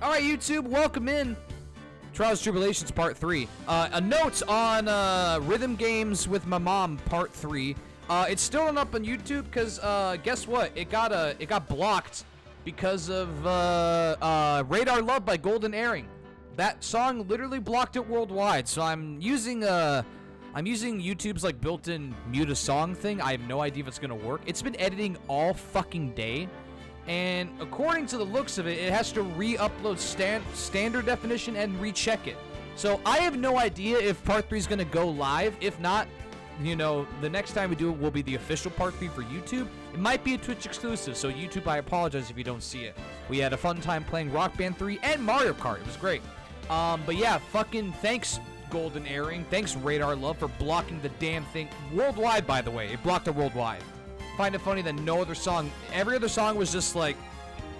All right, YouTube, welcome in. Tribulations Part 3. A note on Rhythm Games with My Mom Part 3. It's still not up on YouTube because guess what? It got blocked because of Radar Love by Golden Earring. That song literally blocked it worldwide. So I'm using YouTube's like built-in mute a song thing. I have no idea if it's gonna work. It's been editing all fucking day. And according to the looks of it, it has to re-upload standard definition and recheck it. So I have no idea if Part 3 is going to go live. If not, you know, the next time we do it will be the official Part 3 for YouTube. It might be a Twitch exclusive, so YouTube, I apologize if you don't see it. We had a fun time playing Rock Band 3 and Mario Kart. It was great. But yeah, fucking thanks, Golden Earring. Thanks, Radar Love, for blocking the damn thing. Worldwide, by the way. It blocked it worldwide. Find it funny that no other song, every other song was just like,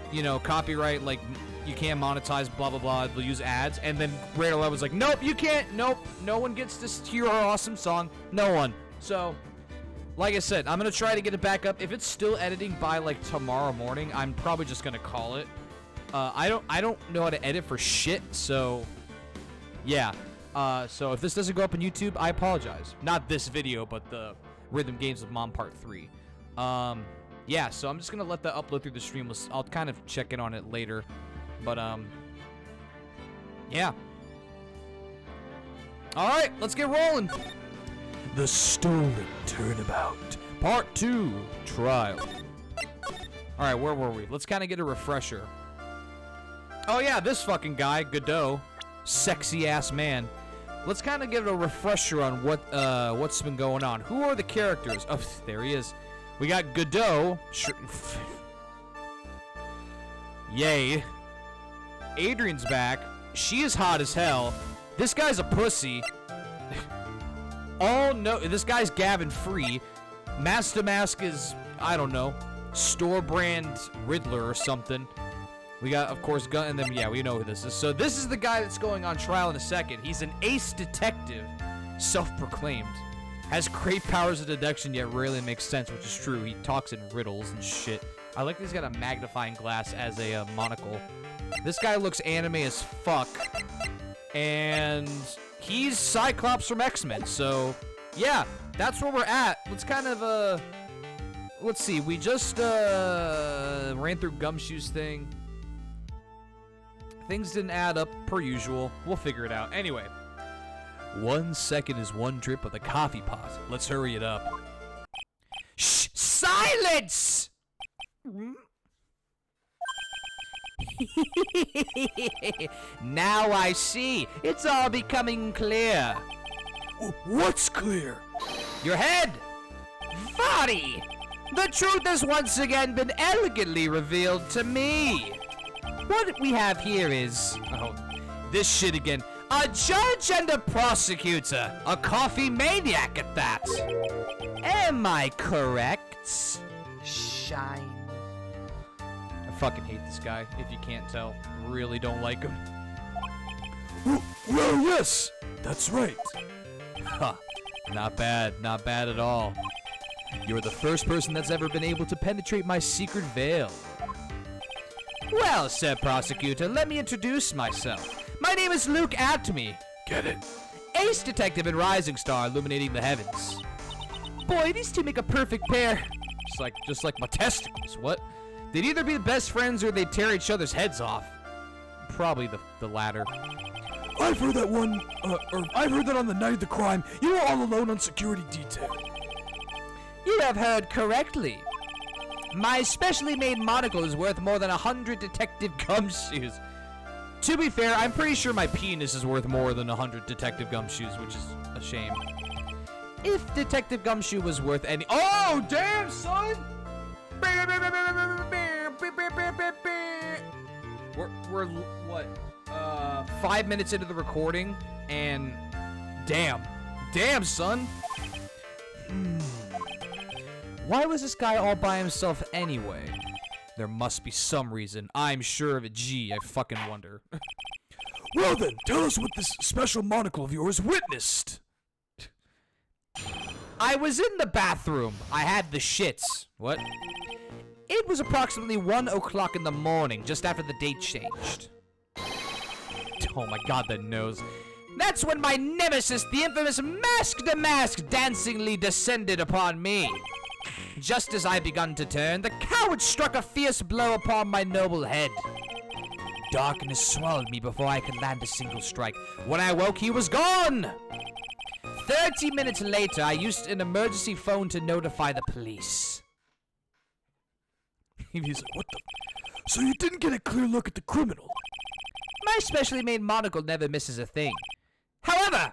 you know, copyright, like you can't monetize, blah blah blah, they'll use ads, and then Radar Love was like, nope, you can't, nope, no one gets to hear our awesome song, no one. So, like I said, I'm gonna try to get it back up. If it's still editing by like tomorrow morning, I'm probably just gonna call it. I don't know how to edit for shit, so yeah. So if this doesn't go up on YouTube, I apologize. Not this video, but the Rhythm Games with Mom Part 3. Yeah, so I'm just gonna let that upload through the stream. I'll kind of check in on it later, but yeah. All right, let's get rolling. The Stolen Turnabout, Part 2, Trial. All right, where were we? Let's kind of get a refresher. Oh yeah, this fucking guy, Godot, sexy ass man. Let's kind of get a refresher on what's been going on. Who are the characters? Oh, there he is. We got Godot. Yay. Adrian's back. She is hot as hell. This guy's a pussy. Oh no, this guy's Gavin Free. Master Mask is, I don't know, store brand Riddler or something. We got, of course, Gun, and then, yeah, we know who this is. So this is the guy that's going on trial in a second. He's an ace detective, self-proclaimed. Has great powers of deduction, yet rarely makes sense, which is true. He talks in riddles and shit. I like that he's got a magnifying glass as a monocle. This guy looks anime as fuck. And he's Cyclops from X-Men, so yeah, that's where we're at. Let's kind of, let's see. We just ran through Gumshoe's thing. Things didn't add up per usual. We'll figure it out. Anyway. 1 second is one drip of the coffee pot. Let's hurry it up. Shh! Silence! Now I see. It's all becoming clear. What's clear? Your head! Body! The truth has once again been elegantly revealed to me. What we have here is... oh, this shit again. A judge and a prosecutor. A coffee maniac at that. Am I correct? Shine. I fucking hate this guy, if you can't tell. Really don't like him. Well, yes, that's right. Huh. Not bad. Not bad at all. You're the first person that's ever been able to penetrate my secret veil. Well, said prosecutor, let me introduce myself. My name is Luke Atomy. Get it? Ace detective and rising star illuminating the heavens. Boy, these two make a perfect pair. Just like my testicles. What? They'd either be the best friends or they'd tear each other's heads off. Probably the latter. I've heard that I've heard that on the night of the crime, you were all alone on security detail. You have heard correctly. My specially made monocle is worth more than 100 detective gumshoes. To be fair, I'm pretty sure my penis is worth more than 100 detective gumshoes, which is a shame. If Detective Gumshoe was worth any— oh, damn, son! We're what? 5 minutes into the recording, and damn, son. Why was this guy all by himself anyway? There must be some reason. I'm sure of it. Gee, I fucking wonder. Well then, tell us what this special monocle of yours witnessed. I was in the bathroom. I had the shits. What? It was approximately 1 o'clock in the morning, just after the date changed. Oh my god, that nose. That's when my nemesis, the infamous Mask, dancingly descended upon me. Just as I begun to turn, the coward struck a fierce blow upon my noble head. Darkness swallowed me before I could land a single strike. When I woke, he was gone! 30 minutes later, I used an emergency phone to notify the police. He's like, what the? So you didn't get a clear look at the criminal? My specially made monocle never misses a thing. However,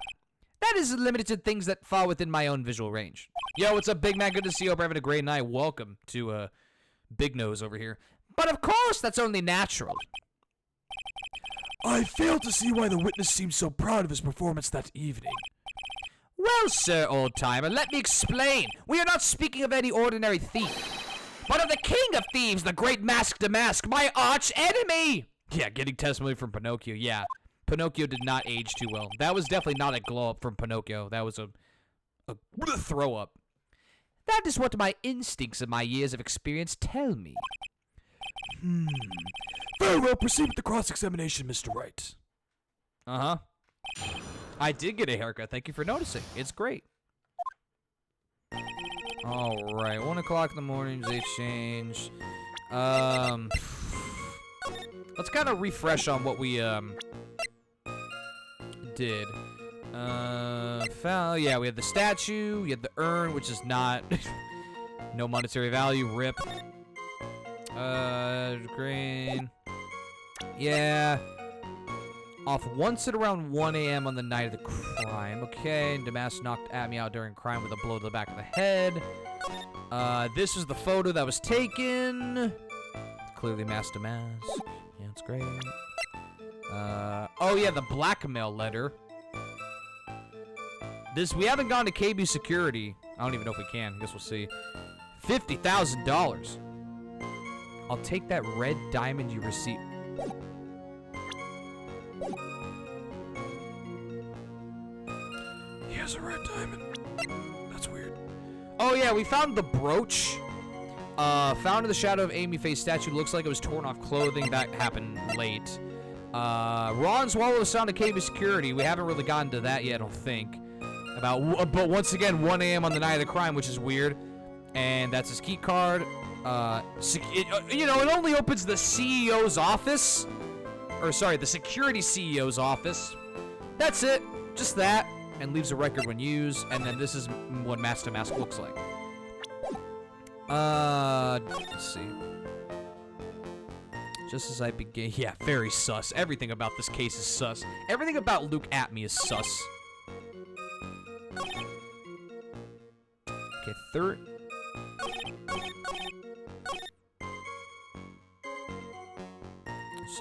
that is limited to things that fall within my own visual range. Yo, what's up, Big Man? Good to see you. Hope you're having a great night. Welcome to Big Nose over here. But of course, that's only natural. I fail to see why the witness seems so proud of his performance that evening. Well, sir, old-timer, let me explain. We are not speaking of any ordinary thief, but of the king of thieves, the great Mask, my arch enemy! Yeah, getting testimony from Pinocchio, yeah. Pinocchio did not age too well. That was definitely not a glow-up from Pinocchio. That was a throw-up. That is what my instincts and my years of experience tell me. Very well, proceed with the cross-examination, Mr. Wright. Uh-huh. I did get a haircut. Thank you for noticing. It's great. All right, 1 o'clock in the morning, they change. Let's kind of refresh on what we did. Yeah, we had the statue, we had the urn, which is not no monetary value. Rip. Green. Yeah. Off once at around 1 a.m. on the night of the crime. Okay, Damask knocked at me out during crime with a blow to the back of the head. This was the photo that was taken. Clearly Mask Damask. Yeah, it's great. Oh yeah, the blackmail letter. We haven't gone to KB security. I don't even know if we can. I guess we'll see. $50,000. I'll take that red diamond you received. He has a red diamond. That's weird. Oh yeah, we found the brooch. Found in the shadow of Amy Face statue. Looks like it was torn off clothing. That happened late. Ron swallowed the sound of KB security. We haven't really gotten to that yet, I don't think. But once again, 1 a.m. on the night of the crime, which is weird. And that's his key card. It only opens the CEO's office. Or sorry, the security CEO's office. That's it. Just that. And leaves a record when used. And then this is what Mask to Mask looks like. Let's see. Just as I began. Yeah, very sus. Everything about this case is sus. Everything about Luke at me is sus. Okay, third.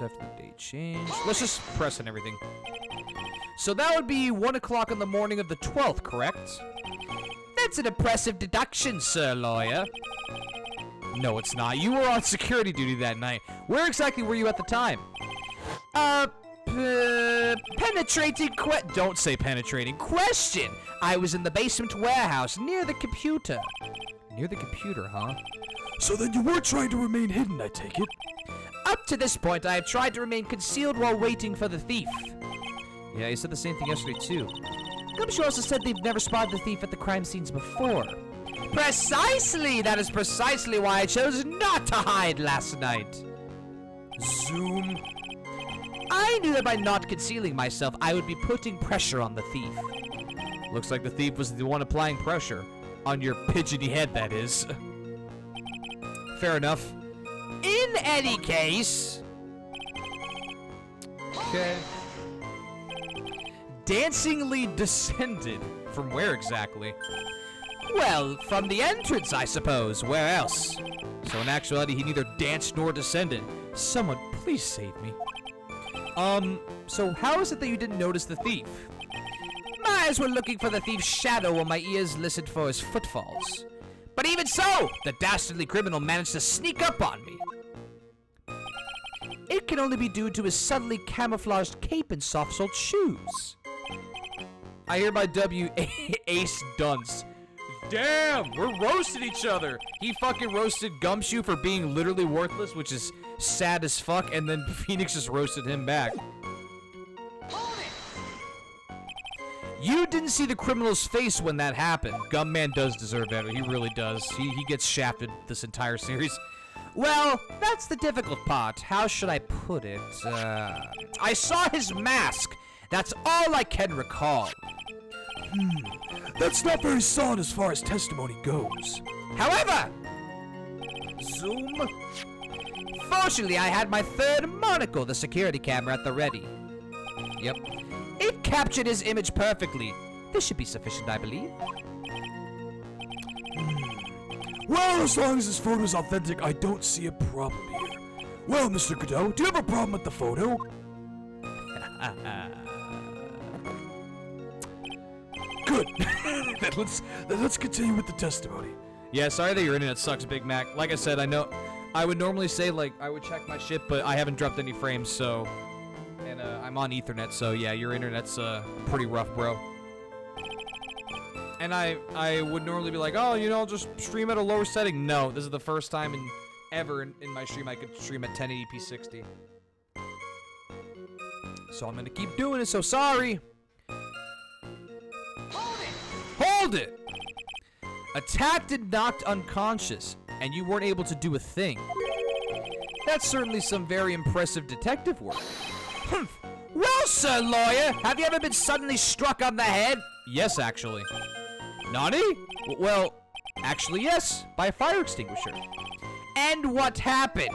After the date change. Let's just press on everything. So that would be 1 o'clock in the morning of the 12th, correct? That's an impressive deduction, sir lawyer. No, it's not. You were on security duty that night. Where exactly were you at the time? Penetrating Don't say penetrating. Question! I was in the basement warehouse near the computer. Near the computer, huh? So then you were trying to remain hidden, I take it? Up to this point, I have tried to remain concealed while waiting for the thief. Yeah, he said the same thing yesterday, too. Gumshoe also said they've never spotted the thief at the crime scenes before. Precisely! That is precisely why I chose not to hide last night. Zoom. I knew that by not concealing myself, I would be putting pressure on the thief. Looks like the thief was the one applying pressure. On your pigeony head, that is. Fair enough. In any case... Okay. Dancingly descended. From where exactly? Well, from the entrance, I suppose. Where else? So in actuality, he neither danced nor descended. Someone, please save me. So how is it that you didn't notice the thief? My eyes were looking for the thief's shadow while my ears listened for his footfalls. But even so, the dastardly criminal managed to sneak up on me. It can only be due to his subtly camouflaged cape and soft-soled shoes. I hereby W Ace Dunce. Damn, we're roasting each other. He fucking roasted Gumshoe for being literally worthless, which is sad as fuck, and then Phoenix just roasted him back. You didn't see the criminal's face when that happened. Gumman does deserve it. He really does. He gets shafted this entire series. Well, that's the difficult part. How should I put it? I saw his mask. That's all I can recall. That's not very solid as far as testimony goes. However, zoom. Fortunately, I had my third monocle, the security camera, at the ready. Yep. It captured his image perfectly. This should be sufficient, I believe. Well, as long as this photo is authentic, I don't see a problem here. Well, Mr. Godot, do you have a problem with the photo? Good. then let's continue with the testimony. Yeah, sorry that your internet sucks, Big Mac. Like I said, I know I would normally say, like, I would check my shit, but I haven't dropped any frames, so... And, I'm on Ethernet, so yeah, your internet's, pretty rough, bro. And I would normally be like, oh, you know, just stream at a lower setting. No, this is the first time ever in my stream I could stream at 1080p 60. So I'm gonna keep doing it, so sorry. Hold it! Attacked and knocked unconscious, and you weren't able to do a thing. That's certainly some very impressive detective work. Humph. Well, sir lawyer, have you ever been suddenly struck on the head? Yes, actually. Naughty? Well, actually, yes, by a fire extinguisher. And what happened?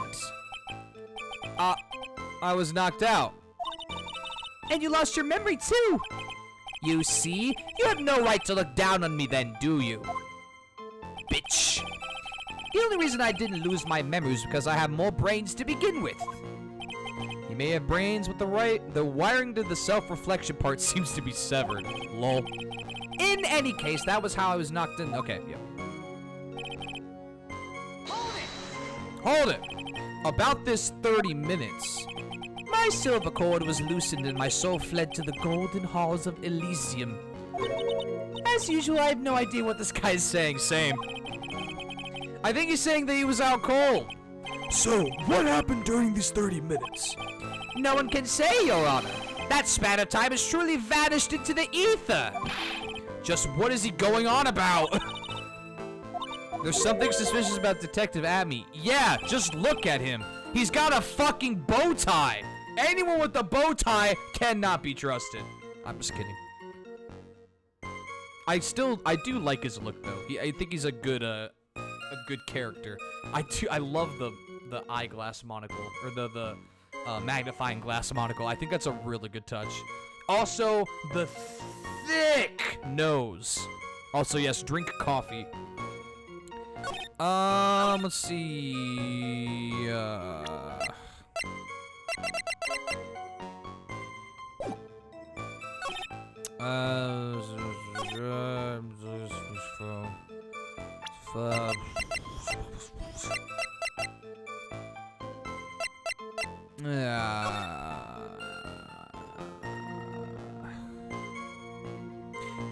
I was knocked out. And you lost your memory, too. You see? You have no right to look down on me then, do you? Bitch. The only reason I didn't lose my memory is because I have more brains to begin with. You may have brains with the wiring to the self-reflection part seems to be severed. Lol. In any case, that was how I was knocked in. Okay, yeah. Hold it! About this 30 minutes. My silver cord was loosened and my soul fled to the golden halls of Elysium. As usual, I have no idea what this guy is saying. Same. I think he's saying that he was out cold. So, what happened during these 30 minutes? No one can say, Your Honor. That span of time has truly vanished into the ether. Just what is he going on about? There's something suspicious about Detective Amy. Yeah, just look at him. He's got a fucking bow tie. Anyone with a bow tie cannot be trusted. I'm just kidding. I do like his look though. I think he's a good character. I love the eyeglass monocle or the magnifying glass monocle. I think that's a really good touch. Also, the thick nose. Also, yes, drink coffee. Let's see.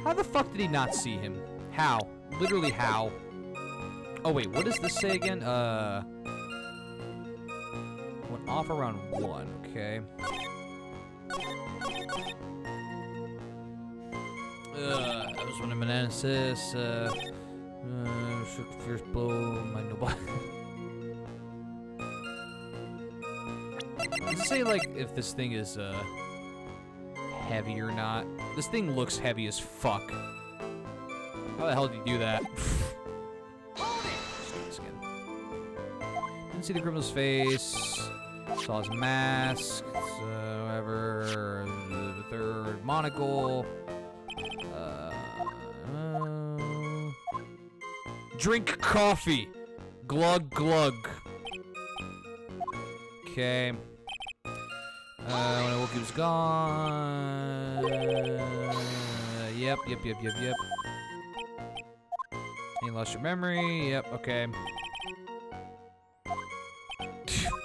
How the fuck did he not see him? How? Literally how? Oh wait, what does this say again? Went off around 1, okay. I was running analysis, shook fierce blow, my noble. Does it say like if this thing is heavy or not? This thing looks heavy as fuck. How the hell did you do that? Didn't see the criminal's face. Saw his mask. Whatever. The third monocle. Drink coffee. Glug glug. Okay. When I woke, he was gone. Yep. You lost your memory. Yep. Okay.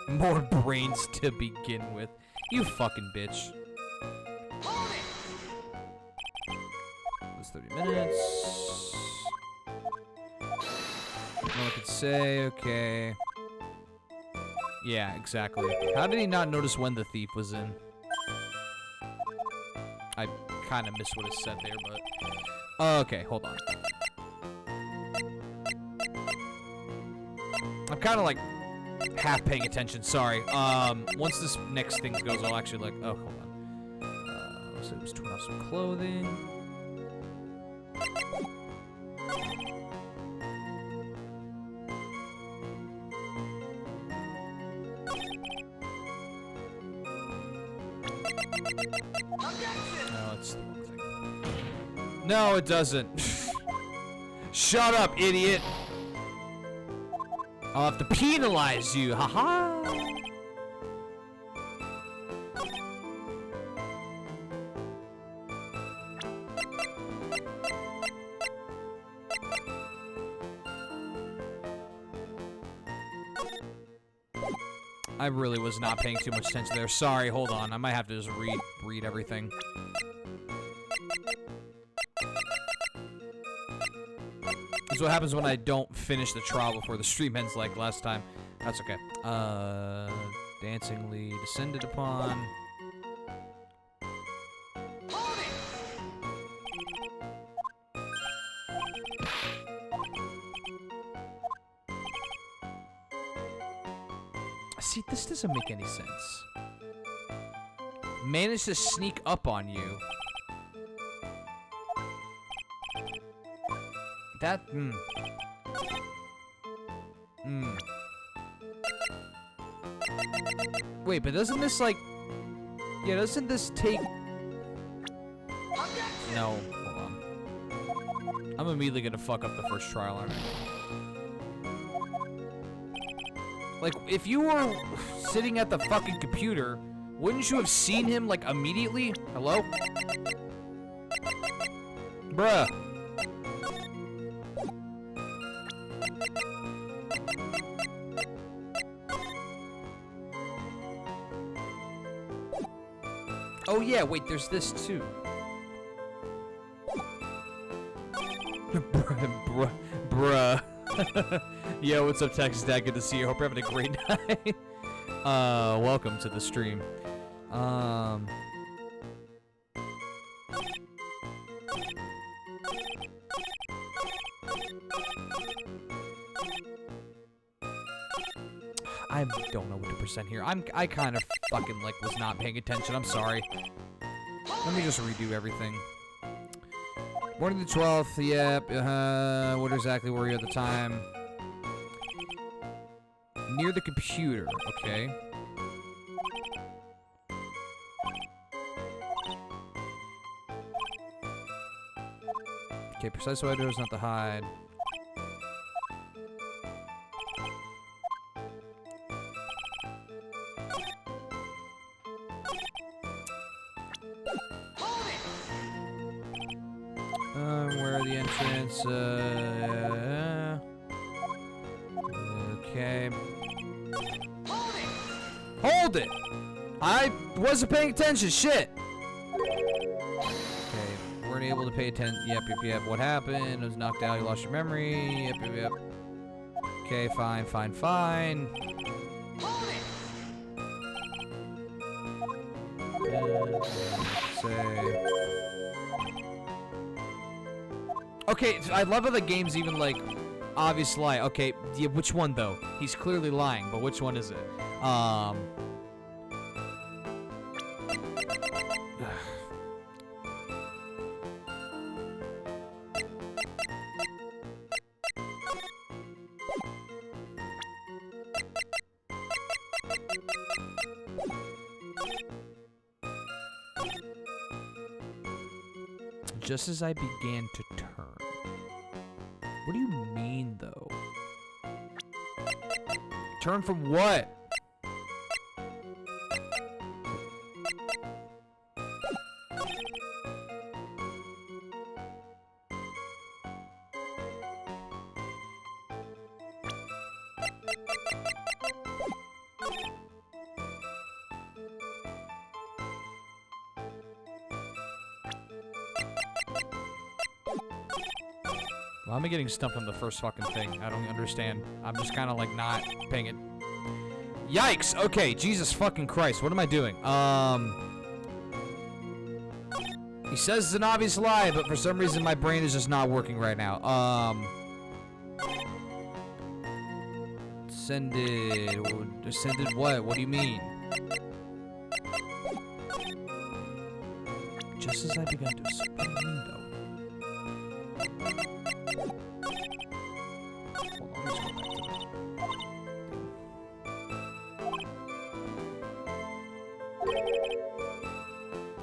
More brains to begin with. You fucking bitch. That's 30 minutes. No one could say, okay. Yeah, exactly. How did he not notice when the thief was in? I kind of missed what is said there, but okay, hold on. I'm kind of like half paying attention. Sorry. Once this next thing goes, I'll actually like. Oh, hold on. So it was turn off some clothing. No, it's the wrong thing. No, it doesn't. Shut up, idiot. I'll have to penalize you. Haha. I really was not paying too much attention there. Sorry, hold on. I might have to just read everything. This is what happens when I don't finish the trial before the stream ends like last time. That's okay. Dancingly descended upon. See, this doesn't make any sense. Managed to sneak up on you. That, Wait, but doesn't this, like... Yeah, doesn't this take... No, hold on. I'm immediately gonna fuck up the first trial, aren't I? Like, if you were sitting at the fucking computer, wouldn't you have seen him, like, immediately? Hello? Bruh. Oh yeah, wait, there's this too. Bruh. Yo, what's up, Texas Dad? Good to see you. Hope you're having a great night. Welcome to the stream. I don't know what to present here. I kind of fucking like was not paying attention. I'm sorry. Let me just redo everything. Morning the 12th. Yep. What exactly were you at the time? Near the computer. Okay. Okay. Precise what I do is not to hide. Where are the entrance? Okay. Hold it! I wasn't paying attention, shit! Okay, weren't able to pay attention. Yep. What happened? It was knocked out, you lost your memory. Yep. Okay, fine. Say... Okay, I love how the game's even like obvious lie. Okay, yeah, which one though? He's clearly lying, but which one is it? Just as I began to turn. What do you mean, though? Turn from what? Why am I getting stumped on the first fucking thing? I don't understand. I'm just kind of like not paying it. Yikes! Okay, Jesus fucking Christ. What am I doing? He says it's an obvious lie, but for some reason my brain is just not working right now. Descended what? What do you mean? Just as I began to assume. What do you mean, though? Hold on, let's go back to that.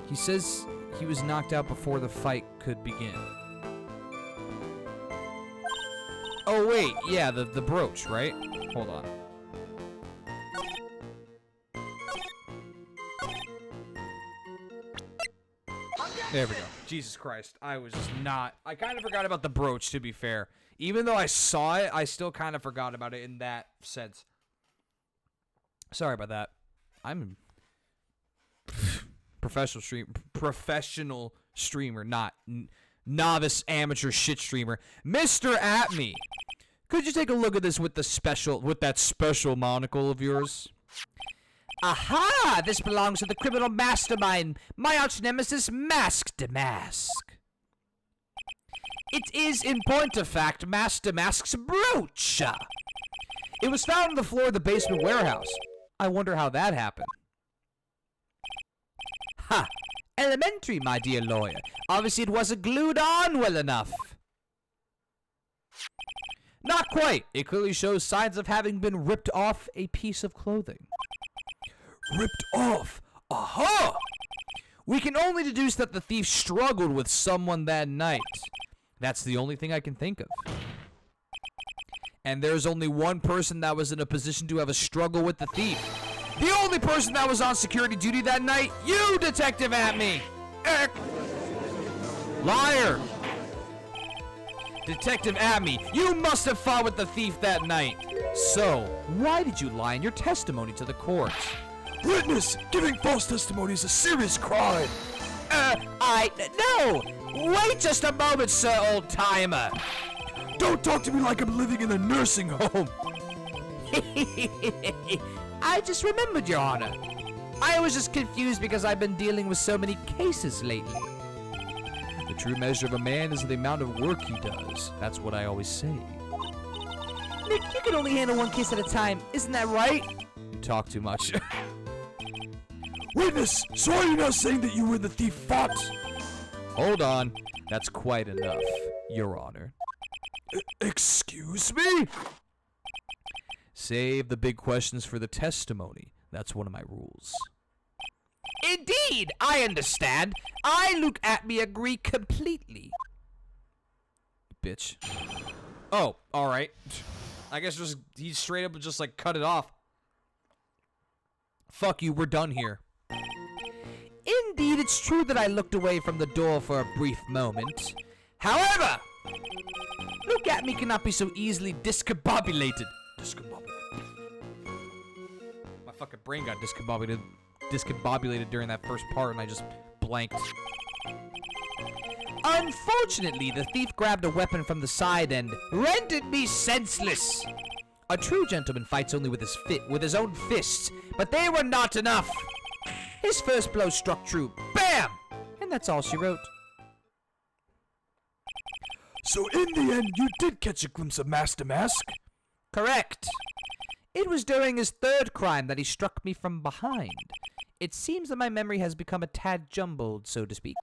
He says he was knocked out before the fight could begin. Oh, wait. Yeah, the brooch, right? Hold on. There we go. Jesus Christ. I was just not... I kind of forgot about the brooch, to be fair. Even though I saw it, I still kind of forgot about it in that sense. Sorry about that. I'm... professional streamer, not novice amateur shit streamer. Mr. Atme, could you take a look at this with that special monocle of yours? Aha! This belongs to the criminal mastermind, my arch nemesis, Mask Damask. It is, in point of fact, Master Mask's brooch. It was found on the floor of the basement warehouse. I wonder how that happened. Ha! Elementary, my dear lawyer. Obviously it wasn't glued on well enough. Not quite. It clearly shows signs of having been ripped off a piece of clothing. Ripped off? Aha! We can only deduce that the thief struggled with someone that night. That's the only thing I can think of. And there's only one person that was in a position to have a struggle with the thief. The only person that was on security duty that night, you, Detective Atme! Liar! Detective Atme, you must have fought with the thief that night. So, why did you lie in your testimony to the court? Witness! Giving false testimony is a serious crime! No! Wait just a moment, sir, old-timer! Don't talk to me like I'm living in a nursing home! I just remembered, Your Honor. I was just confused because I've been dealing with so many cases lately. The true measure of a man is the amount of work he does. That's what I always say. Nick, you can only handle one case at a time. Isn't that right? You talk too much. Witness! So are you now saying that you and the thief fought? Hold on. That's quite enough, Your Honor. Excuse me? Save the big questions for the testimony. That's one of my rules. Indeed, I understand. I, Luke Atme, agree completely. Bitch. Oh, alright. I guess just he straight up just like cut it off. Fuck you, we're done here. Indeed, it's true that I looked away from the door for a brief moment. However, Luke Atme cannot be so easily discombobulated. My fucking brain got discombobulated during that first part, and I just blanked. Unfortunately, the thief grabbed a weapon from the side and rendered me senseless. A true gentleman fights only with his own fists, but they were not enough. His first blow struck true. Bam! And that's all she wrote. So in the end, you did catch a glimpse of Master Mask? Correct. It was during his third crime that he struck me from behind. It seems that my memory has become a tad jumbled, so to speak.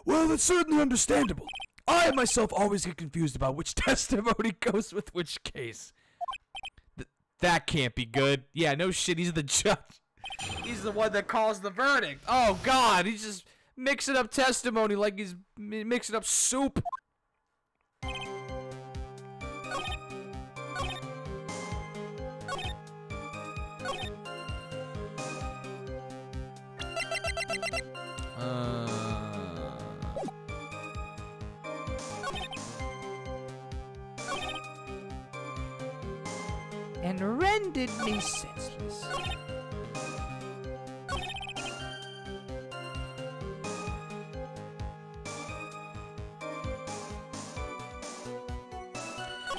Well, that's certainly understandable. I myself always get confused about which testimony goes with which case. That can't be good. Yeah, no shit, he's the judge. He's the one that calls the verdict. Oh, God, he's just mixing up testimony like he's mixing up soup. And rendered me senseless.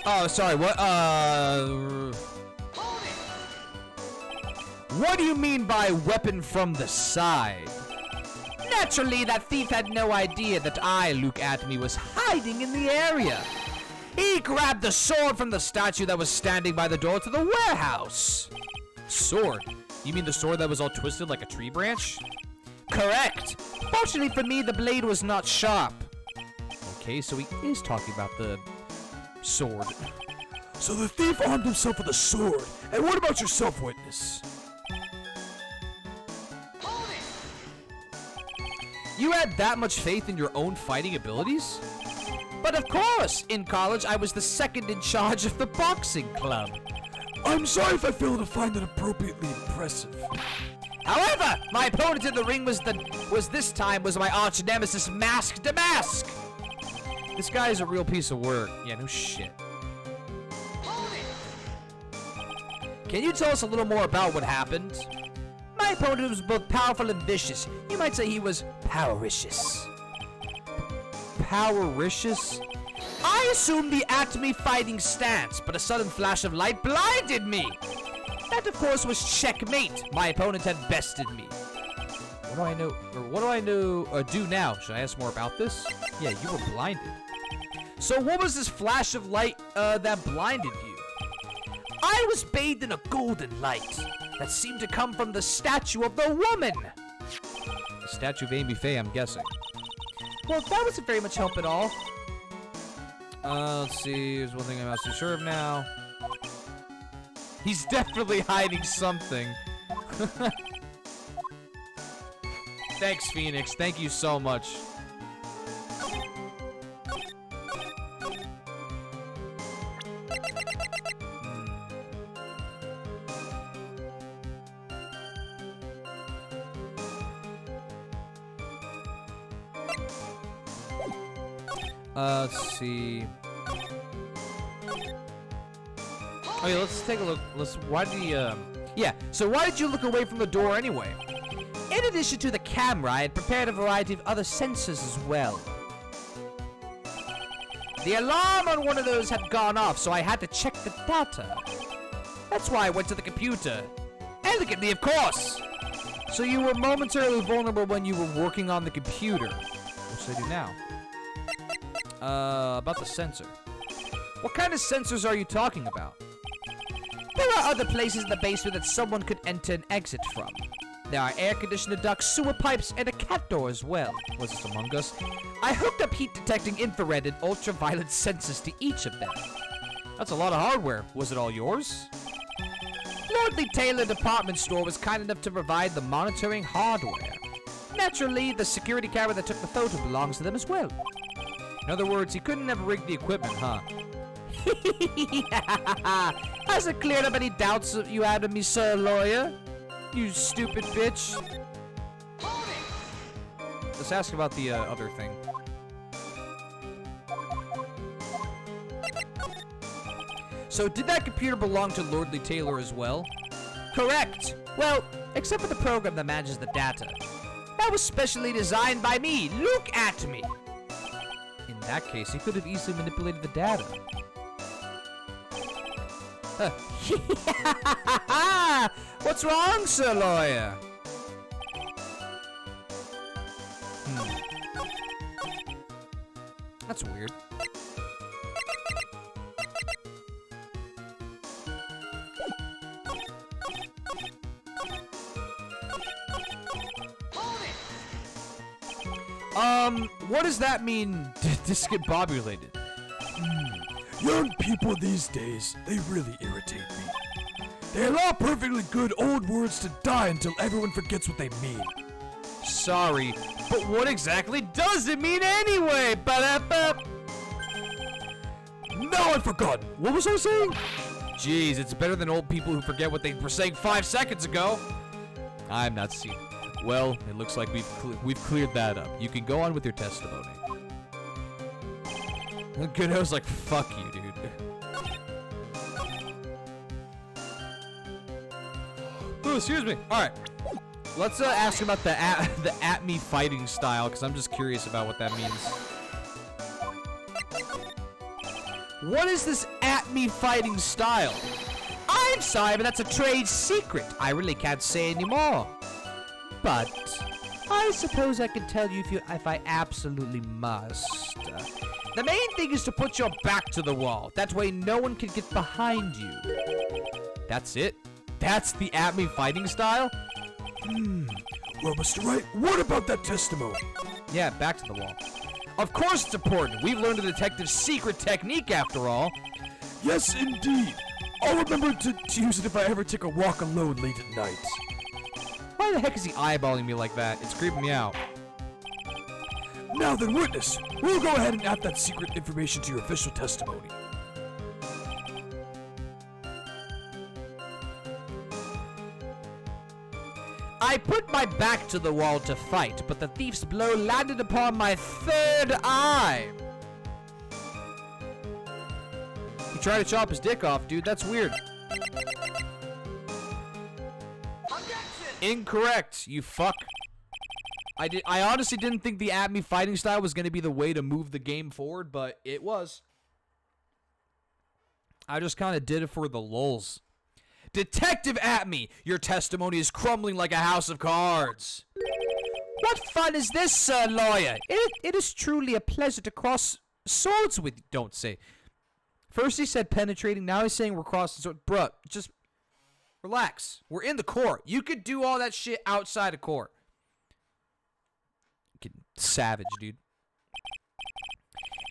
Oh, sorry, what, what do you mean by weapon from the side? Naturally, that thief had no idea that I, Luke Atme, was hiding in the area. He grabbed the sword from the statue that was standing by the door to the warehouse. Sword? You mean the sword that was all twisted like a tree branch? Correct. Fortunately for me, the blade was not sharp. Okay, so he is talking about the sword. So the thief armed himself with a sword. And what about yourself, witness? You had that much faith in your own fighting abilities? But of course, in college, I was the second in charge of the boxing club. I'm sorry if I fail to find it appropriately impressive. However, my opponent in the ring was this time my arch nemesis, Mask to Mask. This guy is a real piece of work. Yeah, no shit. Can you tell us a little more about what happened? My opponent was both powerful and vicious. You might say he was powericious. Powericious? I assumed the Atme fighting stance, but a sudden flash of light blinded me. That, of course, was checkmate. My opponent had bested me. What do I know? Or what do I know? Do now? Should I ask more about this? Yeah, you were blinded. So what was this flash of light that blinded you? I was bathed in a golden light that seemed to come from the statue of the woman. The statue of Amy Faye, I'm guessing. Well, that wasn't very much help at all. Let's see. There's one thing I'm not so sure of now. He's definitely hiding something. Thanks, Phoenix. Thank you so much. Let's see. Oh yeah, let's take a look. Why did he, yeah, so why did you look away from the door anyway? In addition to the camera, I had prepared a variety of other sensors as well. The alarm on one of those had gone off, so I had to check the data. That's why I went to the computer. Elegantly, of course! So you were momentarily vulnerable when you were working on the computer. What should I do now? About the sensor. What kind of sensors are you talking about? There are other places in the basement that someone could enter and exit from. There are air conditioner ducts, sewer pipes, and a cat door as well. Was this Among Us? I hooked up heat-detecting infrared and ultraviolet sensors to each of them. That's a lot of hardware. Was it all yours? Lordly Taylor Department Store was kind enough to provide the monitoring hardware. Naturally, the security camera that took the photo belongs to them as well. In other words, he couldn't have rigged the equipment, huh? Has it cleared up any doubts that you had of me, sir lawyer? You stupid bitch. Let's ask about the other thing. So, did that computer belong to Lordly Taylor as well? Correct. Well, except for the program that manages the data. That was specially designed by me. Look at me. In that case, he could have easily manipulated the data. What's wrong, sir lawyer? That's weird. What does that mean, discombobulated? Young people these days, they really irritate me. They allow perfectly good old words to die until everyone forgets what they mean. Sorry, but what exactly does it mean anyway? Ba-da-ba. Now I've forgotten. What was I saying? Jeez, it's better than old people who forget what they were saying 5 seconds ago. I'm not seeing. Well, it looks like we've cleared that up. You can go on with your testimony. Good, I was like, fuck you, dude. Oh, excuse me. All right, let's ask about the at-me fighting style, because I'm just curious about what that means. What is this at-me fighting style? I'm sorry, but that's a trade secret. I really can't say anymore. But I suppose I can tell you if I absolutely must. The main thing is to put your back to the wall. That way no one can get behind you. That's it? That's the at-me fighting style? Well, Mr. Wright, what about that testimony? Yeah, back to the wall. Of course it's important. We've learned a detective's secret technique after all. Yes, indeed. I'll remember to use it if I ever take a walk alone late at night. Why the heck is he eyeballing me like that? It's creeping me out. Now then, witness, we'll go ahead and add that secret information to your official testimony. I put my back to the wall to fight, but the thief's blow landed upon my third eye. He tried to chop his dick off, dude. That's weird. Incorrect, you fuck. I honestly didn't think the at-me fighting style was going to be the way to move the game forward, but it was. I just kind of did it for the lulz. Detective at-me, your testimony is crumbling like a house of cards. What fun is this, sir lawyer? It is truly a pleasure to cross swords with you. Don't say. First he said penetrating, now he's saying we're crossing swords. Bruh, just relax. We're in the court. You could do all that shit outside of court. Savage, dude.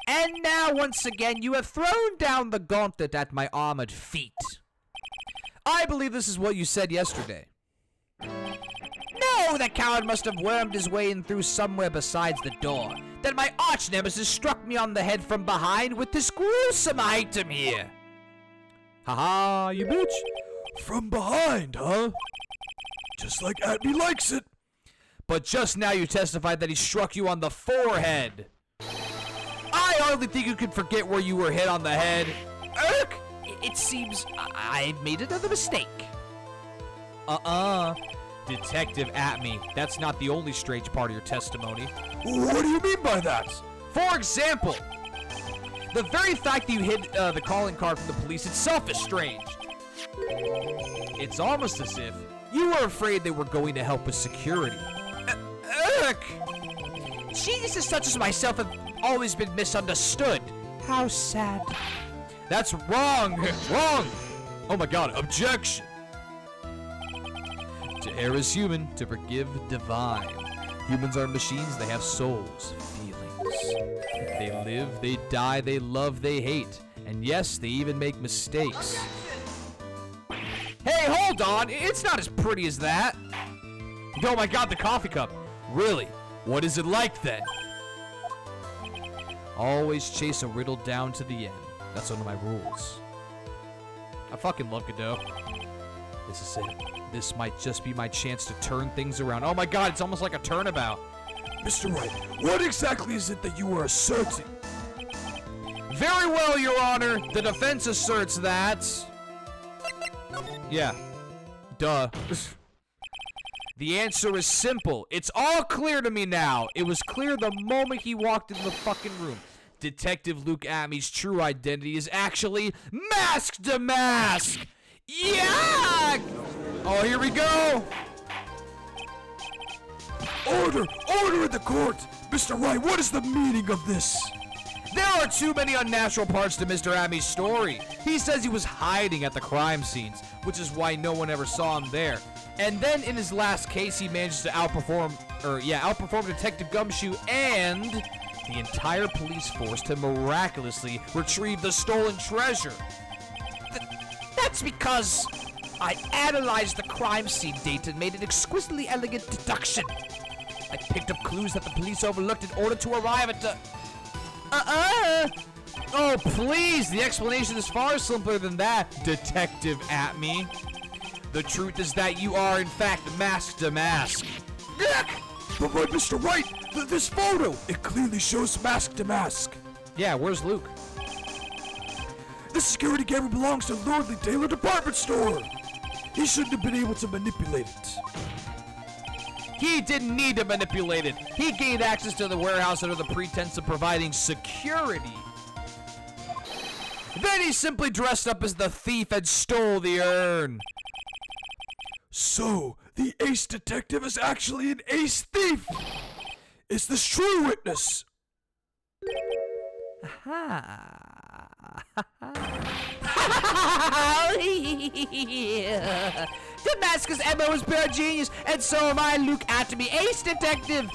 And now, once again, you have thrown down the gauntlet at my armored feet. I believe this is what you said yesterday. No, the coward must have wormed his way in through somewhere besides the door. Then my arch nemesis struck me on the head from behind with this gruesome item here. Haha, you bitch. From behind, huh? Just like Atme likes it. But just now you testified that he struck you on the forehead. I hardly think you could forget where you were hit on the head. Irk! It seems I've made another mistake. Detective at-me. That's not the only strange part of your testimony. What do you mean by that? For example, the very fact that you hid the calling card from the police itself is strange. It's almost as if you were afraid they were going to help with security. Irk! Jesus such as myself have always been misunderstood. How sad. That's wrong! Wrong! Oh my god, objection! To err is human, to forgive divine. Humans are machines, they have souls, feelings. They live, they die, they love, they hate. And yes, they even make mistakes. Hey, hold on! It's not as pretty as that! Oh my god, the coffee cup! Really? What is it like then? Always chase a riddle down to the end. That's one of my rules. I fucking love Godot. This is it. This might just be my chance to turn things around. Oh my god, it's almost like a turnabout. Mr. Wright, what exactly is it that you are asserting? Very well, Your Honor. The defense asserts that... Yeah. Duh. The answer is simple. It's all clear to me now. It was clear the moment he walked in the fucking room. Detective Luke Atme's true identity is actually Mask to Mask. Yeah! Oh, here we go. Order! Order in the court! Mr. Wright, what is the meaning of this? There are too many unnatural parts to Mr. Atme's story. He says he was hiding at the crime scenes, which is why no one ever saw him there. And then in his last case, he managed to outperform Detective Gumshoe and the entire police force to miraculously retrieve the stolen treasure. That's because I analyzed the crime scene data and made an exquisitely elegant deduction. I picked up clues that the police overlooked in order to arrive at the... Oh, please! The explanation is far simpler than that, Detective Atme. The truth is that you are, in fact, Mask to Mask. But Mr. Wright, this photo, it clearly shows Mask to Mask. Yeah, where's Luke? The security camera belongs to Lordly Taylor Department Store. He shouldn't have been able to manipulate it. He didn't need to manipulate it. He gained access to the warehouse under the pretense of providing security. Then he simply dressed up as the thief and stole the urn. So, The ace detective is actually an ace thief! Is this true, witness? Damascus Emma was pure genius, and so am I, Luke Atomy, ace detective.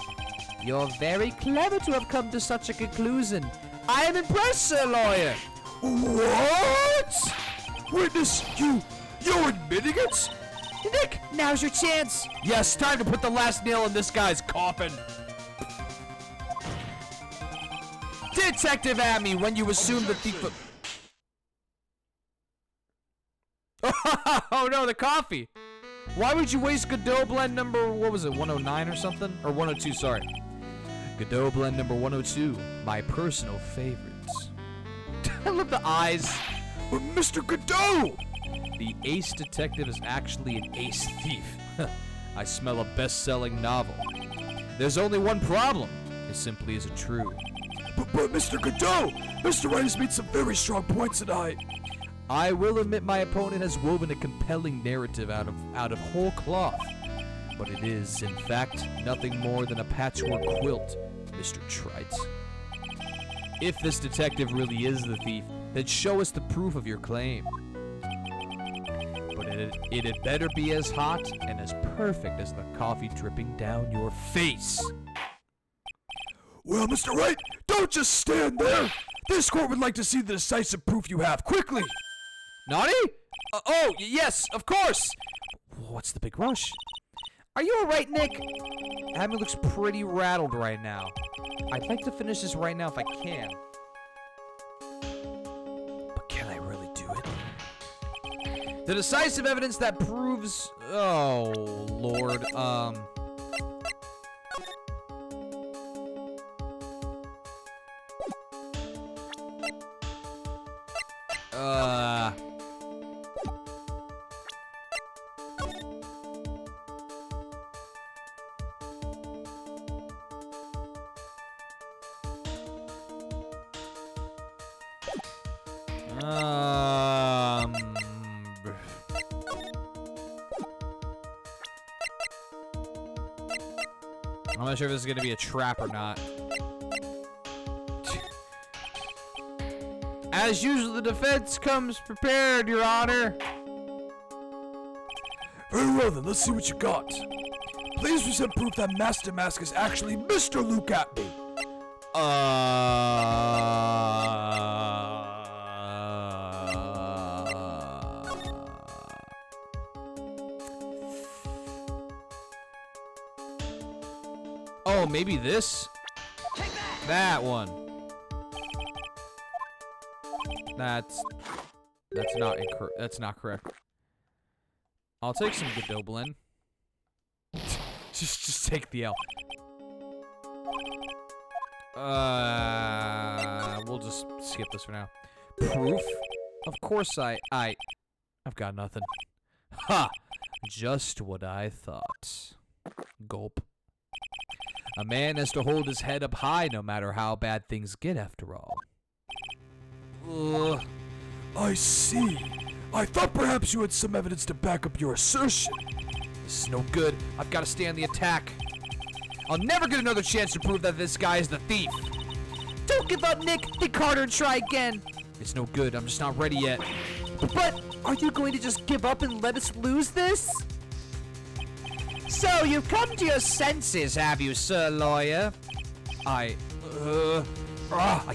You're very clever to have come to such a conclusion. I am impressed, sir lawyer. What? Witness, you're admitting it? Nick, now's your chance. Yes, time to put the last nail in this guy's coffin. Detective Amy, when you assume the thief... Oh no, the coffee. Why would you waste Godot blend number, what was it, 109 or something? Or 102, sorry. Godot blend number 102, my personal favorites. I love the eyes. But Mr. Godot! The ace detective is actually an ace thief. I smell a best-selling novel. There's only one problem. It simply isn't true. But Mr. Godot! Mr. Wright has made some very strong points tonight. I will admit my opponent has woven a compelling narrative out of whole cloth. But it is, in fact, nothing more than a patchwork quilt, Mr. Trite. If this detective really is the thief, then show us the proof of your claim. But it had better be as hot and as perfect as the coffee dripping down your face. Well, Mr. Wright, don't just stand there. This court would like to see the decisive proof you have, quickly. Naughty? Oh, yes, of course. What's the big rush? Are you alright, Nick? Abby looks pretty rattled right now. I'd like to finish this right now if I can. But can I really do it? The decisive evidence that proves... Oh, Lord. I'm not sure if this is going to be a trap or not. As usual, the defense comes prepared, Your Honor. Very well then, let's see what you got. Please present proof that Master Mask is actually Mr. Luke Atby. Oh, maybe this? That one. That's not incorrect. That's not correct. I'll take some Godot blend. just take the L. We'll just skip this for now. Proof? Of course I've got nothing. Ha! Just what I thought. Gulp. A man has to hold his head up high no matter how bad things get, after all. I see. I thought perhaps you had some evidence to back up your assertion. This is no good. I've got to stay on the attack. I'll never get another chance to prove that this guy is the thief. Don't give up, Nick. Think harder and try again. It's no good. I'm just not ready yet. But are you going to just give up and let us lose this? So you've come to your senses, have you, sir lawyer? I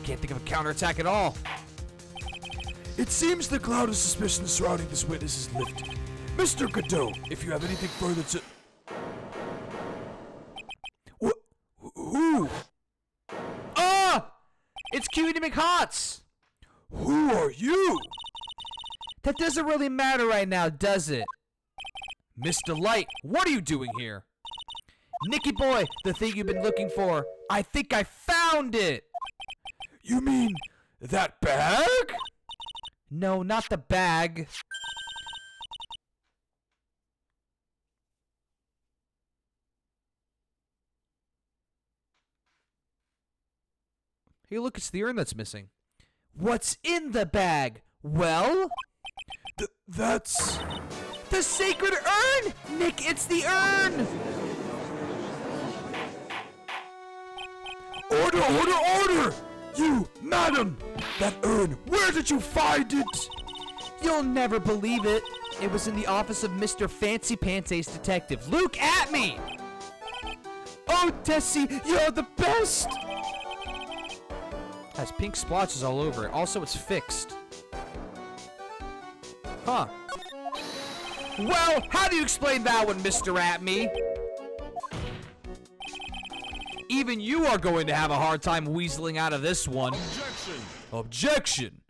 can't think of a counterattack at all. It seems the cloud of suspicion surrounding this witness is lifted. Mr. Godot, if you have anything further to... Who? It's Cutie McHots! Who are you? That doesn't really matter right now, does it? Mr. Light, what are you doing here? Nicky boy, the thing you've been looking for. I think I found it! You mean that bag? No, not the bag. Hey, look, it's the urn that's missing. What's in the bag? Well? That's The sacred urn! Nick, it's the urn! Order, order, order! You, madam! That urn, where did you find it? You'll never believe it. It was in the office of Mr. Fancy Pants Ace Detective. Look at me! Oh, Tessie, you're the best! Has pink splotches all over it. Also, it's fixed. Huh. Well, how do you explain that one, Mr. At-Me? Even you are going to have a hard time weaseling out of this one. Objection! Objection!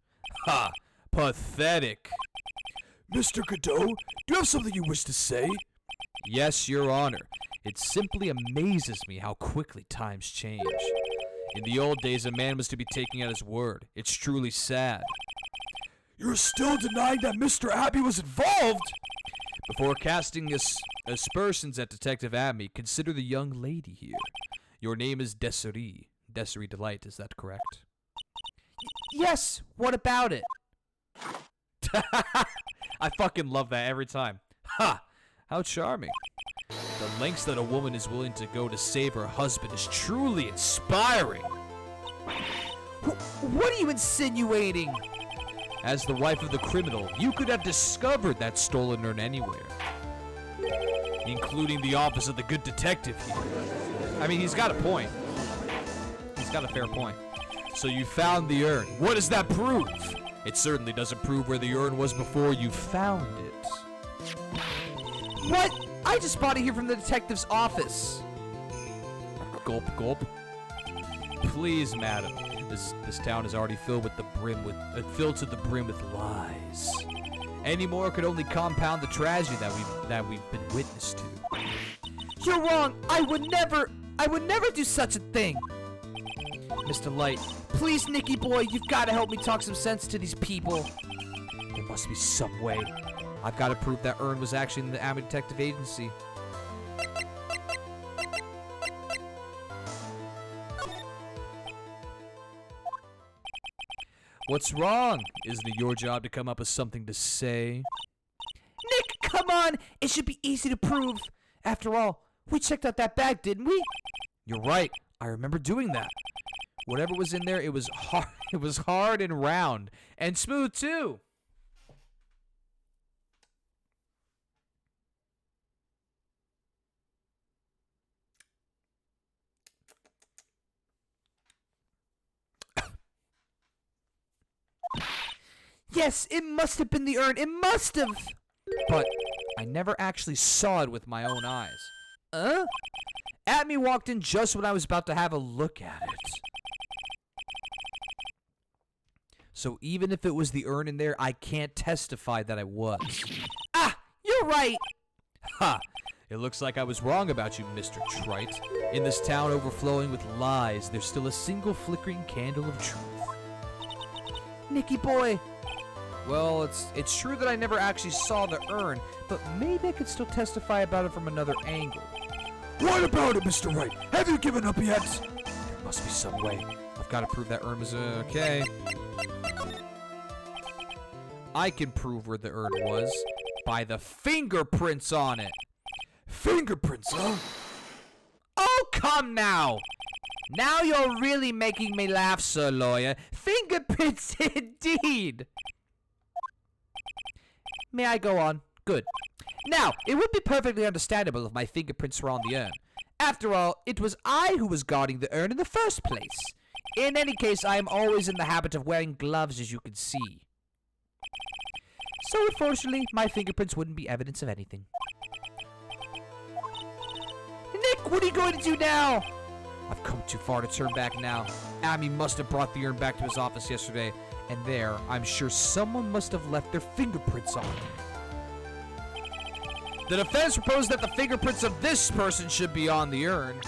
Ha! Pathetic. Mr. Godot, do you have something you wish to say? Yes, Your Honor. It simply amazes me how quickly times change. In the old days, a man was to be taken at his word. It's truly sad. You're still denying that Mr. Abbey was involved? Before casting aspersions at Detective Abby, consider the young lady here. Your name is Desiree. Desiree Delight, is that correct? Yes, what about it? I fucking love that every time. Ha! How charming. The lengths that a woman is willing to go to save her husband is truly inspiring. What are you insinuating? As the wife of the criminal, you could have discovered that stolen urn anywhere. Including the office of the good detective here. I mean, he's got a point. He's got a fair point. So you found the urn. What does that prove? It certainly doesn't prove where the urn was before you found it. What? I just bought it here from the detective's office. Gulp, gulp. Please, madam. This town is already filled to the brim with lies. Any more could only compound the tragedy that we've been witness to. You're wrong. I would never do such a thing. Mr. Light, please, Nicky boy, you've got to help me talk some sense to these people. There must be some way. I've got to prove that urn was actually in the Abbey Detective Agency. What's wrong? Isn't it your job to come up with something to say? Nick, come on! It should be easy to prove. After all, we checked out that bag, didn't we? You're right. I remember doing that. Whatever was in there, it was hard. It was hard and round and smooth too. Yes, it must have been the urn. It must have. But I never actually saw it with my own eyes. Atme walked in just when I was about to have a look at it. So even if it was the urn in there, I can't testify that I was. Ah, you're right. Ha! It looks like I was wrong about you, Mr. Trite. In this town overflowing with lies, there's still a single flickering candle of truth. Nicky boy. Well, it's true that I never actually saw the urn, but maybe I could still testify about it from another angle. What about it, Mr. Wright? Have you given up yet? There must be some way. I've got to prove that urn was okay. I can prove where the urn was by the fingerprints on it. Fingerprints, huh? Oh, come now! Now you're really making me laugh, sir lawyer. Fingerprints indeed! May I go on? Good. Now, it would be perfectly understandable if my fingerprints were on the urn. After all, it was I who was guarding the urn in the first place. In any case, I am always in the habit of wearing gloves, as you can see. So, unfortunately, my fingerprints wouldn't be evidence of anything. Nick, what are you going to do now? I've come too far to turn back now. Amy must have brought the urn back to his office yesterday, and there, I'm sure someone must have left their fingerprints on it. The defense proposed that the fingerprints of this person should be on the urn.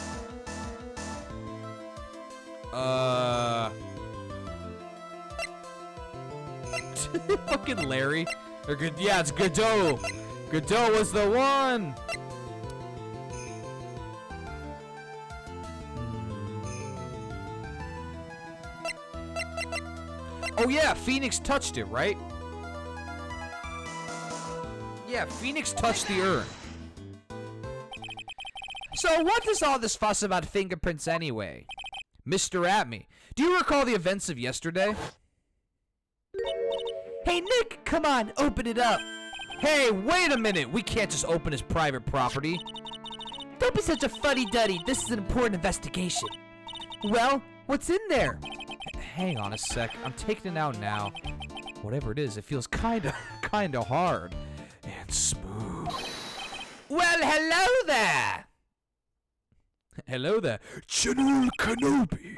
Fucking Larry. Or good, yeah, it's Godot. Godot was the one. Oh yeah, Phoenix touched it, right? Yeah, Yeah, Phoenix touched the urn. So what is all this fuss about fingerprints anyway? Mr. Atme, do you recall the events of yesterday? Hey, Nick, come on, open it up. Hey, wait a minute! We can't just open his private property. Don't be such a fuddy-duddy. This is an important investigation. Well, what's in there? Hang on a sec. I'm taking it out now. Whatever it is, it feels kinda hard. And smooth. Well, hello there! Hello there, General Kenobi.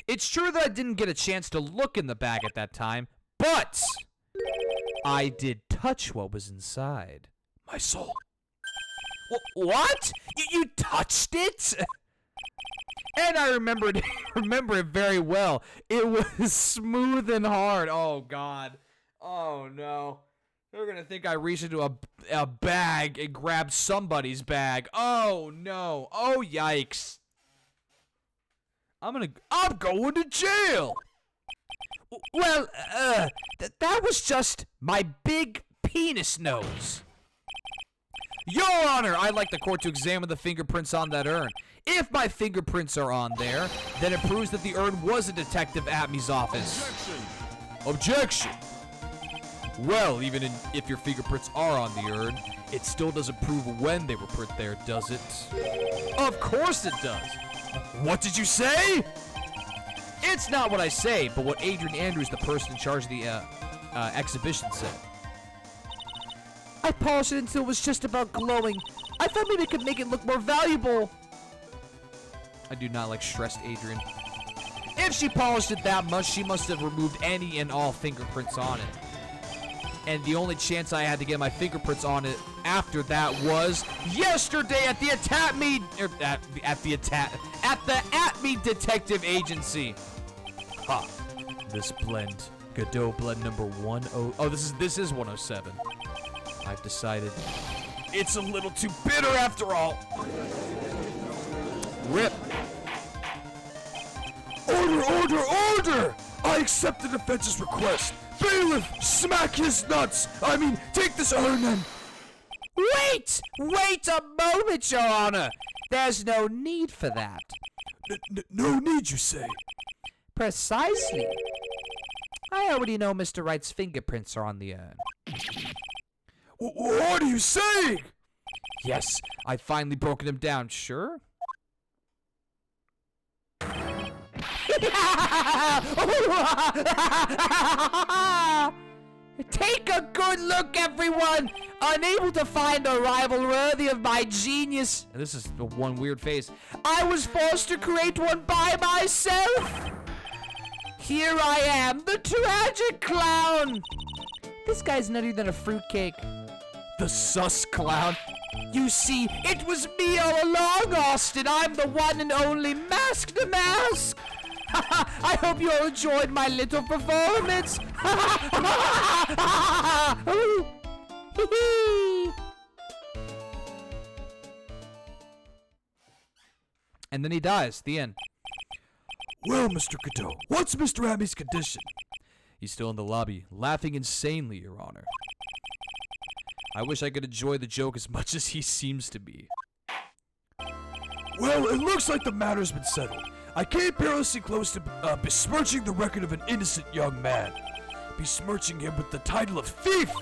It's true that I didn't get a chance to look in the bag at that time, but I did touch what was inside. My soul. What? You touched it? And I remember it very well. It was smooth and hard. Oh, God. Oh, no. They're going to think I reached into a bag and grabbed somebody's bag. Oh, no. Oh, yikes. I'm going to jail. Well, that was just my big penis nose. Your Honor, I'd like the court to examine the fingerprints on that urn. If my fingerprints are on there, then it proves that the urn was a Detective Atme's office. Objection! Well, even if your fingerprints are on the urn, it still doesn't prove when they were put there, does it? Of course it does! What did you say? It's not what I say, but what Adrian Andrews, the person in charge of the exhibition, said. I polished it until it was just about glowing. I thought maybe it could make it look more valuable. I do not like stressed Adrian. If she polished it that much, she must have removed any and all fingerprints on it. And the only chance I had to get my fingerprints on it after that was yesterday at the Atme Detective Agency. Ha! This blend, Godot blend number 10. Oh, this is 107. I've decided it's a little too bitter after all. Rip. Order! I accept the defense's request. Bailiff, smack his nuts! I mean, take this urn and... Wait a moment, Your Honor. There's no need for that. No need, you say? Precisely. I already know Mr. Wright's fingerprints are on the urn. What are you saying? Yes, I've finally broken him down, sure? Take a good look, everyone! Unable to find a rival worthy of my genius. This is the one weird face. I was forced to create one by myself. Here I am, the tragic clown. This guy's nuttier than a fruitcake. The sus clown. You see, it was me all along, Austin. I'm the one and only Masked Mask. I hope you all enjoyed my little performance. And then he dies. The end. Well, Mr. Godot, what's Mr. Atme's condition? He's still in the lobby, laughing insanely, Your Honor. I wish I could enjoy the joke as much as he seems to be. Well, it looks like the matter's been settled. I came perilously close to besmirching the record of an innocent young man. Besmirching him with the title of thief!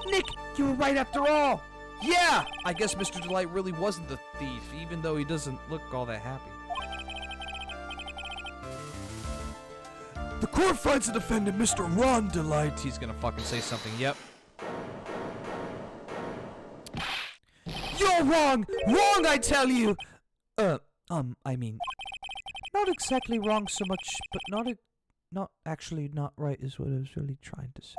Nick, you were right after all! Yeah! I guess Mr. Delight really wasn't the thief, even though he doesn't look all that happy. The court finds the defendant, Mr. Ron Delight. He's gonna fucking say something, yep. You're wrong! Wrong, I tell you! I mean, not exactly wrong so much, but not actually not right is what I was really trying to say.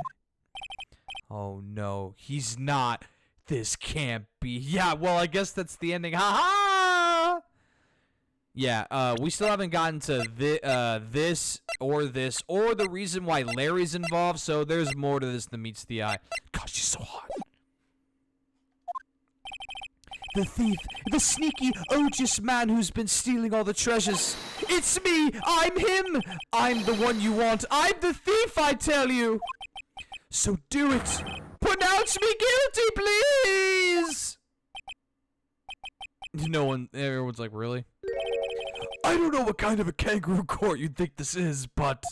Oh no, he's not. This can't be. Yeah, well, I guess that's the ending. Ha ha! Yeah, we still haven't gotten to this, or the reason why Larry's involved, so there's more to this than meets the eye. God, she's so hot. The thief, the sneaky, odious man who's been stealing all the treasures. It's me! I'm him! I'm the one you want. I'm the thief, I tell you! So do it! Put pronounce me guilty, please! Everyone's like, really? I don't know what kind of a kangaroo court you think this is, but...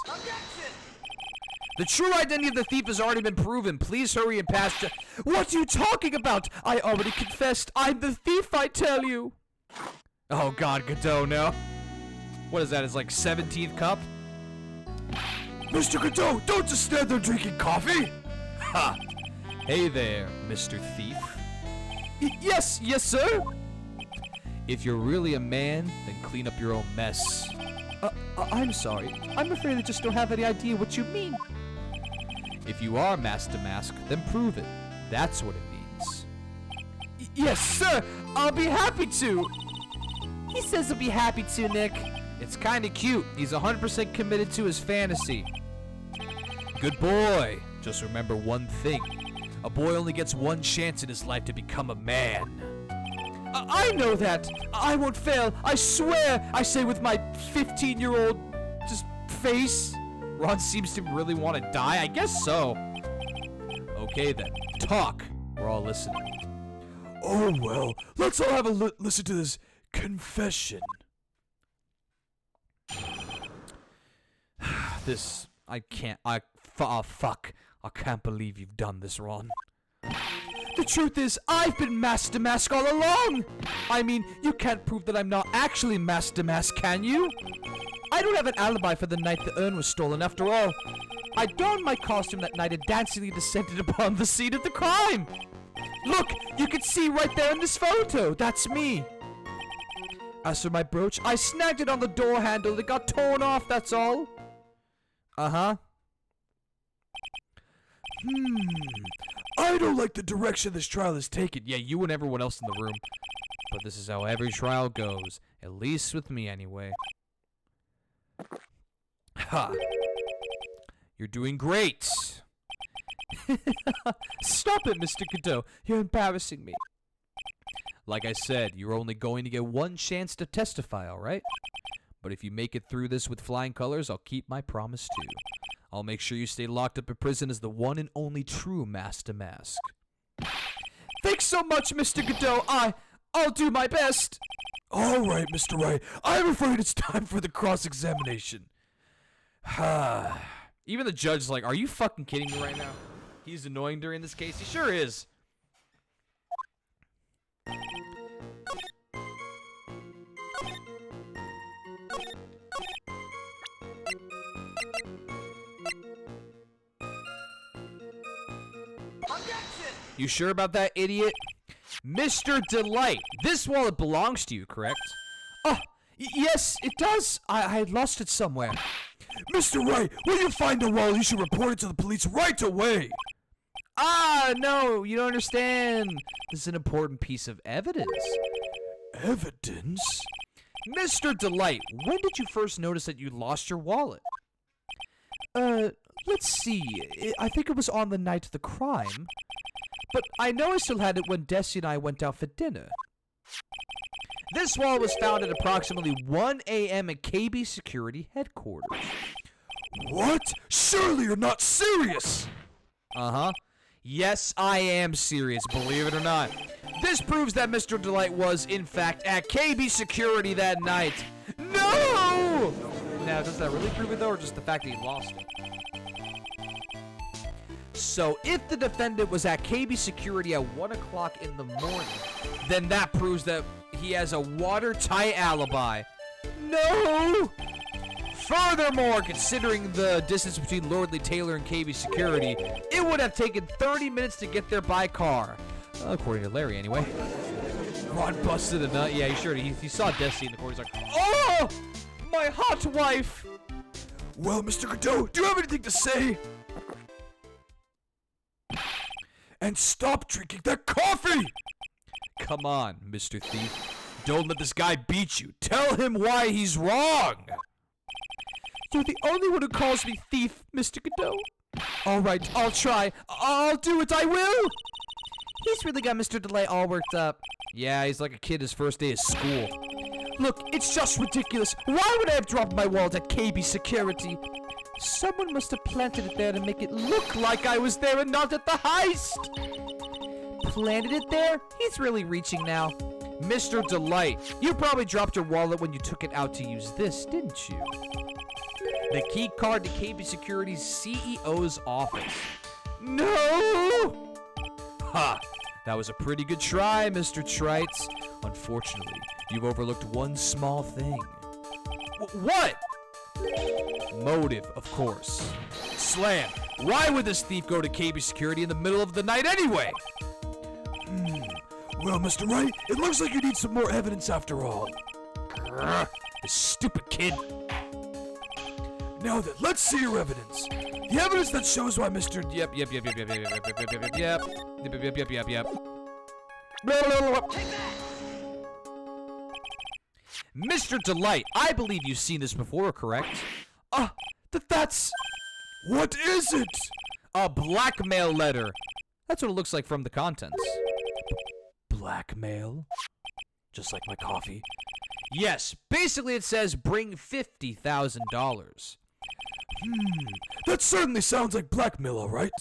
The true identity of the thief has already been proven. Please hurry and pass to... What are you talking about? I already confessed. I'm the thief, I tell you. Oh God, Godot, no. What is that, his like 17th cup? Mr. Godot, don't just stand there drinking coffee. Ha! Hey there, Mr. Thief. Yes, sir. If you're really a man, then clean up your own mess. I'm sorry. I'm afraid I just don't have any idea what you mean. If you are Master Mask, then prove it. That's what it means. Yes, sir. I'll be happy to. He says he'll be happy to, Nick. It's kinda cute. He's 100% committed to his fantasy. Good boy. Just remember one thing. A boy only gets one chance in his life to become a man. I know that. I won't fail. I swear. I say with my 15-year-old just face. Ron seems to really want to die. I guess so. Okay then. Talk. We're all listening. Oh well. Let's all have a listen to this confession. Fuck. I can't believe you've done this, Ron. The truth is, I've been Master Mask all along! I mean, you can't prove that I'm not actually Master Mask, can you? I don't have an alibi for the night the urn was stolen, after all. I donned my costume that night and dancingly descended upon the scene of the crime! Look! You can see right there in this photo! That's me! As for my brooch, I snagged it on the door handle. It got torn off, that's all. Uh-huh. I don't like the direction this trial is taking. Yeah, you and everyone else in the room. But this is how every trial goes. At least with me, anyway. Ha! You're doing great! Stop it, Mr. Godot. You're embarrassing me. Like I said, you're only going to get one chance to testify, alright? But if you make it through this with flying colors, I'll keep my promise too. I'll make sure you stay locked up in prison as the one and only true Master Mask. Thanks so much, Mr. Godot. I'll do my best. All right, Mr. Wright. I'm afraid it's time for the cross-examination. Even the judge's like, are you fucking kidding me right now? He's annoying during this case. He sure is. You sure about that, idiot? Mr. Delight, this wallet belongs to you, correct? Oh, yes, it does. I lost it somewhere. Mr. Wright, when you find the wallet, you should report it to the police right away. Ah, no, you don't understand. This is an important piece of evidence. Evidence? Mr. Delight, when did you first notice that you lost your wallet? Let's see. I think it was on the night of the crime. But I know I still had it when Desi and I went out for dinner. This wallet was found at approximately 1 a.m. at KB Security Headquarters. What? Surely you're not serious! Uh-huh. Yes, I am serious, believe it or not. This proves that Mr. Delight was, in fact, at KB Security that night. No! Now, does that really prove it, though, or just the fact that he lost it? So, if the defendant was at KB Security at 1 o'clock in the morning, then that proves that he has a watertight alibi. No! Furthermore, considering the distance between Lordly Taylor and KB Security, it would have taken 30 minutes to get there by car. According to Larry, anyway. Ron busted a nut. Yeah, he sure did. He saw Desi in the corner. He's like, oh! My hot wife! Well, Mr. Godot, do you have anything to say? And stop drinking that coffee! Come on, Mr. Thief. Don't let this guy beat you. Tell him why he's wrong. You're the only one who calls me thief, Mr. Godot. All right, I'll try. I'll do it, I will! He's really got Mr. Delay all worked up. Yeah, he's like a kid his first day of school. Look, it's just ridiculous. Why would I have dropped my wallet at KB Security? Someone must have planted it there to make it look like I was there and not at the heist. Planted it there? He's really reaching now. Mr. Delight, you probably dropped your wallet when you took it out to use this, didn't you? The key card to KB Security's CEO's office. No! Ha! That was a pretty good try, Mr. Trites. Unfortunately, you've overlooked one small thing. What? Motive, of course. Slam, why would this thief go to KB Security in the middle of the night anyway? Well, Mr. Wright, it looks like you need some more evidence after all. Grr, this stupid kid. Now then, let's see your evidence. The evidence that shows why Mr. Yep. Mr. Delight, I believe you've seen this before, correct? That's... What is it? A blackmail letter. That's what it looks like from the contents. Blackmail? Just like my coffee. Yes, basically it says bring $50,000. That certainly sounds like blackmail, alright?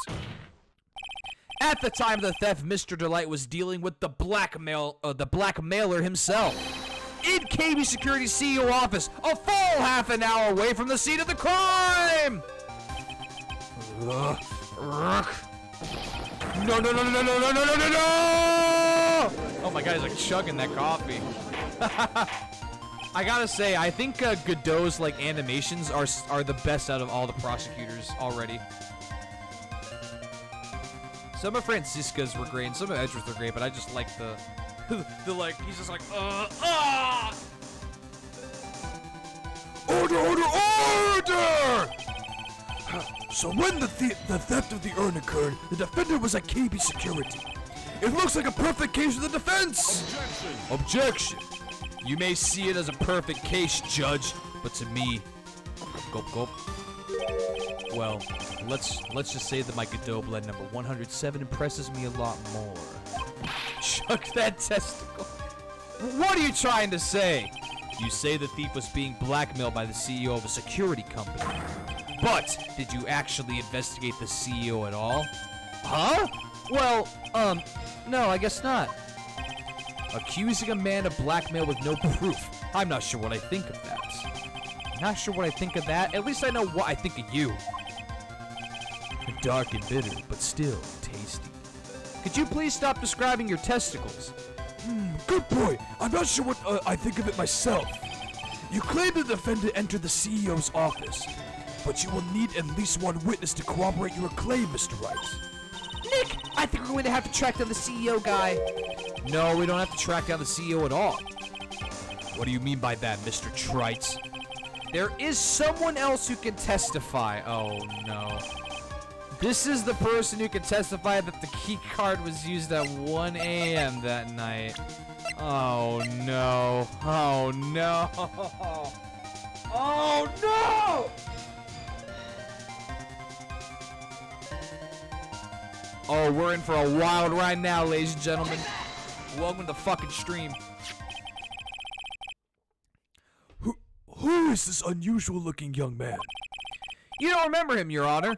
At the time of the theft, Mr. Delight was dealing with the blackmailer himself. In KB Security's CEO office, a full half an hour away from the scene of the crime! No! Oh my god, he's like chugging that coffee. I gotta say, I think Godot's like animations are the best out of all the prosecutors already. Some of Francisca's were great, and some of Edgeworth's were great, but I just like the like he's just like Order, order, order! So when the theft of the urn occurred, the defendant was at KB Security. It looks like a perfect case for the defense! Objection! You may see it as a perfect case, Judge, but to me, gulp. Well, let's just say that my Godot blend number 107 impresses me a lot more. Chuck that testicle. What are you trying to say? You say the thief was being blackmailed by the CEO of a security company. But, did you actually investigate the CEO at all? Huh? Well, no, I guess not. Accusing a man of blackmail with no proof. I'm not sure what I think of that. Not sure what I think of that? At least I know what I think of you. Dark and bitter, but still tasty. Could you please stop describing your testicles? Good boy. I'm not sure what I think of it myself. You claim the defendant entered the CEO's office, but you will need at least one witness to corroborate your claim, Mr. Wright. Nick, I think we're going to have to track down the CEO guy. No, we don't have to track down the CEO at all. What do you mean by that, Mr. Trites? There is someone else who can testify. Oh, no. This is the person who can testify that the key card was used at 1 a.m. that night. Oh, no. Oh, no. Oh, no! Oh, we're in for a wild ride now, ladies and gentlemen. Welcome to the fucking stream. Who is this unusual-looking young man? You don't remember him, Your Honor.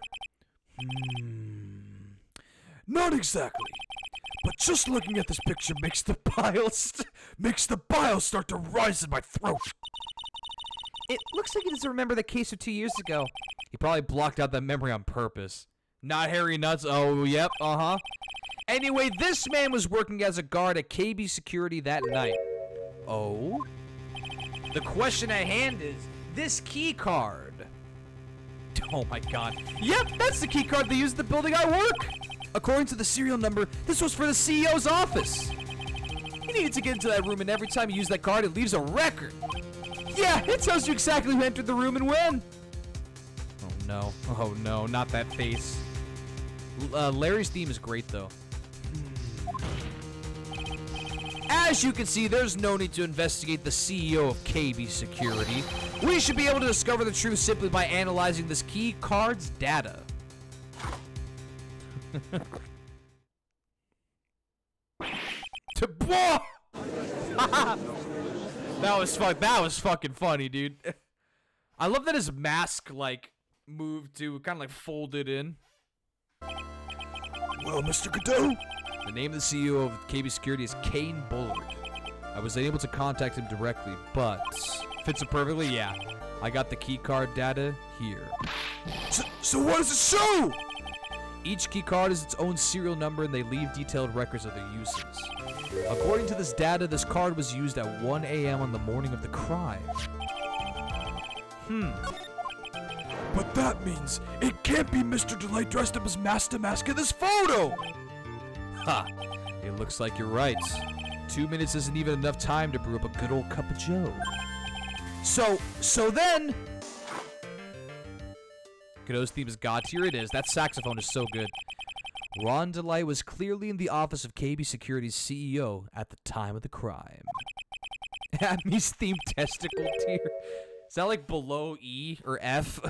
Not exactly. But just looking at this picture makes the bile start to rise in my throat. It looks like he doesn't remember the case of 2 years ago. He probably blocked out that memory on purpose. Not Harry Nuts. Oh, yep. Uh-huh. Anyway, this man was working as a guard at KB Security that night. Oh? The question at hand is, this key card. Oh my god. Yep, that's the key card they used at the building I work. According to the serial number, this was for the CEO's office. He needed to get into that room, and every time you use that card, it leaves a record. Yeah, it tells you exactly who entered the room and when. Oh no. Oh no, not that face. Larry's theme is great, though. As you can see, there's no need to investigate the CEO of KB Security. We should be able to discover the truth simply by analyzing this key card's data. That was fucking funny, dude. I love that his mask, like, moved to kind of like folded in. Well, Mr. Godot? The name of the CEO of KB Security is Kane Bullard. I was able to contact him directly, but fits it perfectly. Yeah, I got the key card data here. So what does it show? Each key card is its own serial number, and they leave detailed records of their uses. According to this data, this card was used at 1 a.m. on the morning of the crime. But that means it can't be Mr. Delight dressed up as Master Mask in this photo! Ha! It looks like you're right. 2 minutes isn't even enough time to brew up a good old cup of joe. So then... Godot's theme is God tier. It is. That saxophone is so good. Ron Delight was clearly in the office of KB Security's CEO at the time of the crime. Amy's theme testicle tier. Is that like below E or F?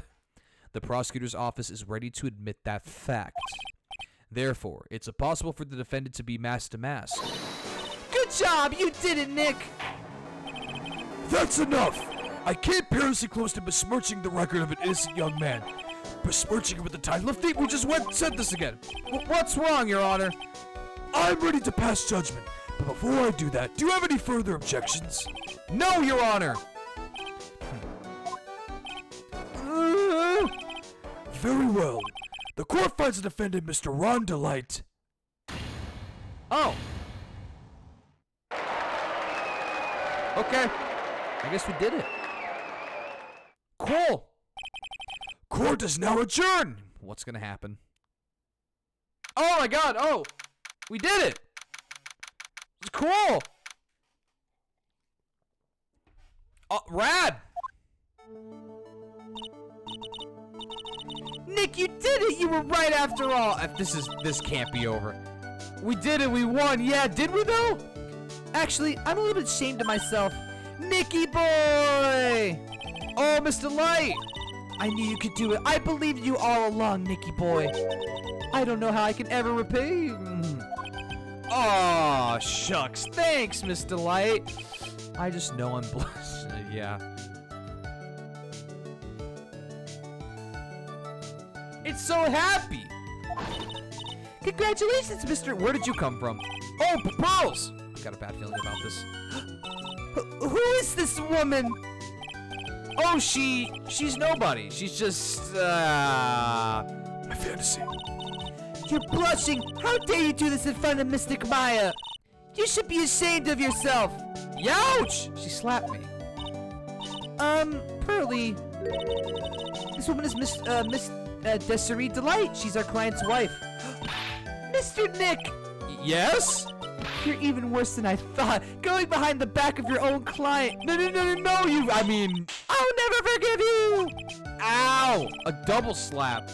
The prosecutor's office is ready to admit that fact. Therefore, it's impossible for the defendant to be mask to mask. Good job! You did it, Nick! That's enough! I came perilously close to besmirching the record of an innocent young man. Besmirching it with the title of thief. We just said this again. What's wrong, Your Honor? I'm ready to pass judgment. But before I do that, do you have any further objections? No, Your Honor! Very well. The court finds the defendant, Mr. Ron Delight. Oh. Okay. I guess we did it. Cool. Court is now adjourned. What's gonna happen? Oh my god, oh! We did it! It's cool! Oh, rad! Nick, you did it! You were right after all! This can't be over. We did it, we won! Yeah, did we though? Actually, I'm a little bit ashamed of myself. Nicky boy! Oh, Mr. Light! I knew you could do it. I believed you all along, Nicky boy. I don't know how I can ever repay you. Aw, shucks. Thanks, Mr. Light. I just know I'm blessed. Yeah. It's so happy. Congratulations, Mr. Where did you come from? Oh, pearls! Got a bad feeling about this. Who is this woman? Oh, she's nobody. She's just, my fantasy. You're blushing. How dare you do this in front of Mystic Maya? You should be ashamed of yourself. Youch! She slapped me. Pearly. This woman is Miss Desiree Delight. She's our client's wife. Mr. Nick! Yes? You're even worse than I thought. Going behind the back of your own client. No, I mean... I'll never forgive you! Ow! A double slap.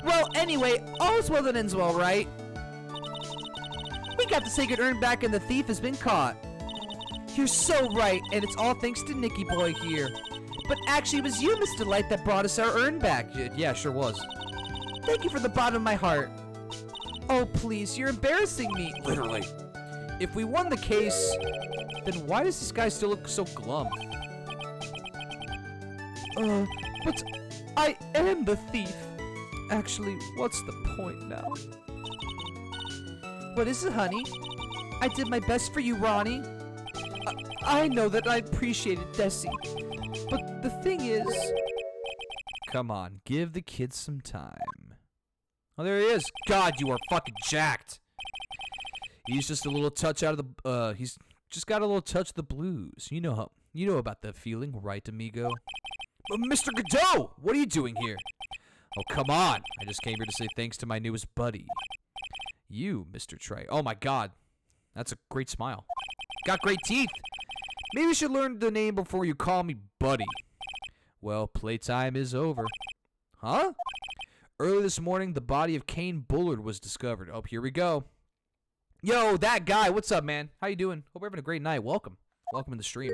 Well, anyway, all's well that ends well, right? We got the sacred urn back and the thief has been caught. You're so right, and it's all thanks to Nicky Boy here. But actually, it was you, Mr. Light, that brought us our urn back. Yeah, sure was. Thank you from the bottom of my heart. Oh, please, you're embarrassing me. Literally. If we won the case, then why does this guy still look so glum? But I am the thief. Actually, what's the point now? What is it, honey? I did my best for you, Ronnie. I know that I appreciate it, Desi. But the thing is... Come on, give the kid some time. Oh, there he is. God, you are fucking jacked. He's just a little touch out of the, he's just got a little touch of the blues. You know about the feeling, right, amigo? Mr. Godot, what are you doing here? Oh, come on. I just came here to say thanks to my newest buddy. You, Mr. Trey. Oh, my God. That's a great smile. Got great teeth. Maybe you should learn the name before you call me buddy. Well, playtime is over. Huh? Early this morning, the body of Kane Bullard was discovered. Oh, here we go. Yo, that guy. What's up, man? How you doing? Hope you're having a great night. Welcome. Welcome to the stream.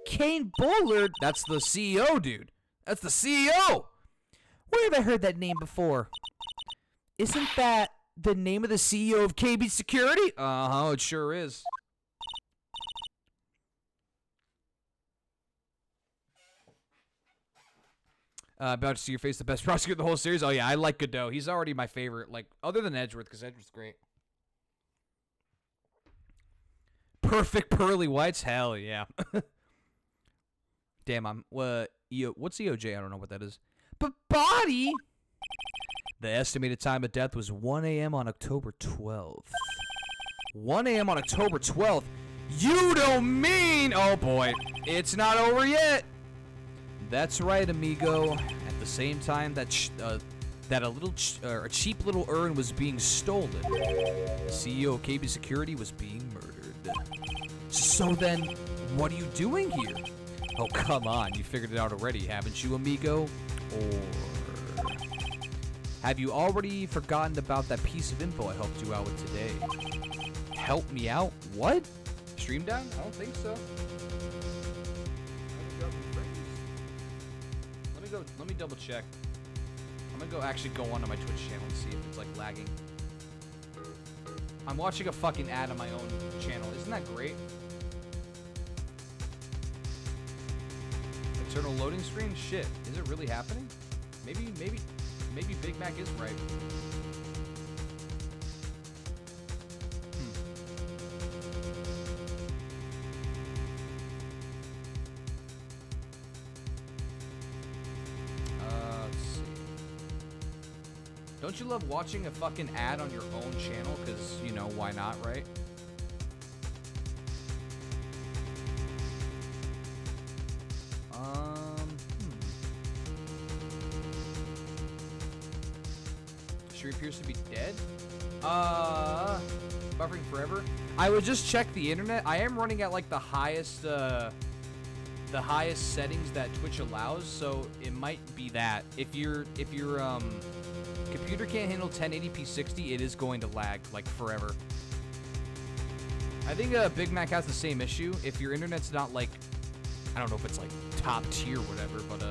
Kane Bullard? That's the CEO, dude. That's the CEO. Where have I heard that name before? Isn't that the name of the CEO of KB Security? Uh-huh, it sure is. About to see your face, the best prosecutor of the whole series. Oh yeah, I like Godot. He's already my favorite, like other than Edgeworth, because Edgeworth's great. Perfect pearly whites, hell yeah. Damn, what's EOJ? I don't know what that is. But body. The estimated time of death was 1 a.m. on October 12th. 1 a.m. on October 12th. You don't mean? Oh boy, it's not over yet. That's right, amigo. At the same time that a cheap little urn was being stolen, the CEO of KB Security was being murdered. So then, what are you doing here? Oh, come on. You figured it out already, haven't you, amigo? Or have you already forgotten about that piece of info I helped you out with today? Help me out? What? Stream down? I don't think so. Let me double check. I'm gonna go actually go onto my Twitch channel and see if it's like lagging. I'm watching a fucking ad on my own channel. Isn't that great? Eternal loading screen? Shit. Is it really happening? Maybe Big Mac is right. Let's see. Don't you love watching a fucking ad on your own channel? Because, you know, why not, right? She appears to be dead. Buffering forever. I would just check the internet. I am running at like the highest settings that Twitch allows, so it might be that. If your computer can't handle 1080p 60, it is going to lag like forever. I think Big Mac has the same issue. If your internet's not like, I don't know if it's like top tier or whatever, but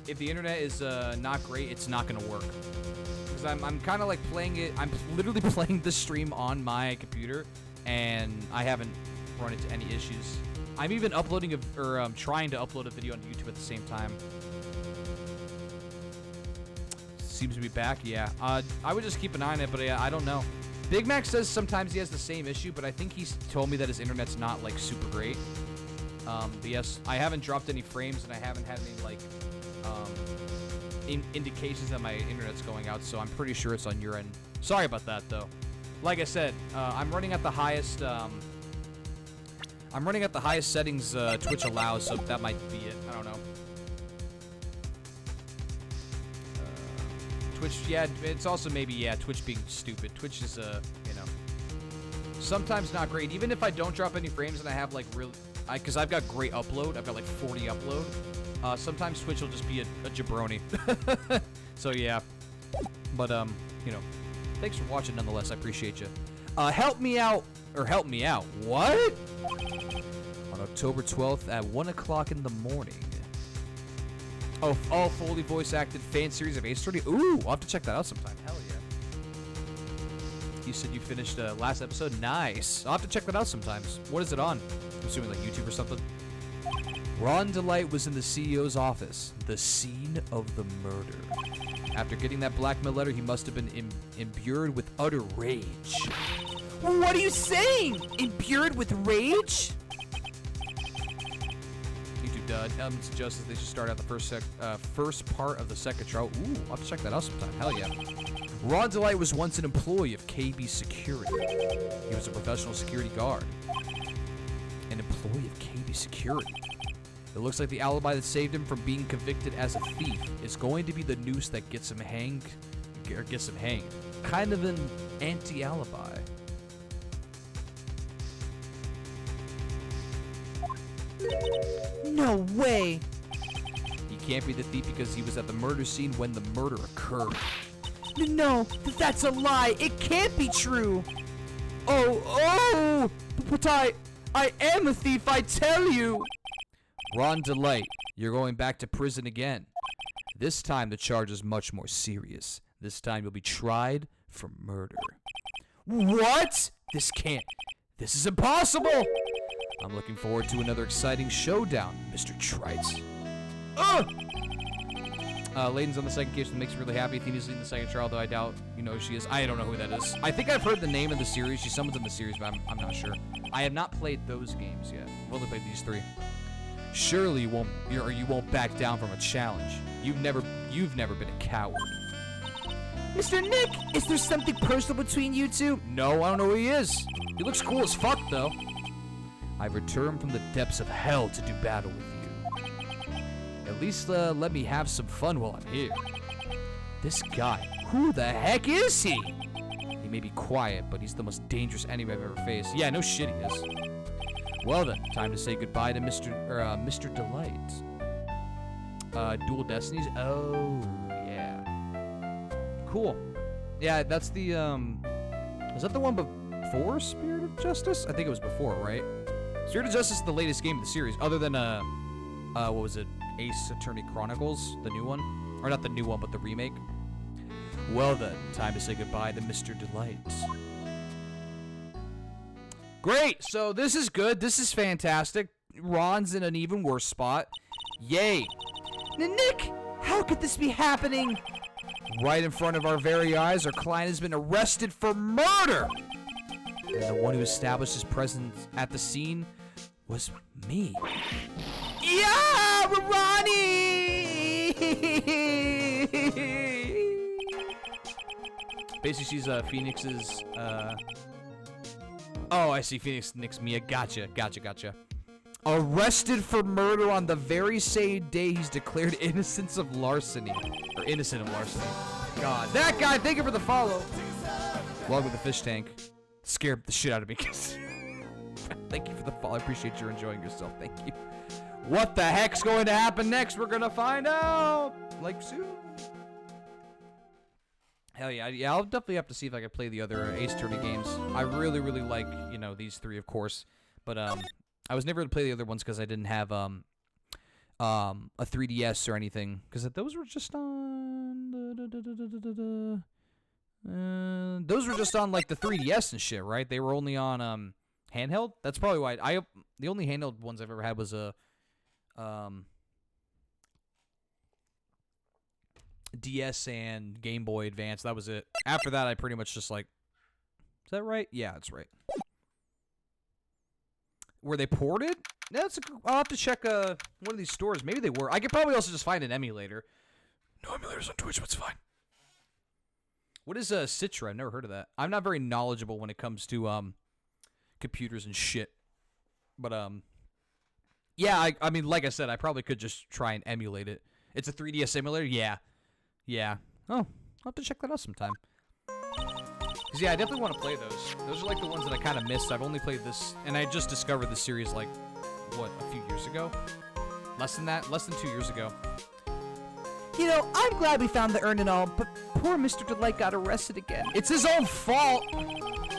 if the internet is not great, it's not gonna work. Because I'm kind of like playing it. I'm literally playing the stream on my computer, and I haven't run into any issues. I'm even uploading trying to upload a video on YouTube at the same time. Seems to be back, yeah. I would just keep an eye on it, but I don't know. Big Mac says sometimes he has the same issue, but I think he's told me that his internet's not like super great. But yes, I haven't dropped any frames, and I haven't had any like indications that my internet's going out, so I'm pretty sure it's on your end. Sorry about that, though. Like I said, I'm running at the highest. I'm running at the highest settings Twitch allows, so that might be it. I don't know. Twitch, yeah, it's also maybe, yeah, Twitch being stupid. Twitch is, you know, sometimes not great. Even if I don't drop any frames and I have, like, because I've got great upload. I've got, like, 40 upload. Sometimes Twitch will just be a jabroni. So, yeah. But, you know, thanks for watching nonetheless. I appreciate you. Help me out. Or help me out. What? On October 12th at 1 o'clock in the morning. Oh, all fully voice-acted fan series of Ace Attorney. Ooh, I'll have to check that out sometime. Hell yeah. You said you finished last episode? Nice. I'll have to check that out sometimes. What is it on? I'm assuming like YouTube or something. Ron DeLite was in the CEO's office, the scene of the murder. After getting that blackmail letter, he must have been imbued with utter rage. What are you saying? Imbued with rage? YouTube suggests they should start out the first part of the second trial. Ooh, I'll have to check that out sometime. Hell yeah. Ron DeLite was once an employee of KB Security. He was a professional security guard. An employee of KB Security. It looks like the alibi that saved him from being convicted as a thief is going to be the noose that gets him hanged. Kind of an anti-alibi. No way. He can't be the thief because he was at the murder scene when the murder occurred. No, that's a lie. It can't be true. Oh, but I am a thief, I tell you. Ron DeLite, you're going back to prison again. This time the charge is much more serious. This time you'll be tried for murder. What? This is impossible! I'm looking forward to another exciting showdown, Mr. Wright. Layden's on the second case, which makes me really happy. Athena's leading the second trial, though I doubt you know who she is. I don't know who that is. I think I've heard the name of the series. She's someone's in the series, but I'm not sure. I have not played those games yet. I've only played these 3. Surely you won't back down from a challenge. You've never been a coward. Mr. Nick, is there something personal between you two? No, I don't know who he is. He looks cool as fuck, though. I've returned from the depths of hell to do battle with you. At least let me have some fun while I'm here. This guy, who the heck is he? He may be quiet, but he's the most dangerous enemy I've ever faced. Yeah, no shit he is. Well then, time to say goodbye to Mr. Delight. Dual Destinies? Oh, yeah. Cool. Yeah, that's the, is that the one before Spirit of Justice? I think it was before, right? Spirit of Justice is the latest game of the series, other than, what was it? Ace Attorney Chronicles, the new one? Or not the new one, but the remake. Well then, time to say goodbye to Mr. Delight. Great, so this is good. This is fantastic. Ron's in an even worse spot. Yay. Nick, how could this be happening? Right in front of our very eyes, our client has been arrested for murder. And the one who established his presence at the scene was me. Yeah, Ronnie! Basically, she's Phoenix's, Oh, I see. Phoenix nicks Mia. Gotcha. Arrested for murder on the very same day he's declared innocent of larceny. God. That guy, thank you for the follow. Welcome to the fish tank. Scared the shit out of me. Thank you for the follow. I appreciate you enjoying yourself. Thank you. What the heck's going to happen next? We're going to find out. Like soon. Hell yeah. Yeah, I'll definitely have to see if I can play the other Ace Attorney games. I really, really like, you know, these 3, of course. But, I was never able to play the other ones because I didn't have, a 3DS or anything. Because those were just on... those were just on, like, the 3DS and shit, right? They were only on, handheld? That's probably why the only handheld ones I've ever had was a, DS and Game Boy Advance. That was it. After that, I pretty much just like... Is that right? Yeah, that's right. Were they ported? I'll have to check one of these stores. Maybe they were. I could probably also just find an emulator. No emulators on Twitch, but it's fine. What is Citra? I've never heard of that. I'm not very knowledgeable when it comes to computers and shit. But yeah, I mean, like I said, I probably could just try and emulate it. It's a 3DS emulator? Yeah. Oh, I'll have to check that out sometime. Because, yeah, I definitely want to play those. Those are, like, the ones that I kind of missed. I've only played this, and I just discovered the series, like, what, a few years ago? Less than that? Less than 2 years ago. You know, I'm glad we found the urn and all, but poor Mr. Delight got arrested again. It's his own fault!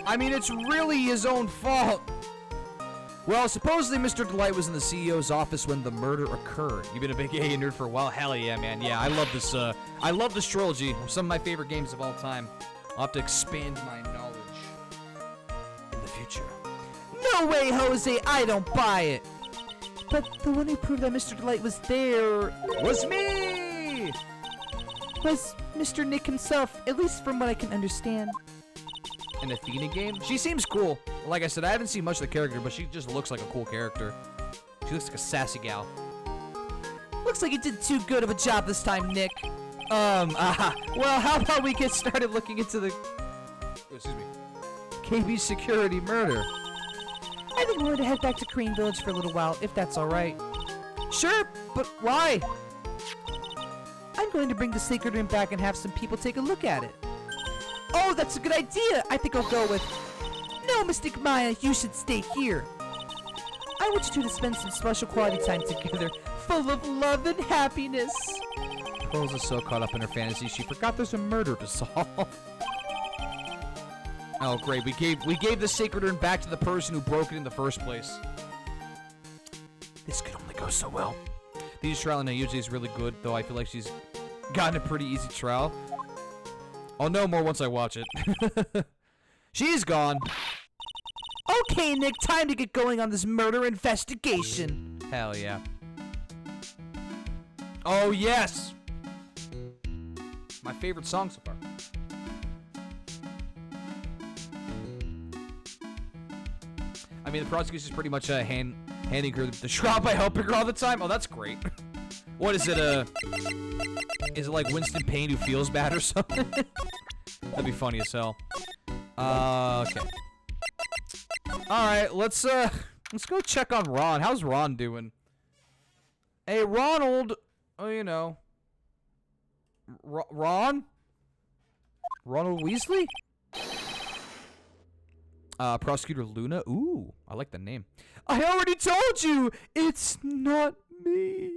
I mean, it's really his own fault! Well, supposedly Mr. Delight was in the CEO's office when the murder occurred. You've been a big AA nerd for a while? Hell yeah, man. Yeah, I love this trilogy. Some of my favorite games of all time. I'll have to expand my knowledge in the future. No way, Jose, I don't buy it. But the one who proved that Mr. Delight was there was me! Was Mr. Nick himself, at least from what I can understand. An Athena game? She seems cool. Like I said, I haven't seen much of the character, but she just looks like a cool character. She looks like a sassy gal. Looks like you did too good of a job this time, Nick. Well, how about we get started looking into the... Excuse me. KB security murder. I think we're going to head back to Korean Village for a little while, if that's alright. Sure, but why? I'm going to bring the sacred room back and have some people take a look at it. Oh, that's a good idea! I think I'll go with... No, Mystic Maya, you should stay here. I want you two to spend some special quality time together, full of love and happiness. Pearls is so caught up in her fantasy, she forgot there's a murder to solve. Oh, great. We gave the sacred urn back to the person who broke it in the first place. This could only go so well. These trial and usually is really good, though I feel like she's gotten a pretty easy trial. I'll know more once I watch it. She's gone. Okay, Nick, time to get going on this murder investigation. Hell yeah. Oh, yes! My favorite song so far. I mean, the prosecution's pretty much handing her the shroud by helping her all the time. Oh, that's great. What is it? Is it like Winston Payne who feels bad or something? That'd be funny as hell. Okay. All right, let's go check on Ron. How's Ron doing? Hey, Ronald. Oh, you know. Ron? Ronald Weasley? Prosecutor Luna. Ooh, I like the name. I already told you, it's not me.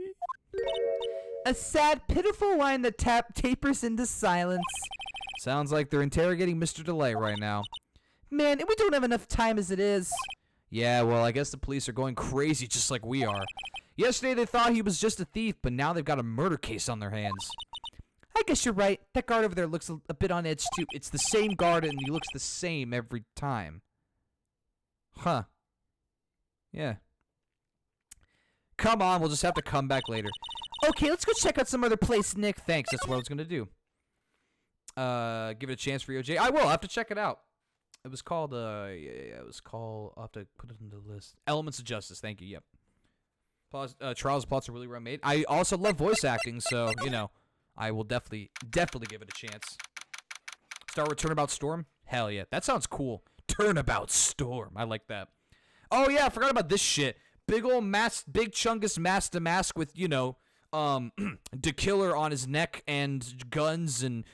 A sad, pitiful whine that tapers into silence. Sounds like they're interrogating Mr. Delay right now. Man, we don't have enough time as it is. Yeah, well, I guess the police are going crazy just like we are. Yesterday they thought he was just a thief, but now they've got a murder case on their hands. I guess you're right. That guard over there looks a bit on edge, too. It's the same guard and he looks the same every time. Huh. Yeah. Come on, we'll just have to come back later. Okay, let's go check out some other place, Nick. Thanks, that's what I was gonna do. Give it a chance for OJ. I will. I have to check it out. It was called. It was called. I'll have to put it in the list. Elements of Justice. Thank you. Yep. Trials plots are really well made. I also love voice acting, so you know, I will definitely give it a chance. Star Wars Turnabout Storm. Hell yeah, that sounds cool. Turnabout Storm. I like that. Oh yeah, I forgot about this shit. Big old big chungus mask to mask with the killer on his neck and guns and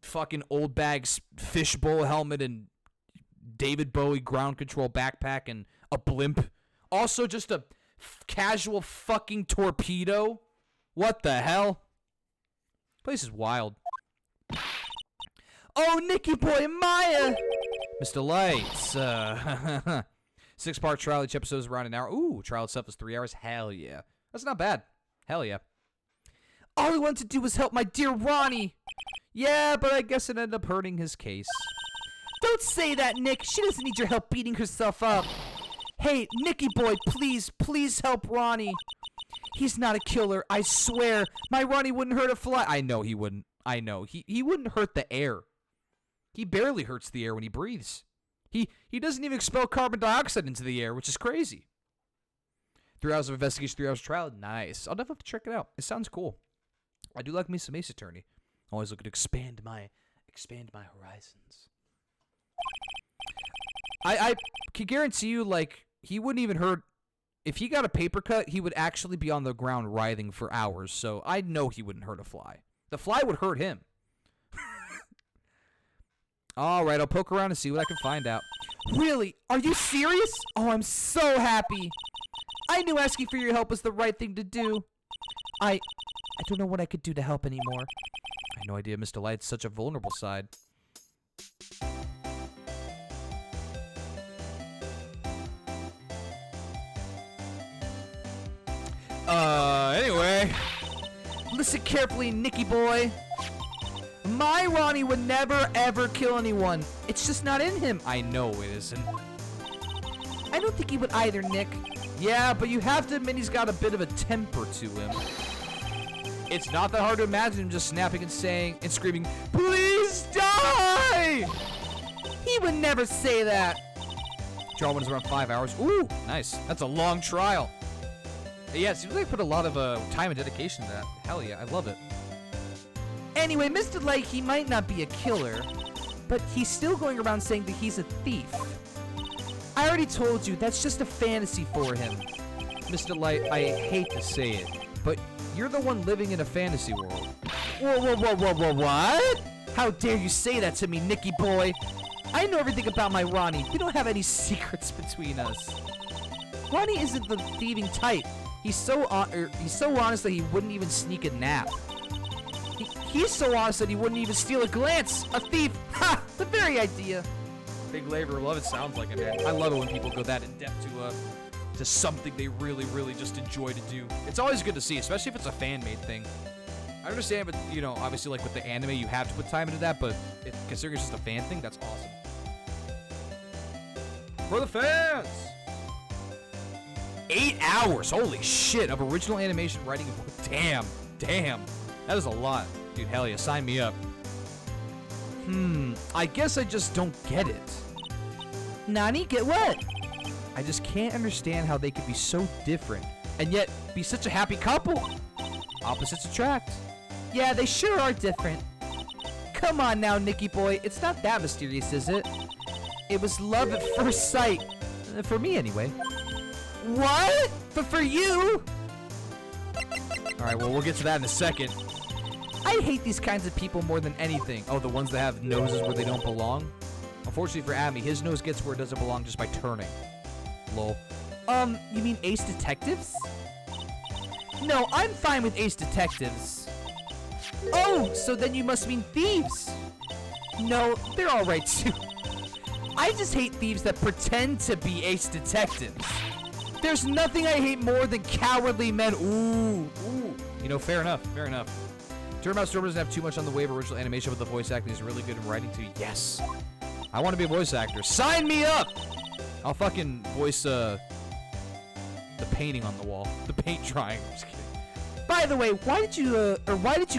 fucking old bags fishbowl helmet and David Bowie ground control backpack and a blimp. Also just a casual fucking torpedo. What the hell? Place is wild. Oh, Nicky boy and Maya! Mr. Lights. 6-part trial. Each episode is around an hour. Ooh, trial itself is 3 hours. Hell yeah. That's not bad. Hell yeah. All he wanted to do was help my dear Ronnie. Yeah, but I guess it ended up hurting his case. Don't say that, Nick. She doesn't need your help beating herself up. Hey, Nicky boy, please help Ronnie. He's not a killer, I swear. My Ronnie wouldn't hurt a fly. I know he wouldn't. I know. He wouldn't hurt the air. He barely hurts the air when he breathes. He doesn't even expel carbon dioxide into the air, which is crazy. 3 hours of investigation, 3 hours of trial. Nice. I'll definitely have to check it out. It sounds cool. I do like me some Ace Attorney. Always looking to expand my horizons. I can guarantee you, like, he wouldn't even hurt. If he got a paper cut, he would actually be on the ground writhing for hours. So I know he wouldn't hurt a fly. The fly would hurt him. All right, I'll poke around and see what I can find out. Really? Are you serious? Oh, I'm so happy. I knew asking for your help was the right thing to do. I don't know what I could do to help anymore. I had no idea Mr. Light's such a vulnerable side. Anyway. Listen carefully, Nicky boy. My Ronnie would never, ever kill anyone. It's just not in him. I know it isn't. I don't think he would either, Nick. Yeah, but you have to admit he's got a bit of a temper to him. It's not that hard to imagine him just snapping and saying and screaming, "Please die!" He would never say that. Trial one is around 5 hours. Ooh, nice. That's a long trial. Yeah, it seems like they put a lot of time and dedication to that. Hell yeah, I love it. Anyway, Mr. Light, he might not be a killer, but he's still going around saying that he's a thief. I already told you, that's just a fantasy for him. Mr. Light, I hate to say it, but you're the one living in a fantasy world. Whoa, what? How dare you say that to me, Nicky boy? I know everything about my Ronnie. We don't have any secrets between us. Ronnie isn't the thieving type. He's so honest that he wouldn't even sneak a nap. He's so honest that he wouldn't even steal a glance. A thief. Ha! The very idea. Big labor of love. It sounds like it, man. I love it when people go that in depth to something they really, really just enjoy to do. It's always good to see, especially if it's a fan-made thing. I understand, but you know, obviously, like with the anime, you have to put time into that. But considering it's just a fan thing, that's awesome. For the fans. 8 hours, holy shit, of original animation writing. Damn, that is a lot. Dude, hell yeah, sign me up. I guess I just don't get it. Nani, get what? I just can't understand how they could be so different and yet be such a happy couple. Opposites attract. Yeah, they sure are different. Come on now, Nicky boy. It's not that mysterious, is it? It was love at first sight. For me, anyway. What? For you? Alright, well, we'll get to that in a second. I hate these kinds of people more than anything. Oh, the ones that have noses where they don't belong? Unfortunately for Abby, his nose gets where it doesn't belong just by turning. Lol. You mean Ace Detectives? No, I'm fine with Ace Detectives. Oh, so then you must mean thieves. No, they're alright too. I just hate thieves that pretend to be Ace Detectives. There's nothing I hate more than cowardly men. Ooh. You know, fair enough, fair enough. Turnabout Storm doesn't have too much on the way of original animation, but the voice acting is really good in writing too. Yes. I want to be a voice actor. Sign me up! I'll fucking voice, the painting on the wall. The paint drying. I'm just kidding. By the way, why did you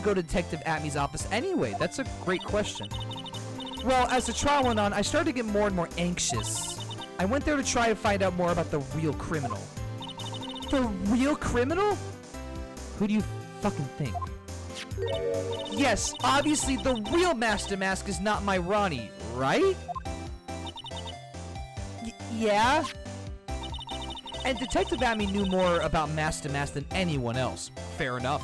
go to Detective Atmy's office anyway? That's a great question. Well, as the trial went on, I started to get more and more anxious. I went there to try to find out more about the real criminal. The real criminal? Who do you fucking think? Yes, obviously the real Master Mask is not my Ronnie, right? Yeah? And Detective Atmy knew more about Master Mask than anyone else. Fair enough.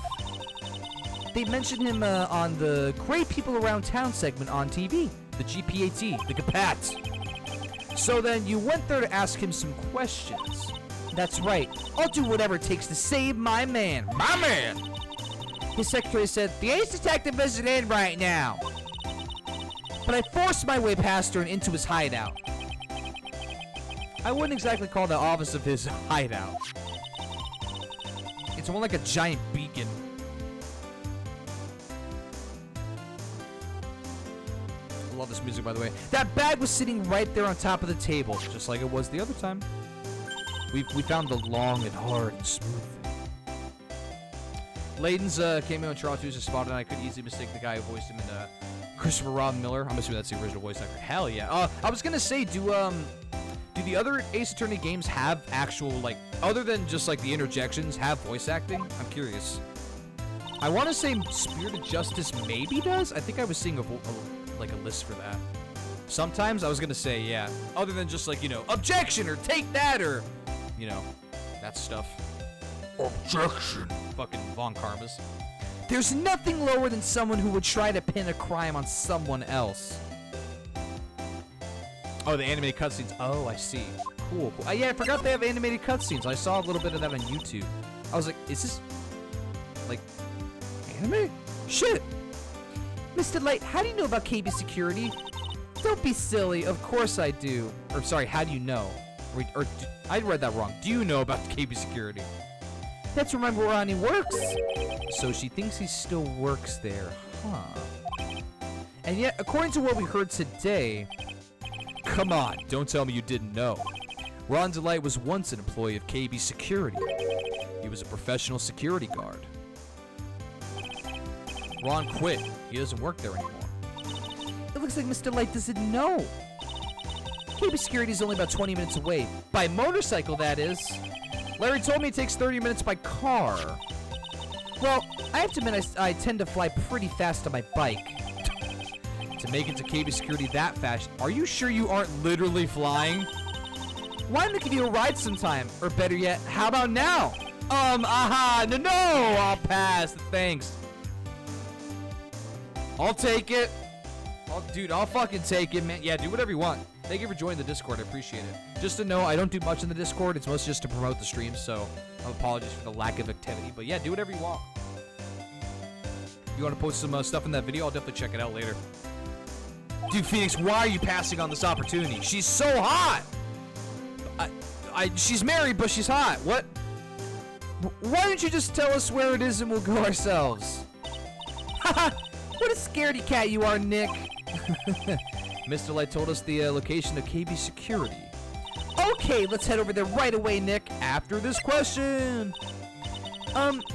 They mentioned him on the Great People Around Town segment on TV. The GPAT. The GPAT. So then you went there to ask him some questions. That's right. I'll do whatever it takes to save my man. My man! His secretary said, the Ace Detective isn't in right now. But I forced my way past her and into his hideout. I wouldn't exactly call the office of his hideout. It's more like a giant beacon. I love this music, by the way. That bag was sitting right there on top of the table. Just like it was the other time. We found the long and hard and smooth thing. Layden's cameo in Charles Hughes is spotted, and I could easily mistake the guy who voiced him in Christopher Robin Miller. I'm assuming that's the original voice actor. Hell yeah. I was gonna say, do the other Ace Attorney games have actual, like, other than just like the interjections, have voice acting? I'm curious. I want to say Spirited Justice maybe does. I think I was seeing like a list for that. Sometimes I was gonna say yeah. Other than just like, you know, objection or take that or, you know, that stuff. Objection. Fucking Von Karmas. There's nothing lower than someone who would try to pin a crime on someone else. Oh, the animated cutscenes. Oh, I see. Cool. Yeah, I forgot they have animated cutscenes. I saw a little bit of that on YouTube. I was like, is this, like, anime? Shit. Mr. Light, how do you know about KB security? Don't be silly. Of course I do. Or, sorry, how do you know? I read that wrong. Do you know about KB security? That's where my Ronnie works. So she thinks he still works there. Huh. And yet, according to what we heard today... Come on, don't tell me you didn't know. Ron DeLight was once an employee of KB Security. He was a professional security guard. Ron quit. He doesn't work there anymore. It looks like Mr. Light doesn't know. KB Security is only about 20 minutes away. By motorcycle, that is. Larry told me it takes 30 minutes by car. Well, I have to admit I tend to fly pretty fast on my bike. To make it to KB Security that fast, are you sure you aren't literally flying? Why don't I give you a ride sometime? Or better yet, how about now? No, I'll pass, thanks. I'll take it. Dude, I'll fucking take it, man. Yeah, do whatever you want. Thank you for joining the Discord, I appreciate it. Just to know, I don't do much in the Discord, it's mostly just to promote the stream, so apologies for the lack of activity. But yeah, do whatever you want. You want to post some stuff in that video? I'll definitely check it out later. Dude, Phoenix, why are you passing on this opportunity? She's so hot! She's married, but she's hot. What? Why don't you just tell us where it is and we'll go ourselves? Haha! What a scaredy cat you are, Nick. Mr. Light told us the location of KB Security. Okay, let's head over there right away, Nick. After this question.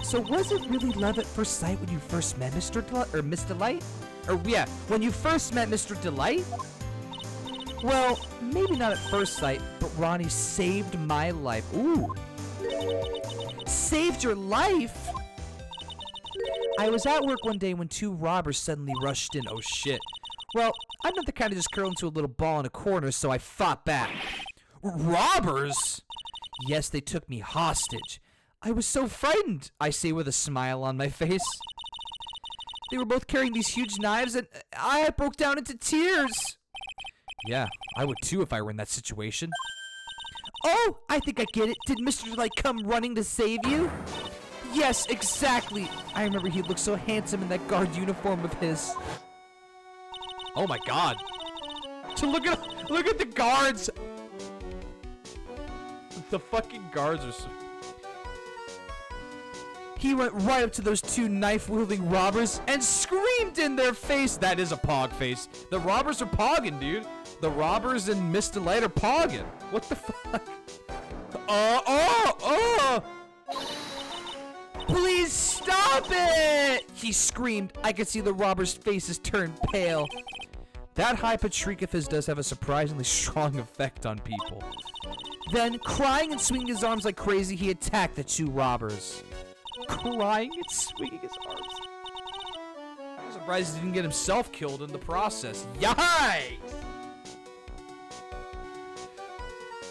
So was it really love at first sight when you first met Miss Delight? Or yeah, when you first met Mr. Delight? Well, maybe not at first sight, but Ronnie saved my life. Ooh. Saved your life? I was at work one day when 2 robbers suddenly rushed in. Oh shit. Well, I'm not the kind to just curl into a little ball in a corner, so I fought back. Robbers? Yes, they took me hostage. I was so frightened, I say with a smile on my face. They were both carrying these huge knives, and I broke down into tears. Yeah, I would too if I were in that situation. Oh, I think I get it. Did Mr. Delight come running to save you? Yes, exactly. I remember he looked so handsome in that guard uniform of his. Oh my god. To look at the guards. The fucking guards are so... He went right up to those 2 knife-wielding robbers and screamed in their face. That is a pog face. The robbers are pogging, dude. The robbers and Miss Delight are pogging. What the fuck? Please stop it! He screamed. I could see the robbers' faces turn pale. That high-pitched shriek of his does have a surprisingly strong effect on people. Then, crying and swinging his arms like crazy, he attacked the 2 robbers. Crying and swinging his arms. I'm surprised he didn't get himself killed in the process. Yikes!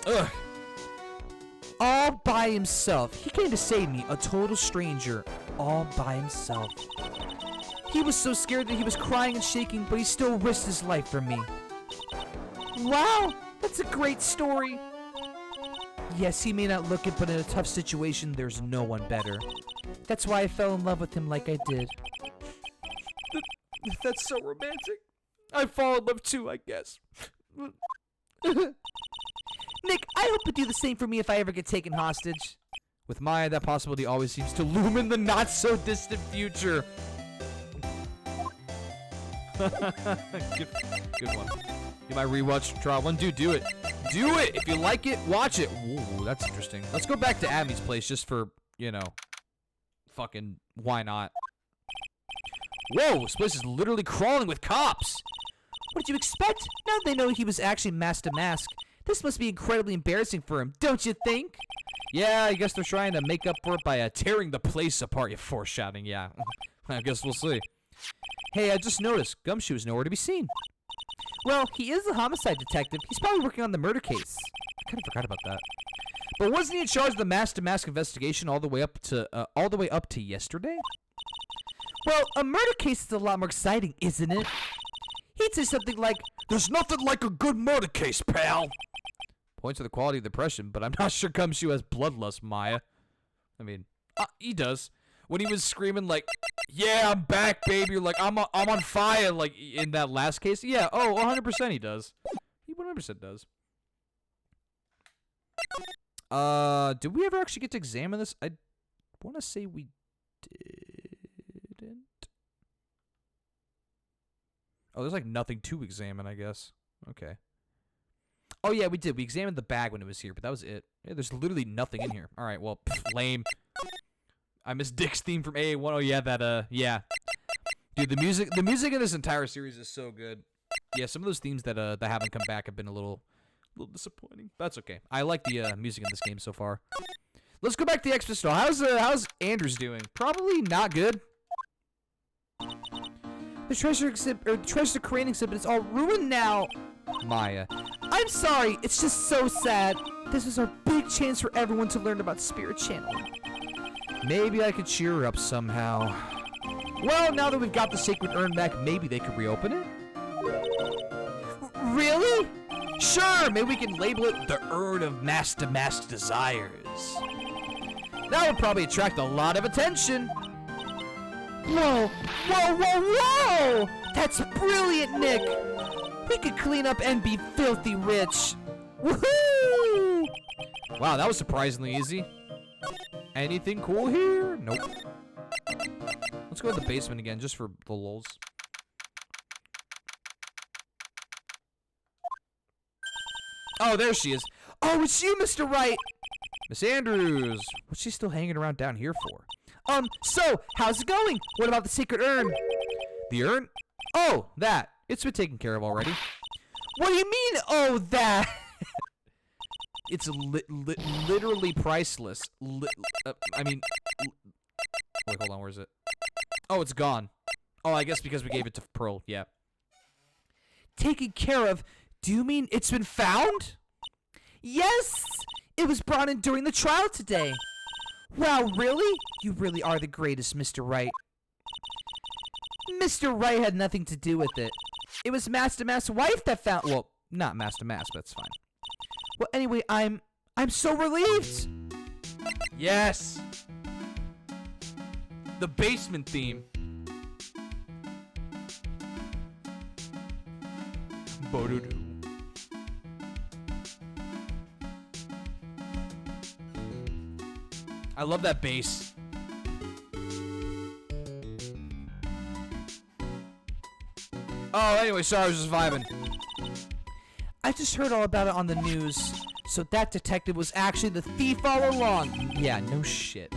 Ugh. All by himself. He came to save me, a total stranger, all by himself. He was so scared that he was crying and shaking, but he still risked his life for me. Wow, that's a great story. Yes, he may not look it, but in a tough situation, there's no one better. That's why I fell in love with him like I did. That's so romantic. I fall in love too, I guess. Nick, I hope you do the same for me if I ever get taken hostage. With Maya, that possibility always seems to loom in the not-so-distant future. Good one. Get my rewatch trial one. Dude, do it. Do it! If you like it, watch it. Ooh, that's interesting. Let's go back to Abby's place just for, you know, fucking why not? Whoa, this place is literally crawling with cops. What did you expect? Now they know he was actually masked to mask. This must be incredibly embarrassing for him, don't you think? Yeah, I guess they're trying to make up for it by tearing the place apart. You foreshadowing, yeah. I guess we'll see. Hey, I just noticed Gumshoe is nowhere to be seen. Well, he is a homicide detective. He's probably working on the murder case. I kind of forgot about that. But wasn't he in charge of the mask-to-mask investigation all the way up to yesterday? Well, a murder case is a lot more exciting, isn't it? He'd say something like, "There's nothing like a good murder case, pal." Points to the quality of the impression, but I'm not sure Gumshoe has bloodlust, Maya. I mean, he does. When he was screaming like, "Yeah, I'm back, baby," like I'm on fire, like in that last case. Yeah, 100% he does. He 100% does. Did we ever actually get to examine this? I want to say we didn't. Oh, there's like nothing to examine, I guess. Okay. Oh yeah, we did. We examined the bag when it was here, but that was it. Yeah, there's literally nothing in here. All right, well, lame. I miss Dick's theme from AA1. Oh yeah, that yeah. Dude, the music in this entire series is so good. Yeah, some of those themes that haven't come back have been a little disappointing. That's okay. I like the music in this game so far. Let's go back to the expo. How's Anders doing? Probably not good. the treasure crane exhibit is all ruined now. Maya. I'm sorry, it's just so sad. This is our big chance for everyone to learn about spirit channeling. Maybe I could cheer her up somehow. Well, now that we've got the sacred urn back, maybe they could reopen it? Really? Sure, maybe we can label it the Urn of Mask-to-Mask Desires. That would probably attract a lot of attention. Whoa! Whoa, whoa, whoa! That's brilliant, Nick! We could clean up and be filthy rich. Woohoo! Wow, that was surprisingly easy. Anything cool here? Nope. Let's go to the basement again, just for the lulz. Oh, there she is. Oh, it's you, Mr. Wright! Miss Andrews. What's she still hanging around down here for? So, how's it going? What about the secret urn? The urn? Oh, that. It's been taken care of already. What do you mean, oh, that? It's literally priceless. I mean... wait, hold on. Where is it? Oh, it's gone. Oh, I guess because we gave it to Pearl. Yeah. Taken care of? Do you mean it's been found? Yes! It was brought in during the trial today. Wow, really? You really are the greatest, Mr. Wright. Mr. Wright had nothing to do with it. It was Master Mask's wife that found... Well, not Master Mask, but that's fine. Well, anyway, I'm so relieved. Yes! The basement theme. Bo-doo-doo. I love that bass. Oh, anyway, sorry, I was just vibing. I just heard all about it on the news. So that detective was actually the thief all along. Yeah, no shit.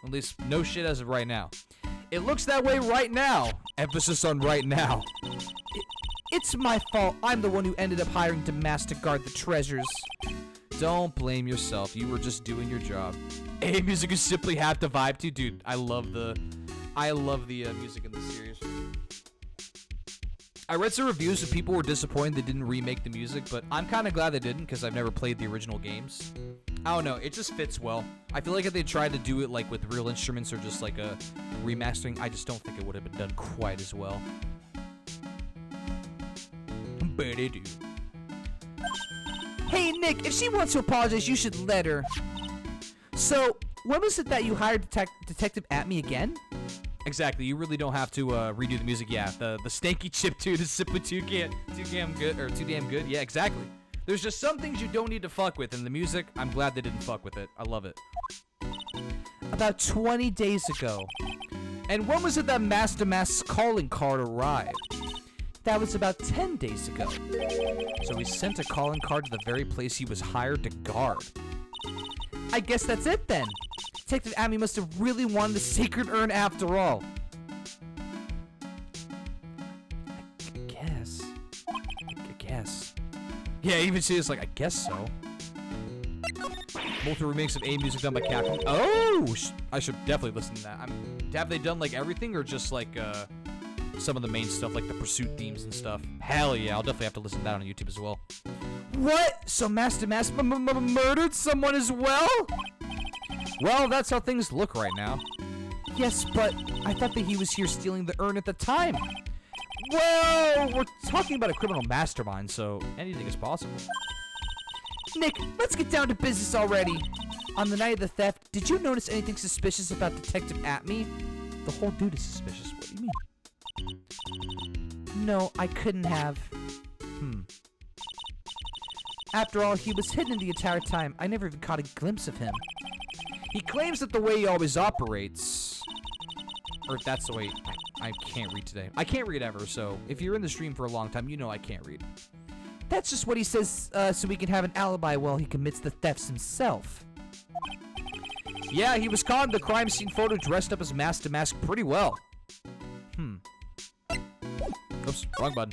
At least, no shit as of right now. It looks that way right now. Emphasis on right now. It's my fault. I'm the one who ended up hiring Damas to guard the treasures. Don't blame yourself. You were just doing your job. A music you simply have to vibe to, dude. I love the music in this series. I read some reviews and people were disappointed they didn't remake the music, but I'm kind of glad they didn't because I've never played the original games. I don't know, it just fits well. I feel like if they tried to do it like with real instruments or just like a remastering, I just don't think it would have been done quite as well. Hey, Nick, if she wants to apologize, you should let her. So, when was it that you hired Detective Atme again? Exactly. You really don't have to redo the music. Yeah, the stanky chip tune is simply too damn good. Yeah, exactly. There's just some things you don't need to fuck with in the music. I'm glad they didn't fuck with it. I love it. About 20 days ago. And when was it that Master Mask's calling card arrived? That was about 10 days ago. So he sent a calling card to the very place he was hired to guard. I guess that's it then. Detective Atme must have really wanted the sacred urn after all. I guess. Yeah, even she is like, I guess so. Multiple remakes of A music done by Capcom. Oh, I should definitely listen to that. Have they done like everything or just like some of the main stuff like the pursuit themes and stuff? Hell yeah, I'll definitely have to listen to that on YouTube as well. What? So Master Mask murdered someone as well? Well, that's how things look right now. Yes, but I thought that he was here stealing the urn at the time. Well, we're talking about a criminal mastermind, so anything is possible. Nick, let's get down to business already. On the night of the theft, did you notice anything suspicious about Detective Atme? The whole dude is suspicious. What do you mean? No, I couldn't have. After all, he was hidden the entire time. I never even caught a glimpse of him. He claims that the way he always operates, or that's the way, I can't read today. I can't read ever, so if you're in the stream for a long time, you know I can't read. That's just what he says so he can have an alibi while he commits the thefts himself. Yeah, he was caught in the crime scene photo dressed up as Master Mask pretty well. Oops, wrong button.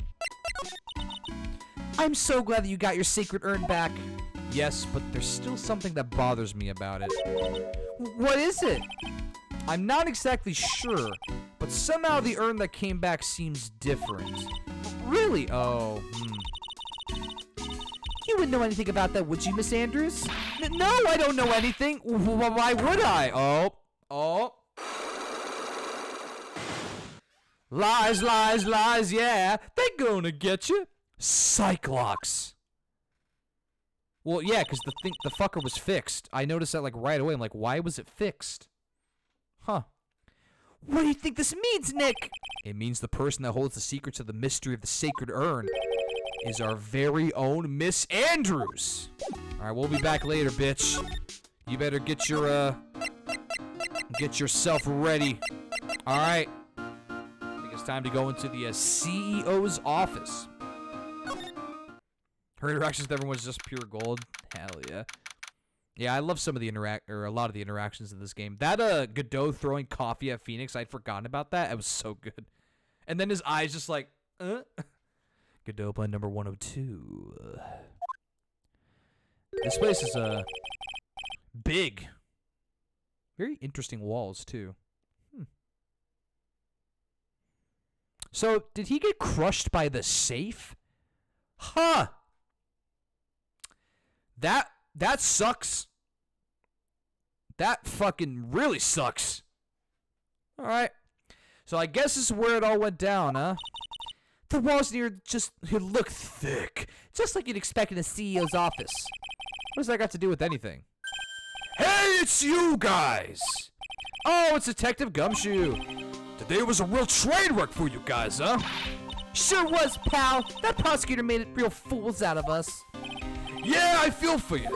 I'm so glad that you got your sacred urn back. Yes, but there's still something that bothers me about it. What is it? I'm not exactly sure, but somehow the urn that came back seems different. Really? Oh, You wouldn't know anything about that, would you, Miss Andrews? No, I don't know anything. Why would I? Oh. Lies, lies, lies, yeah. They gonna get you. Cyclops. Well, yeah, because the fucker was fixed. I noticed that like right away. I'm like, why was it fixed? Huh. What do you think this means, Nick? It means the person that holds the secrets of the mystery of the sacred urn is our very own Miss Andrews. All right, we'll be back later, bitch. You better get yourself ready. All right. I think it's time to go into the CEO's office. Her interactions with everyone was just pure gold. Hell yeah. Yeah, I love some of the a lot of the interactions in this game. That Godot throwing coffee at Phoenix, I'd forgotten about that. It was so good. And then his eyes just like, Godot by number 102. This place is big. Very interesting walls too. So, did he get crushed by the safe? Huh. That sucks. That fucking really sucks. All right. So I guess this is where it all went down, huh? The walls near just look thick, just like you'd expect in a CEO's office. What does that got to do with anything? Hey, it's you guys! Oh, it's Detective Gumshoe. Today was a real train wreck for you guys, huh? Sure was, pal. That prosecutor made it real fools out of us. Yeah, I feel for you.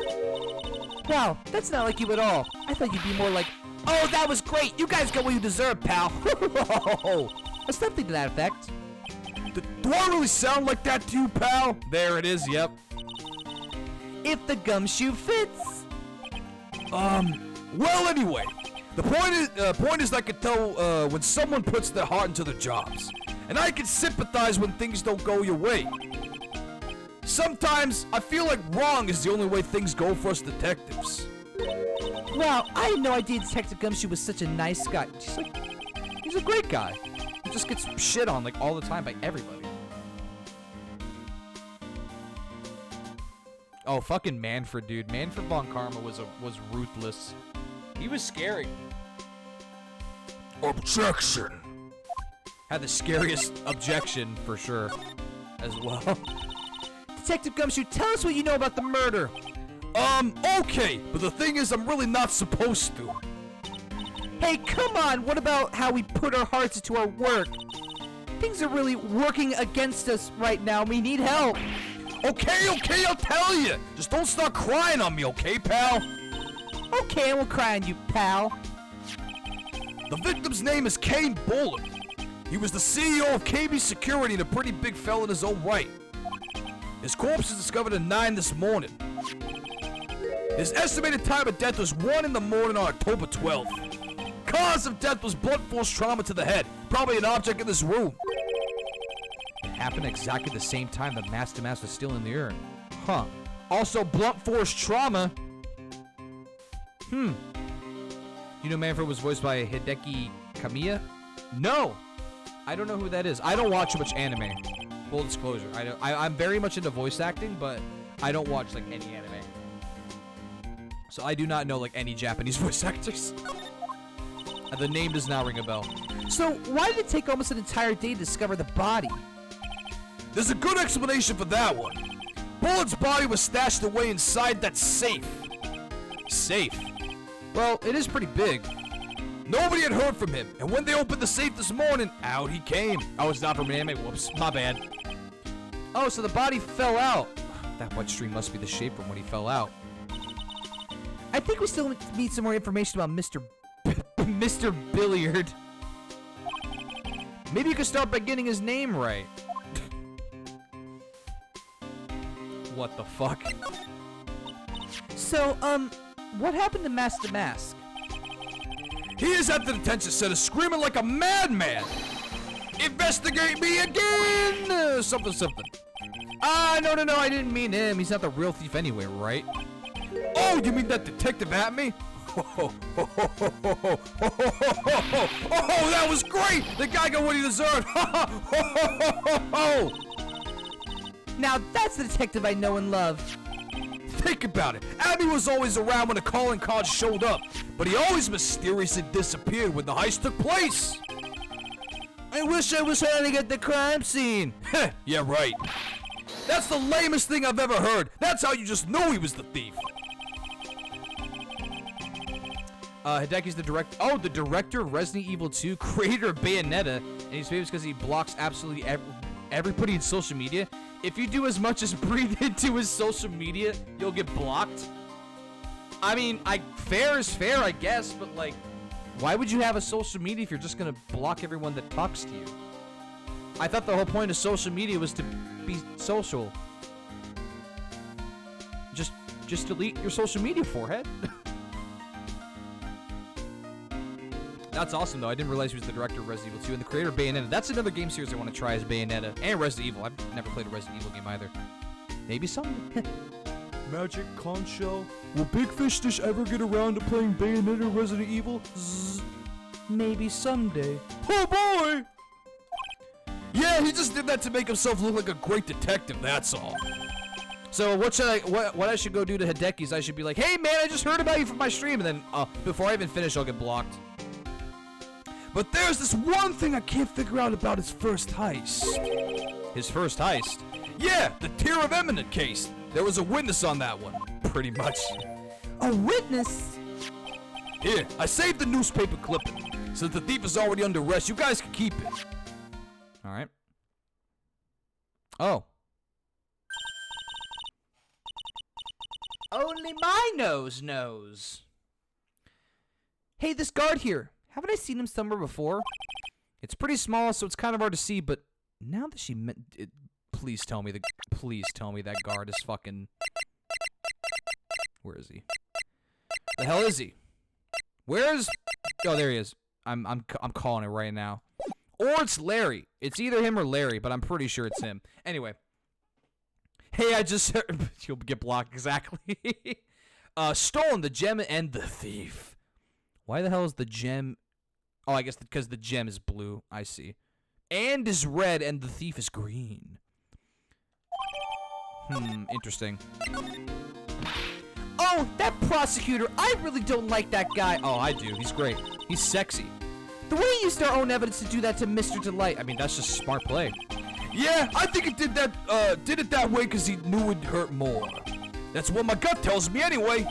Wow, that's not like you at all. I thought you'd be more like, oh, that was great. You guys got what you deserve, pal. Or something to that effect. Do I really sound like that to you, pal? There it is, yep. If the gumshoe fits. Well, anyway, the point is I can tell when someone puts their heart into their jobs, and I can sympathize when things don't go your way. Sometimes I feel like wrong is the only way things go for us detectives. Wow, I had no idea Detective Gumshoe was such a nice guy. He's a great guy. He just gets shit on like all the time by everybody. Oh, fucking Manfred, dude. Manfred von Karma was ruthless. He was scary. Objection. Had the scariest objection for sure, as well. Detective Gumshoe, tell us what you know about the murder. Okay, but the thing is, I'm really not supposed to. Hey, come on, what about how we put our hearts into our work? Things are really working against us right now. We need help. Okay, I'll tell you. Just don't start crying on me, okay, pal? Okay, I won't cry on you, pal. The victim's name is Kane Boland. He was the CEO of KB Security and a pretty big fella in his own right. His corpse was discovered at 9 this morning. His estimated time of death was 1 in the morning on October 12th. Cause of death was blunt force trauma to the head, probably an object in this room. It happened exactly the same time that Master Mass was still in the urn. Huh. Also, blunt force trauma. You know Manfred was voiced by Hideki Kamiya? No! I don't know who that is. I don't watch much anime. Full disclosure. I'm very much into voice acting, but I don't watch like any anime. So I do not know like any Japanese voice actors. The name does not ring a bell. So, why did it take almost an entire day to discover the body? There's a good explanation for that one. Bullet's body was stashed away inside that safe. Safe? Well, it is pretty big. Nobody had heard from him, and when they opened the safe this morning, out he came. Oh, it's not from an anime. Whoops, my bad. Oh, so the body fell out. That wet stream must be the shape from when he fell out. I think we still need some more information about Mr. Billiard. Maybe you could start by getting his name right. What the fuck? So, what happened to Master Mask? He is at the detention center screaming like a madman. Investigate me again! Something. No, I didn't mean him. He's not the real thief anyway, right? Oh, you mean that detective at me? Oh, that was great! The guy got what he deserved! Now that's the detective I know and love. Think about it. Abby was always around when the calling card showed up, but he always mysteriously disappeared when the heist took place. I wish I was handing at the crime scene. Yeah, right. That's the lamest thing I've ever heard. That's how you just knew he was the thief. Hideki's the director. Oh, the director of Resident Evil 2, creator of Bayonetta, and he's famous because he blocks absolutely everybody in social media. If you do as much as breathe into his social media, you'll get blocked. I mean, fair is fair, I guess, but like, why would you have a social media if you're just gonna block everyone that talks to you? I thought the whole point of social media was to be social. Just just delete your social media, forehead. That's awesome, though. I didn't realize he was the director of Resident Evil 2 and the creator of Bayonetta. That's another game series I want to try is Bayonetta and Resident Evil. I've never played a Resident Evil game either. Maybe someday. Magic conch shell. Will Big Fish Dish ever get around to playing Bayonetta Resident Evil? Zzz. Maybe someday. Oh boy! Yeah, he just did that to make himself look like a great detective, that's all. So what I should go do to Hideki's, I should be like, hey man, I just heard about you from my stream, and then before I even finish, I'll get blocked. But there's this one thing I can't figure out about his first heist. His first heist? Yeah, the Tear of Eminent case. There was a witness on that one. Pretty much. A witness? Here, I saved the newspaper clipping. Since the thief is already under arrest, you guys can keep it. Alright. Oh. Only my nose knows. Hey, this guard here. Haven't I seen him somewhere before? It's pretty small, so it's kind of hard to see, but now that she meant it, please tell me that guard is fucking... Where is he? The hell is he? Where's... Oh, there he is. I'm calling it right now. Or it's Larry. It's either him or Larry, but I'm pretty sure it's him. Anyway. Hey, I just heard... You'll get blocked, exactly. Stolen the gem and the thief. Why the hell is the gem... Oh, I guess because the gem is blue. I see. And is red, and the thief is green. Interesting. Oh, that prosecutor. I really don't like that guy. Oh, I do. He's great. He's sexy. The way he used our own evidence to do that to Mr. Delight. I mean, that's just smart play. Yeah, I think he did it that way because he knew it'd hurt more. That's what my gut tells me anyway.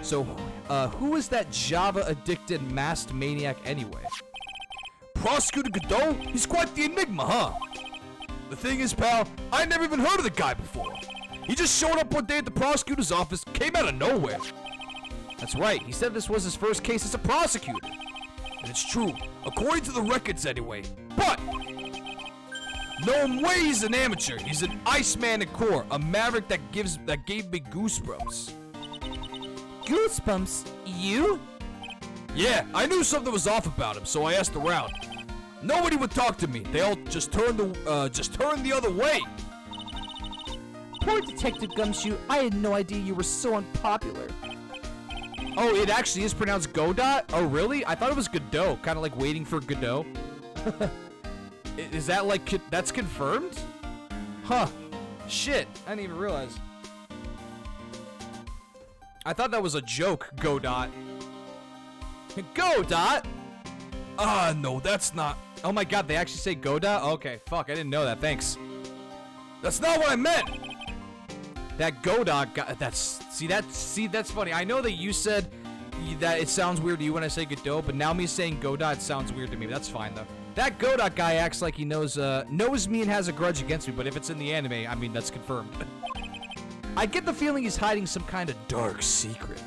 So, who is that Java-addicted masked maniac anyway? Prosecutor Godot? He's quite the enigma, huh? The thing is, pal, I never even heard of the guy before. He just showed up one day at the prosecutor's office, came out of nowhere. That's right. He said this was his first case as a prosecutor. And it's true, according to the records anyway. But no way he's an amateur. He's an Iceman at core, a maverick that gave me goosebumps. Goosebumps? You? Yeah, I knew something was off about him, so I asked around. Nobody would talk to me. They all just turned the other way. Poor Detective Gumshoe. I had no idea you were so unpopular. Oh, it actually is pronounced Godot? Oh, really? I thought it was Godot. Kind of like waiting for Godot. Is that like, that's confirmed? Huh. Shit. I didn't even realize. I thought that was a joke, Godot. Godot? No, that's not. Oh my god, they actually say Godot? Okay, fuck, I didn't know that. Thanks. That's not what I meant. That Godot guy, that's funny. I know that you said that it sounds weird to you when I say Godot, but now me saying Godot, it sounds weird to me. That's fine though. That Godot guy acts like he knows me and has a grudge against me, but if it's in the anime, I mean, that's confirmed. I get the feeling he's hiding some kind of dark secret.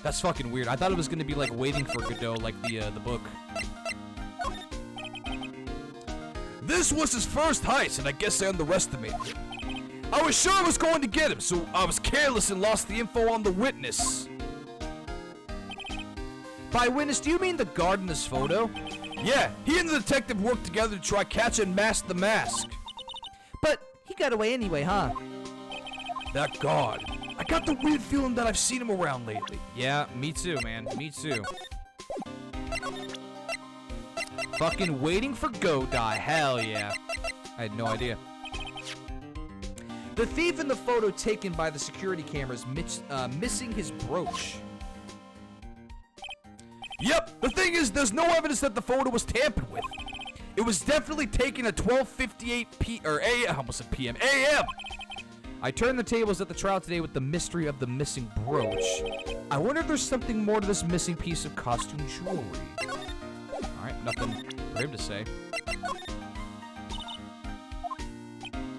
That's fucking weird. I thought it was gonna be like waiting for Godot, like the book. This was his first heist, and I guess I underestimated him. I was sure I was going to get him, so I was careless and lost the info on the witness. By witness, do you mean the guard in this photo? Yeah, he and the detective worked together to try catch and mask the mask. But he got away anyway, huh? That guard. I got the weird feeling that I've seen him around lately. Yeah, me too, man. Me too. Fucking waiting for Godot. Hell yeah. I had no idea. The thief in the photo taken by the security cameras missing his brooch. Yep, the thing is, there's no evidence that the photo was tampered with. It was definitely taken at 12:58 I almost said PM, AM. I turned the tables at the trial today with the mystery of the missing brooch. I wonder if there's something more to this missing piece of costume jewelry. Alright, nothing for him to say.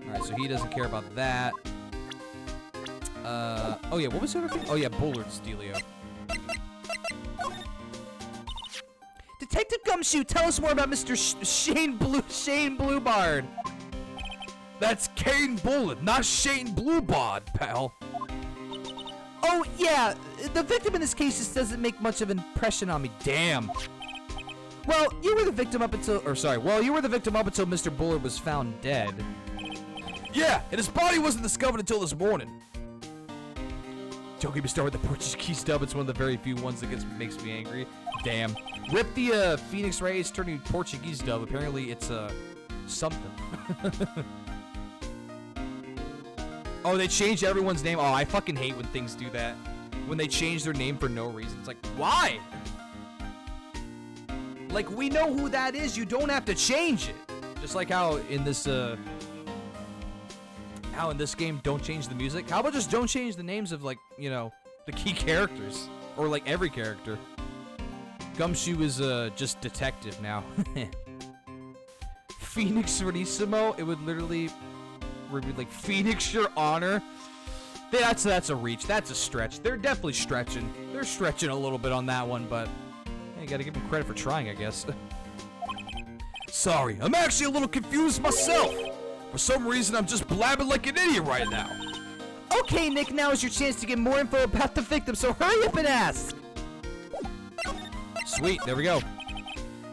Alright, so he doesn't care about that. Oh yeah, what was the other thing? Oh yeah, Bullard's dealio. Detective Gumshoe, tell us more about Mr. Shane Bluebard. That's Kane Bullard, not Shane Bluebard, pal. So, yeah, the victim in this case just doesn't make much of an impression on me. Damn. Well, you were the victim up until Mr. Bullard was found dead. Yeah, and his body wasn't discovered until this morning. Don't get me started with the Portuguese dub. It's one of the very few ones that makes me angry. Damn. Rip the Phoenix Wright turning Portuguese dub. Apparently it's something. Oh, they changed everyone's name. Oh, I fucking hate when things do that. When they change their name for no reason. It's like, why? Like, we know who that is. You don't have to change it. Just like how in this game, don't change the music. How about just don't change the names of, like, you know, the key characters? Or, like, every character. Gumshoe is, just detective now. Phoenix Verissimo, it would literally be like, Phoenix, your honor. That's a reach. That's a stretch. They're definitely stretching. They're stretching a little bit on that one, but hey, you gotta give them credit for trying, I guess. Sorry, I'm actually a little confused myself. For some reason, I'm just blabbing like an idiot right now. Okay, Nick, now is your chance to get more info about the victim, so hurry up and ask. Sweet, there we go.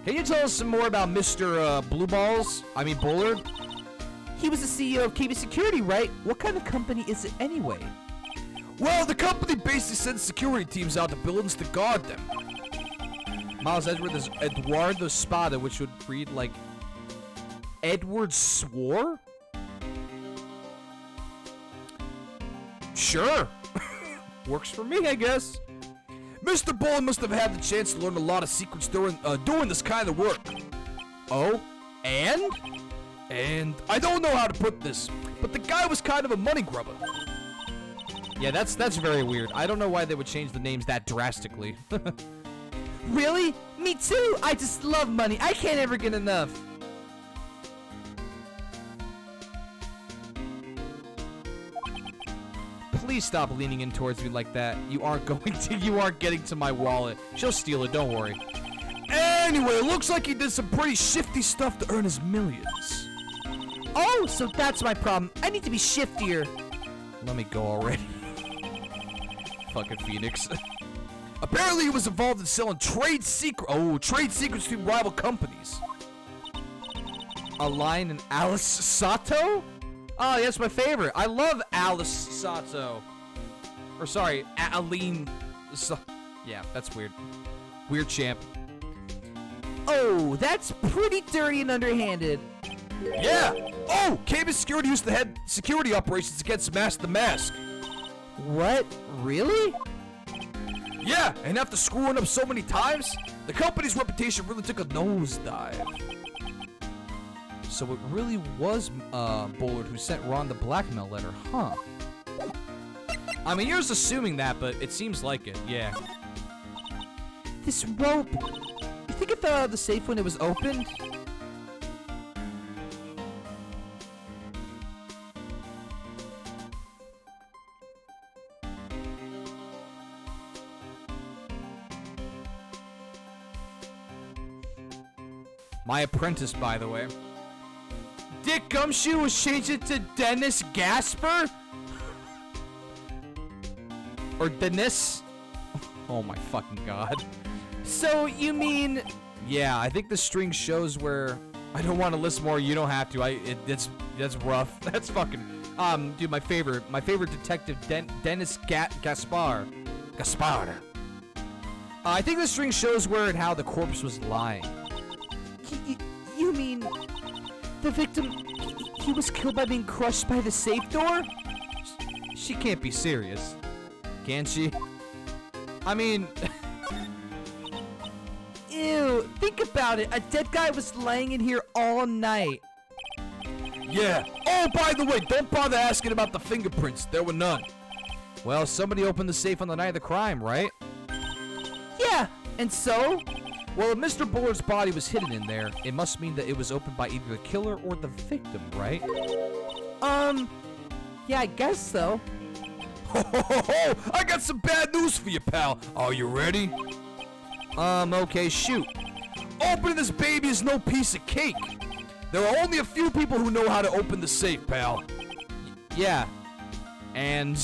Can you tell us some more about Mr. Bullard? He was the CEO of KB Security, right? What kind of company is it anyway? Well, the company basically sends security teams out to buildings to guard them. Miles Edward is Eduardo Spada, which would read like Edward Swore? Sure. Works for me, I guess. Mr. Bullard must have had the chance to learn a lot of secrets during doing this kind of work. Oh? And I don't know how to put this, but the guy was kind of a money grubber. Yeah, that's very weird. I don't know why they would change the names that drastically. Really? Me too! I just love money. I can't ever get enough. Please stop leaning in towards me like that. You aren't getting to my wallet. She'll steal it, don't worry. Anyway, it looks like he did some pretty shifty stuff to earn his millions. Oh, so that's my problem. I need to be shiftier. Let me go already. Fucking Phoenix. Apparently he was involved in selling trade secrets to rival companies. Aline and Alice Sato? Oh, yeah, that's my favorite. I love Alice Sato. Or sorry, Aline. Yeah, that's weird. Weird champ. Oh, that's pretty dirty and underhanded. Yeah. Oh, KB Security used to head security operations against Mask the Mask. What? Really? Yeah, and after screwing up so many times, the company's reputation really took a nosedive. So it really was Bullard who sent Ron the blackmail letter, huh? I mean, you're just assuming that, but it seems like it, yeah. This rope. You think it fell out of the safe when it was opened? My apprentice, by the way. Dick Gumshoe was changed to Dennis Gasper? Or Dennis? Oh my fucking god. So, you mean... Yeah, I think the string shows where... I don't want to list more, you don't have to. That's rough. That's fucking... dude, my favorite detective, Dennis Gaspar. I think the string shows where and how the corpse was lying. You mean... The victim... He was killed by being crushed by the safe door? She can't be serious. Can she? I mean... Ew, think about it. A dead guy was laying in here all night. Yeah. Oh, by the way, don't bother asking about the fingerprints. There were none. Well, somebody opened the safe on the night of the crime, right? Yeah, and so? Well, if Mr. Bullard's body was hidden in there, it must mean that it was opened by either the killer or the victim, right? Yeah, I guess so. Ho, ho, ho, ho. I got some bad news for you, pal. Are you ready? Okay, shoot. Opening this baby is no piece of cake. There are only a few people who know how to open the safe, pal. Yeah. And...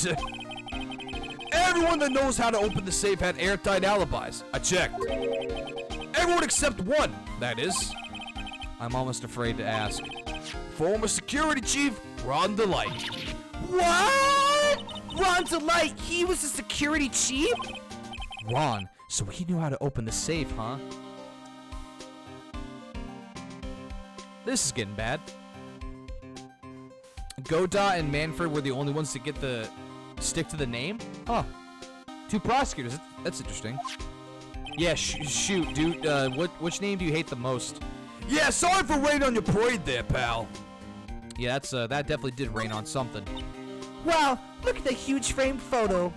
Everyone that knows how to open the safe had airtight alibis. I checked. Everyone except one, that is. I'm almost afraid to ask. Former security chief, Ron DeLight. What? Ron DeLight, he was the security chief? Ron, so he knew how to open the safe, huh? This is getting bad. Godot and Manfred were the only ones to get the stick to the name? Huh. 2 prosecutors. That's interesting. Yeah, shoot, dude. Which name do you hate the most? Yeah, sorry for raining on your parade there, pal. Yeah, that definitely did rain on something. Wow, look at the huge framed photo.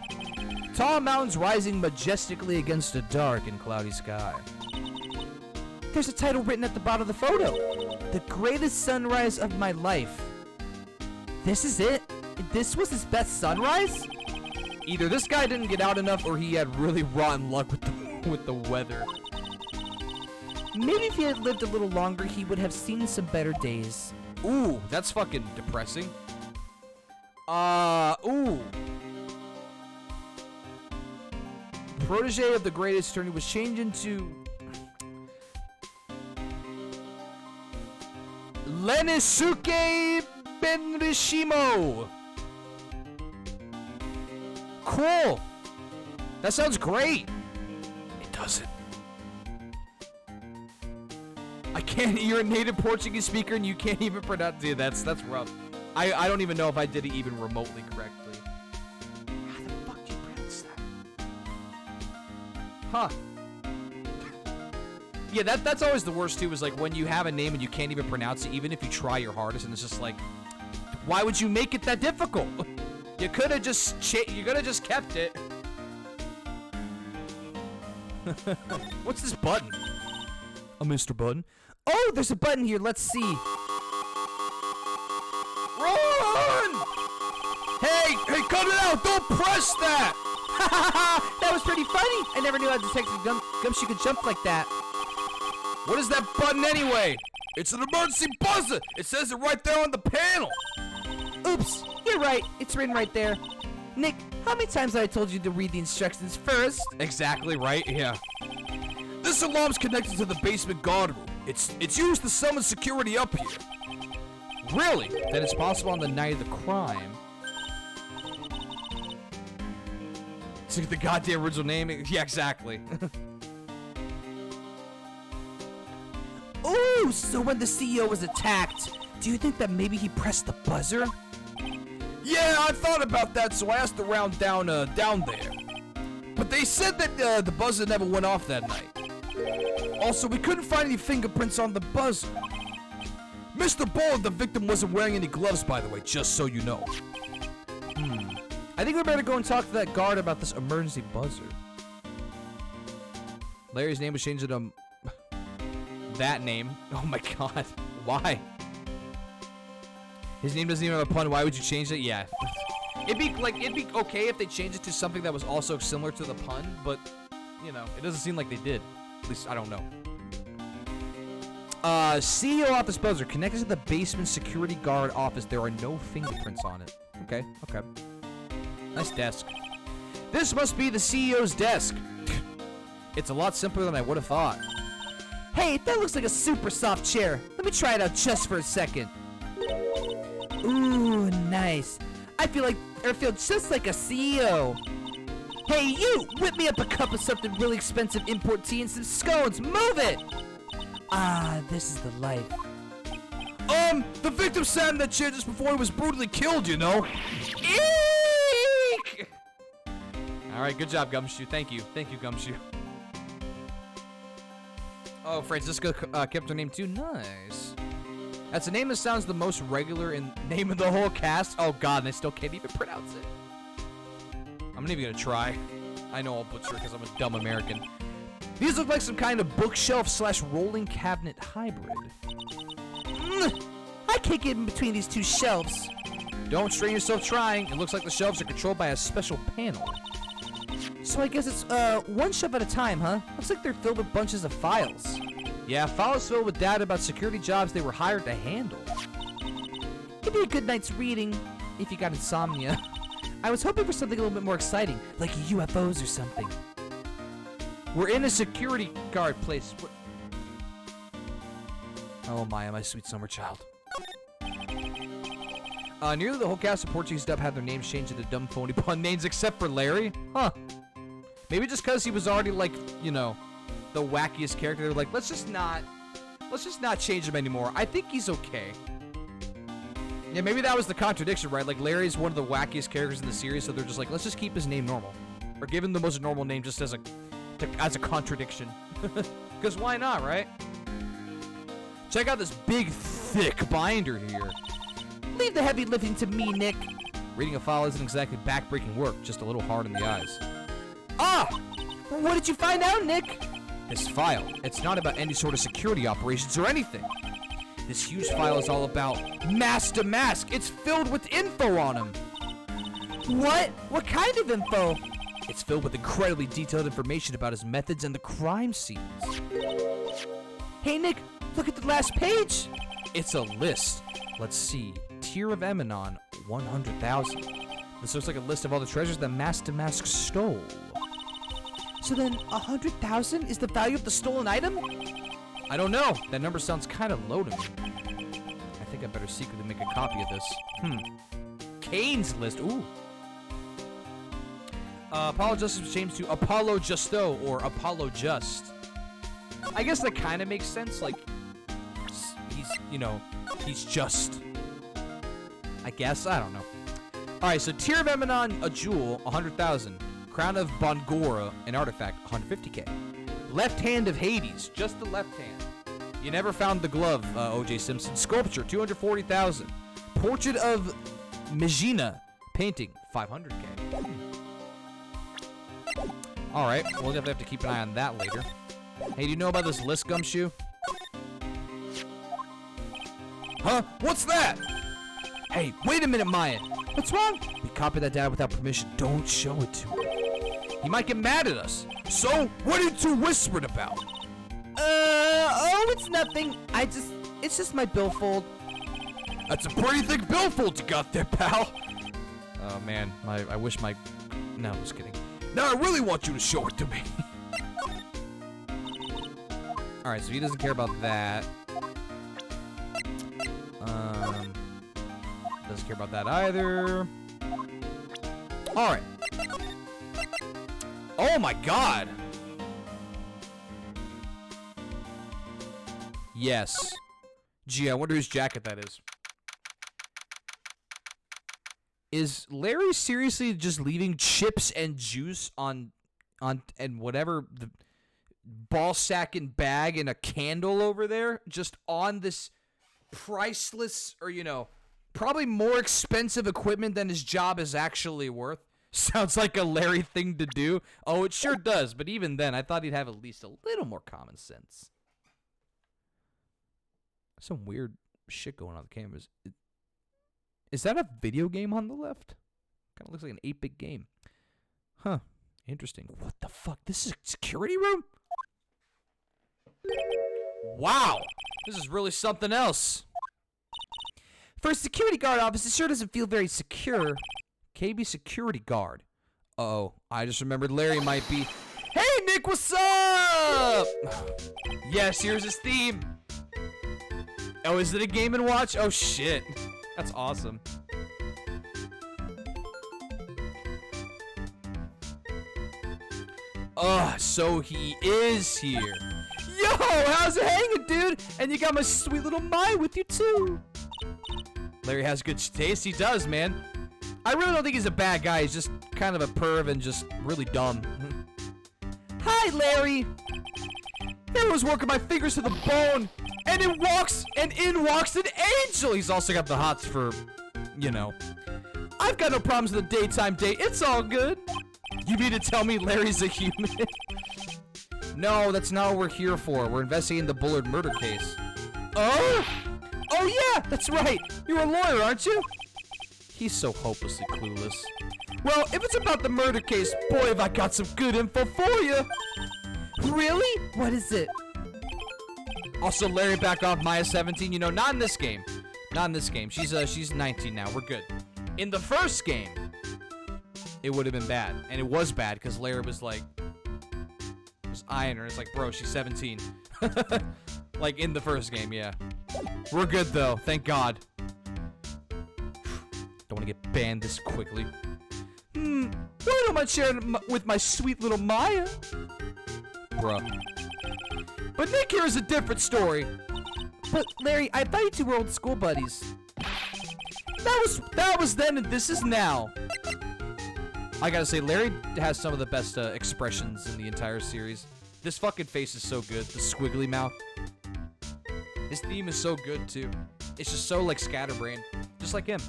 Tall mountains rising majestically against a dark and cloudy sky. There's a title written at the bottom of the photo. The greatest sunrise of my life. This is it? This was his best sunrise? Either this guy didn't get out enough or he had really rotten luck with the weather. Maybe if he had lived a little longer, he would have seen some better days. Ooh, that's fucking depressing. Ooh. Protege of the greatest attorney was changed into Lenisuke Benrishimo. Cool. That sounds great. It doesn't. I can't. You're a native Portuguese speaker and you can't even pronounce it. That's rough. I don't even know if I did it even remotely correctly. How the fuck do you pronounce that? Huh. Yeah, that's always the worst too, is like when you have a name and you can't even pronounce it, even if you try your hardest, and it's just like, why would you make it that difficult? You could have just you could have just kept it. What's this button? A Mr. Button. Oh, there's a button here. Let's see. Run! Hey, cut it out! Don't press that! That was pretty funny. I never knew how Detective Gumshoe could jump like that. What is that button anyway? It's an emergency buzzer! It says it right there on the panel! Oops, you're right. It's written right there. Nick, how many times have I told you to read the instructions first? Exactly right. Yeah. This alarm's connected to the basement guard room. It's used to summon security up here. Really? Then it's possible on the night of the crime. It's like the goddamn original name. Yeah, exactly. Ooh, so when the CEO was attacked, do you think that maybe he pressed the buzzer? Yeah, I thought about that, so I asked around down there. But they said that the buzzer never went off that night. Also, we couldn't find any fingerprints on the buzzer. Mr. Ball, the victim, wasn't wearing any gloves, by the way, just so you know. I think we better go and talk to that guard about this emergency buzzer. Larry's name was changed to that name. Oh my god. Why? His name doesn't even have a pun. Why would you change it? Yeah. It'd be okay if they changed it to something that was also similar to the pun, but you know, it doesn't seem like they did. At least I don't know. CEO office buzzer connected to the basement security guard office. There are no fingerprints on it. Okay. Nice desk. This must be the CEO's desk. It's a lot simpler than I would have thought. Hey, that looks like a super soft chair. Let me try it out just for a second. Ooh, nice. I feel just like a CEO. Hey, you! Whip me up a cup of something really expensive import tea and some scones. Move it! Ah, this is the life. The victim sat in that chair just before he was brutally killed, you know. Eek! All right, good job, Gumshoe. Thank you, Gumshoe. Oh, Francisco kept her name too. Nice. That's a name that sounds the most regular in name of the whole cast. Oh god, and I still can't even pronounce it. I'm not even gonna try. I know I'll butcher it because I'm a dumb American. These look like some kind of bookshelf / rolling cabinet hybrid. I can't get in between these two shelves. Don't strain yourself trying. It looks like the shelves are controlled by a special panel. So I guess it's one shelf at a time, huh? Looks like they're filled with bunches of files. Yeah, files filled with data about security jobs they were hired to handle. It'd be a good night's reading if you got insomnia. I was hoping for something a little bit more exciting, like UFOs or something. We're in a security guard place. Oh my sweet summer child. Nearly the whole cast of Portuguese dub had their names changed into dumb phony pun names except for Larry. Huh. Maybe just because he was already like, you know, the wackiest character. They're like, let's just not change him anymore. I think he's okay. Yeah, maybe that was the contradiction, right? Like, Larry's one of the wackiest characters in the series, so they're just like, let's just keep his name normal. Or give him the most normal name just as a contradiction. Because why not, right? Check out this big, thick binder here. Leave the heavy lifting to me, Nick. Reading a file isn't exactly backbreaking work, just a little hard on the eyes. Ah! What did you find out, Nick? This file, it's not about any sort of security operations or anything. This huge file is all about mask to mask. It's filled with info on him. What? What kind of info? It's filled with incredibly detailed information about his methods and the crime scenes. Hey, Nick, look at the last page. It's a list. Let's see. Tier of Eminon, 100,000. This looks like a list of all the treasures that Mask to Mask stole. So then 100,000 is the value of the stolen item? I don't know. That number sounds kind of low to me. I think I better secretly make a copy of this. Kane's list. Ooh. Apollo Justice was changed to Apollo Justo or Apollo Just. I guess that kind of makes sense. Like, he's just. I guess. I don't know. Alright, so Tier of Eminon, a jewel, 100,000. Crown of Bongora, an artifact, 150k. Left hand of Hades, just the left hand. You never found the glove, O.J. Simpson. Sculpture, 240,000. Portrait of Megina, painting, 500k. Alright, we'll definitely have to keep an eye on that later. Hey, do you know about this list, Gumshoe? Huh? What's that? Hey, wait a minute, Mayan. What's wrong? We copied that data without permission. Don't show it to him. He might get mad at us. So, what are you two whispering about? Oh, it's nothing. It's just my billfold. That's a pretty thick billfold you got there, pal. Oh, man. I wish my... No, I'm just kidding. Now I really want you to show it to me. Alright, so he doesn't care about that. Doesn't care about that either. Alright. Oh my god! Yes. Gee, I wonder whose jacket that is. Is Larry seriously just leaving chips and juice on and whatever the ball sack and bag and a candle over there just on this priceless or probably more expensive equipment than his job is actually worth? Sounds like a Larry thing to do. Oh, it sure does, but even then I thought he'd have at least a little more common sense. Some weird shit going on the cameras. Is that a video game on the left? Kind of looks like an 8-bit game. Huh. Interesting. What the fuck? This is a security room? Wow. This is really something else. For a security guard office, it sure doesn't feel very secure. KB security guard. Uh-oh. I just remembered Larry might be... Hey, Nick, what's up? Yes, here's his theme. Oh, is it a Game & Watch? Oh, shit. That's awesome. So he is here. Yo, how's it hanging, dude? And you got my sweet little Mai with you, too. Larry has good taste. He does, man. I really don't think he's a bad guy. He's just kind of a perv and just really dumb. Hi, Larry. Here I was working my fingers to the bone, and in walks an angel. He's also got the hots for, I've got no problems with the daytime date. It's all good. You mean to tell me Larry's a human? No, that's not what we're here for. We're investigating the Bullard murder case. Oh? Oh yeah, that's right. You're a lawyer, aren't you? He's so hopelessly clueless. Well, if it's about the murder case, boy, have I got some good info for you. Really? What is it? Also, Larry, back off. Maya 17. Not in this game. Not in this game. She's 19 now. We're good. In the first game, it would have been bad. And it was bad because Larry was like, was eyeing her. It's like, bro, she's 17. Like in the first game, yeah. We're good though, thank God. Don't want to get banned this quickly. Why don't I share it with my sweet little Maya? Bruh. But Nick here is a different story. But Larry, I thought you two were old school buddies. That was then and this is now. I gotta say, Larry has some of the best expressions in the entire series. This fucking face is so good. The squiggly mouth. His theme is so good too. It's just so like scatterbrained, just like him.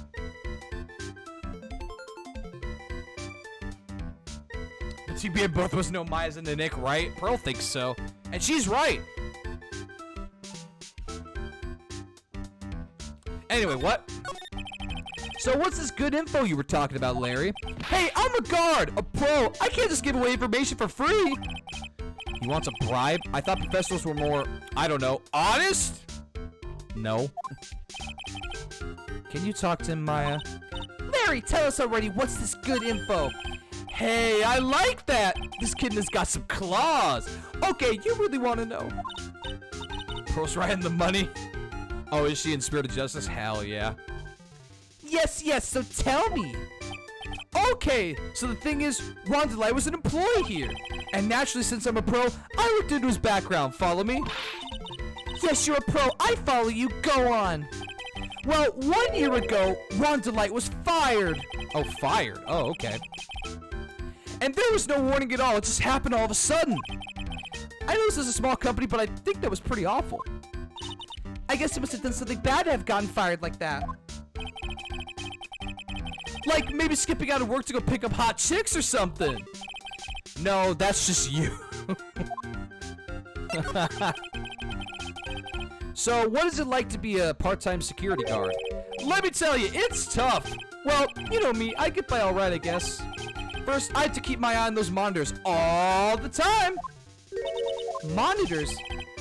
The TBA both was no Maya's into Nick, right? Pearl thinks so, and she's right. Anyway, what? So what's this good info you were talking about, Larry? Hey, I'm a guard, a pro. I can't just give away information for free. He wants a bribe? I thought professionals were more, I don't know, honest? No. Can you talk to him, Maya? Larry, tell us already, what's this good info? Hey, I like that. This kitten has got some claws. Okay, you really want to know? Pearl's right in the money. Oh, is she in Spirit of Justice? Hell yeah. Yes, so tell me. Okay, so the thing is, Ron DeLite was an employee here. And naturally, since I'm a pro, I looked into his background. Follow me? Yes, you're a pro. I follow you. Go on. Well, 1 year ago, Ron DeLite was fired. Oh, fired? Oh, okay. And there was no warning at all. It just happened all of a sudden. I know this is a small company, but I think that was pretty awful. I guess he must have done something bad to have gotten fired like that. Like maybe skipping out of work to go pick up hot chicks or something. No, that's just you. So, what is it like to be a part-time security guard? Let me tell you, it's tough. Well, you know me, I get by all right, I guess. First, I have to keep my eye on those monitors all the time. Monitors?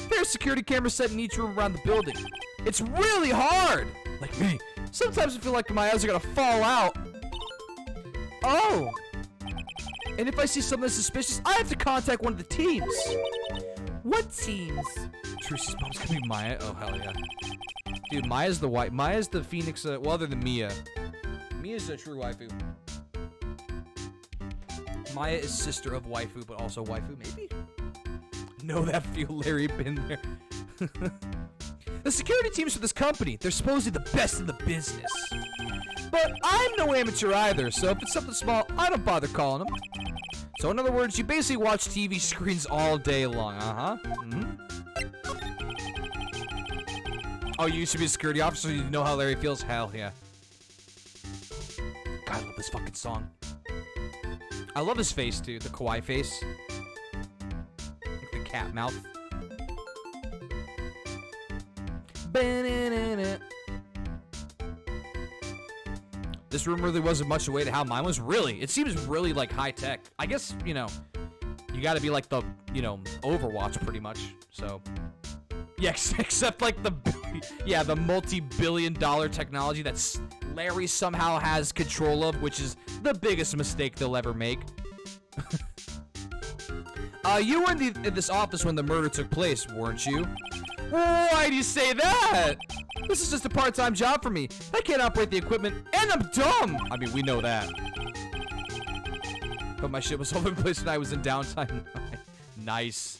There's security cameras set in each room around the building. It's really hard. Like me, sometimes I feel like my eyes are gonna fall out. Oh. And if I see something suspicious, I have to contact one of the teams. What teams? Trucy's mom's gonna be Maya. Oh hell yeah, dude. Maya's the Phoenix. Well, other than Mia, Mia's a true waifu. Maya is sister of waifu, but also waifu, maybe. Know that feel, Larry? Been there. The security teams for this company, they're supposedly the best in the business. But I'm no amateur either, so if it's something small, I don't bother calling them. So in other words, you basically watch TV screens all day long, Oh, you used to be a security officer, so you know how Larry feels? Hell yeah. God, I love this fucking song. I love his face, too, the kawaii face. Like the cat mouth. This room really wasn't much away to how mine was. Really, it seems really like high tech. I guess, you know, you gotta be like the, you know, Overwatch pretty much. So, yeah, except like the, yeah, the multi-billion-dollar technology that Larry somehow has control of, which is the biggest mistake they'll ever make. You were in this office when the murder took place, weren't you? Why do you say that? This is just a part-time job for me. I can't operate the equipment, and I'm dumb. I mean, we know that. But my shit was all over the place when I was in downtime. Nice.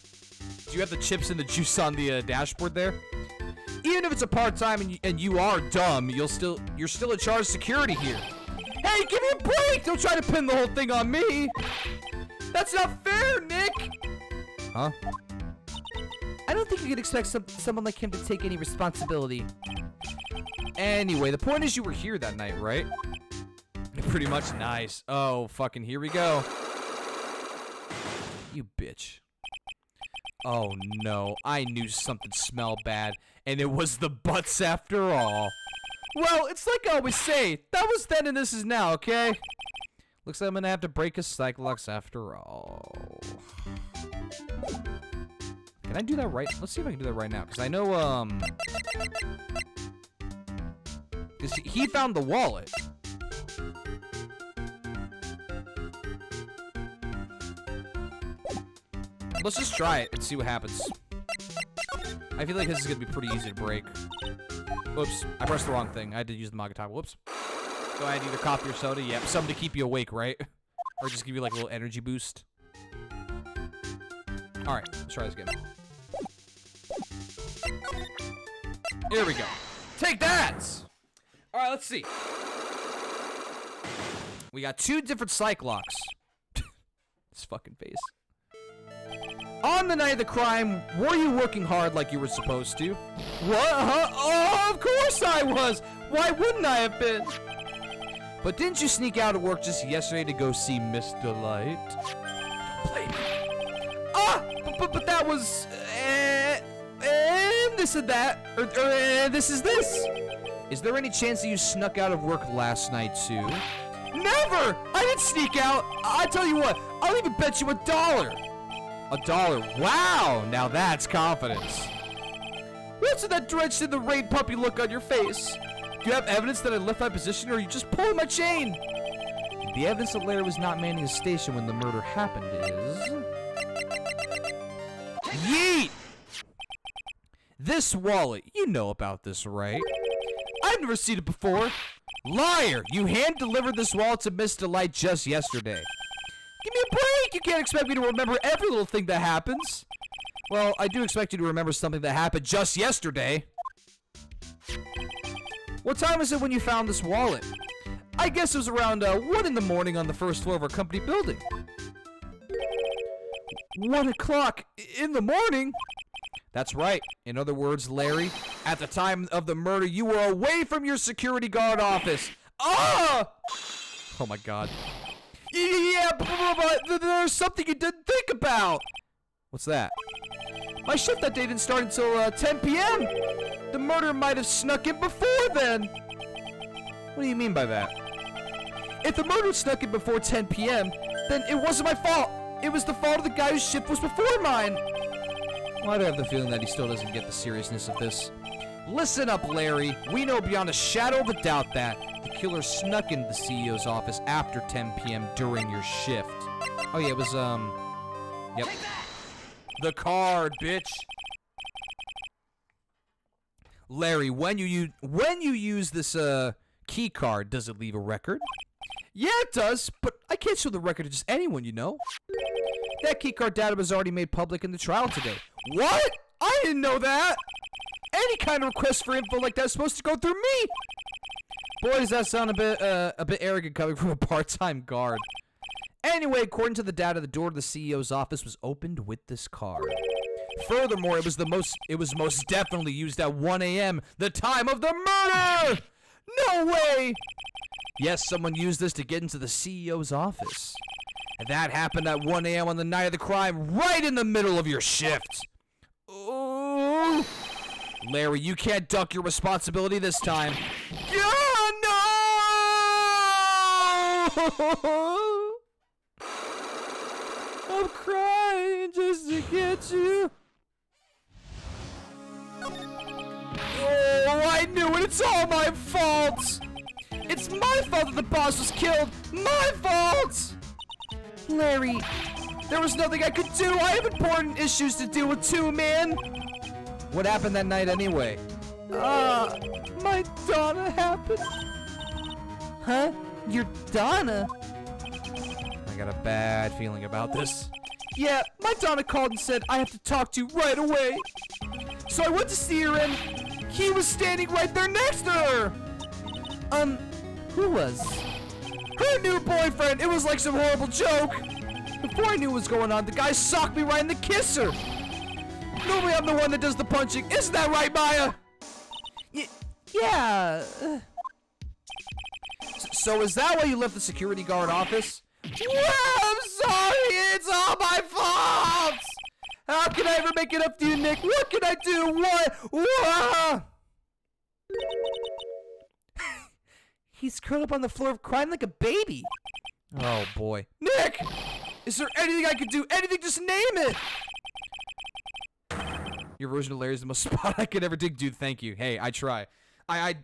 Do you have the chips and the juice on the dashboard there? Even if it's a part-time and you are dumb, you're still in charge of security here. Hey, give me a break! Don't try to pin the whole thing on me. That's not fair, Nick. Huh? I don't think you could expect someone like him to take any responsibility. Anyway, the point is you were here that night, right? Pretty much. Nice. Oh, fucking here we go. You bitch. Oh no, I knew something smelled bad, and it was the butts after all. Well, it's like I always say, that was then and this is now, okay? Looks like I'm gonna have to break a Cyclops after all. Can I do that right? Let's see if I can do that right now, because I know, he found the wallet. Let's just try it and see what happens. I feel like this is gonna be pretty easy to break. Oops, I pressed the wrong thing. I had to use the Magatama. Whoops. Go ahead, either coffee or soda. Yep, something to keep you awake, right? Or just give you like a little energy boost. Alright, let's try this again. Here we go. Take that! Alright, let's see. We got 2 different Cyclocks. This fucking face. On the night of the crime, were you working hard like you were supposed to? What? Huh? Oh, of course I was! Why wouldn't I have been? But didn't you sneak out of work just yesterday to go see Miss Delight? Play me. Ah! But that was... this and that. Or this is this. Is there any chance that you snuck out of work last night, too? Never! I didn't sneak out. I tell you what, I'll even bet you $1. $1? Wow! Now that's confidence. What's with that drenched in the rain puppy look on your face? Do you have evidence that I left my position, or are you just pulling my chain? The evidence that Larry was not manning his station when the murder happened is... Yeet! This wallet, you know about this, right? I've never seen it before. Liar! You hand-delivered this wallet to Miss Delight just yesterday. Give me a break! You can't expect me to remember every little thing that happens. Well, I do expect you to remember something that happened just yesterday. What time was it when you found this wallet? I guess it was around 1 in the morning on the first floor of our company building. 1 o'clock in the morning? That's right. In other words, Larry, at the time of the murder, you were away from your security guard office. Ah! Oh my god. Yeah, but there's something you didn't think about. What's that? My shift that day didn't start until 10 p.m. The murder might have snuck in before then. What do you mean by that? If the murder snuck in before 10 p.m., then it wasn't my fault. It was the fault of the guy whose shift was before mine. Why do I have the feeling that he still doesn't get the seriousness of this? Listen up, Larry. We know beyond a shadow of a doubt that the killer snuck into the CEO's office after 10 p.m. during your shift. Oh yeah, it was, yep. The card, bitch. Larry, when you use this, key card, does it leave a record? Yeah, it does, but I can't show the record to just anyone, you know? That keycard data was already made public in the trial today. What? I didn't know that! Any kind of request for info like that is supposed to go through me! Boy, does that sound a bit arrogant coming from a part-time guard. Anyway, according to the data, the door to the CEO's office was opened with this card. Furthermore, it was most definitely used at 1 a.m., the time of the murder! No way! Yes, someone used this to get into the CEO's office. And that happened at 1 a.m. on the night of the crime, right in the middle of your shift. Oh. Larry, you can't duck your responsibility this time. Oh, no! I'm crying just to get you. Oh, I knew it. It's all my fault. It's my fault that the boss was killed. My fault. Larry, there was nothing I could do. I have important issues to deal with too, man. What happened that night anyway? My Donna happened. Huh? Your Donna? I got a bad feeling about this. Yeah, my Donna called and said I have to talk to you right away. So I went to see her and he was standing right there next to her. Who was? Her new boyfriend. It was like some horrible joke. Before I knew what was going on, the guy socked me right in the kisser. Normally I'm the one that does the punching. Isn't that right, Maya? Yeah. So is that why you left the security guard office? Yeah, I'm sorry. It's all my fault. How can I ever make it up to you, Nick? What can I do? What? He's curled up on the floor crying like a baby. Oh, boy. Nick! Is there anything I could do? Anything, just name it! Your version of Larry is the most spot I could ever dig. Dude, thank you. Hey, I try. I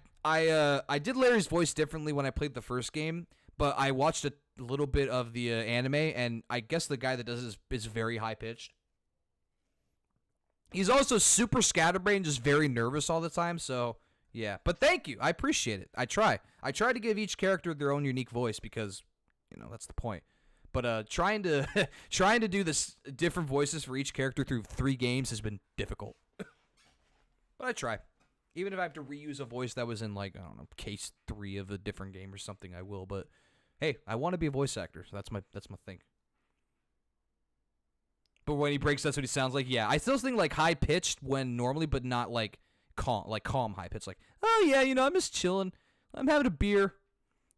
did Larry's voice differently when I played the first game, but I watched a little bit of the anime, and I guess the guy that does this is very high-pitched. He's also super scatterbrained, just very nervous all the time, so yeah. But thank you. I appreciate it. I try to give each character their own unique voice because, you know, that's the point. But trying to trying to do this different voices for each character through 3 games has been difficult. But I try. Even if I have to reuse a voice that was in, like, I don't know, case 3 of a different game or something, I will. But hey, I want to be a voice actor, so that's my thing. But when he breaks, that's what he sounds like. Yeah, I still think like high pitched when normally, but not like calm high pitched. Like, oh yeah, you know, I'm just chilling. I'm having a beer,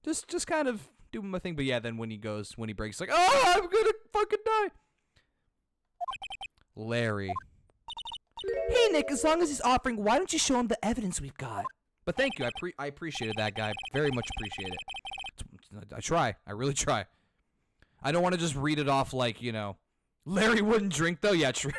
just kind of doing my thing. But yeah, then when he breaks, like, oh, I'm gonna fucking die. Larry. Hey, Nick, as long as he's offering, why don't you show him the evidence we've got? But thank you. I appreciated that, guy. Very much appreciate it. I try. I really try. I don't want to just read it off like, you know, Larry wouldn't drink though. Yeah, true.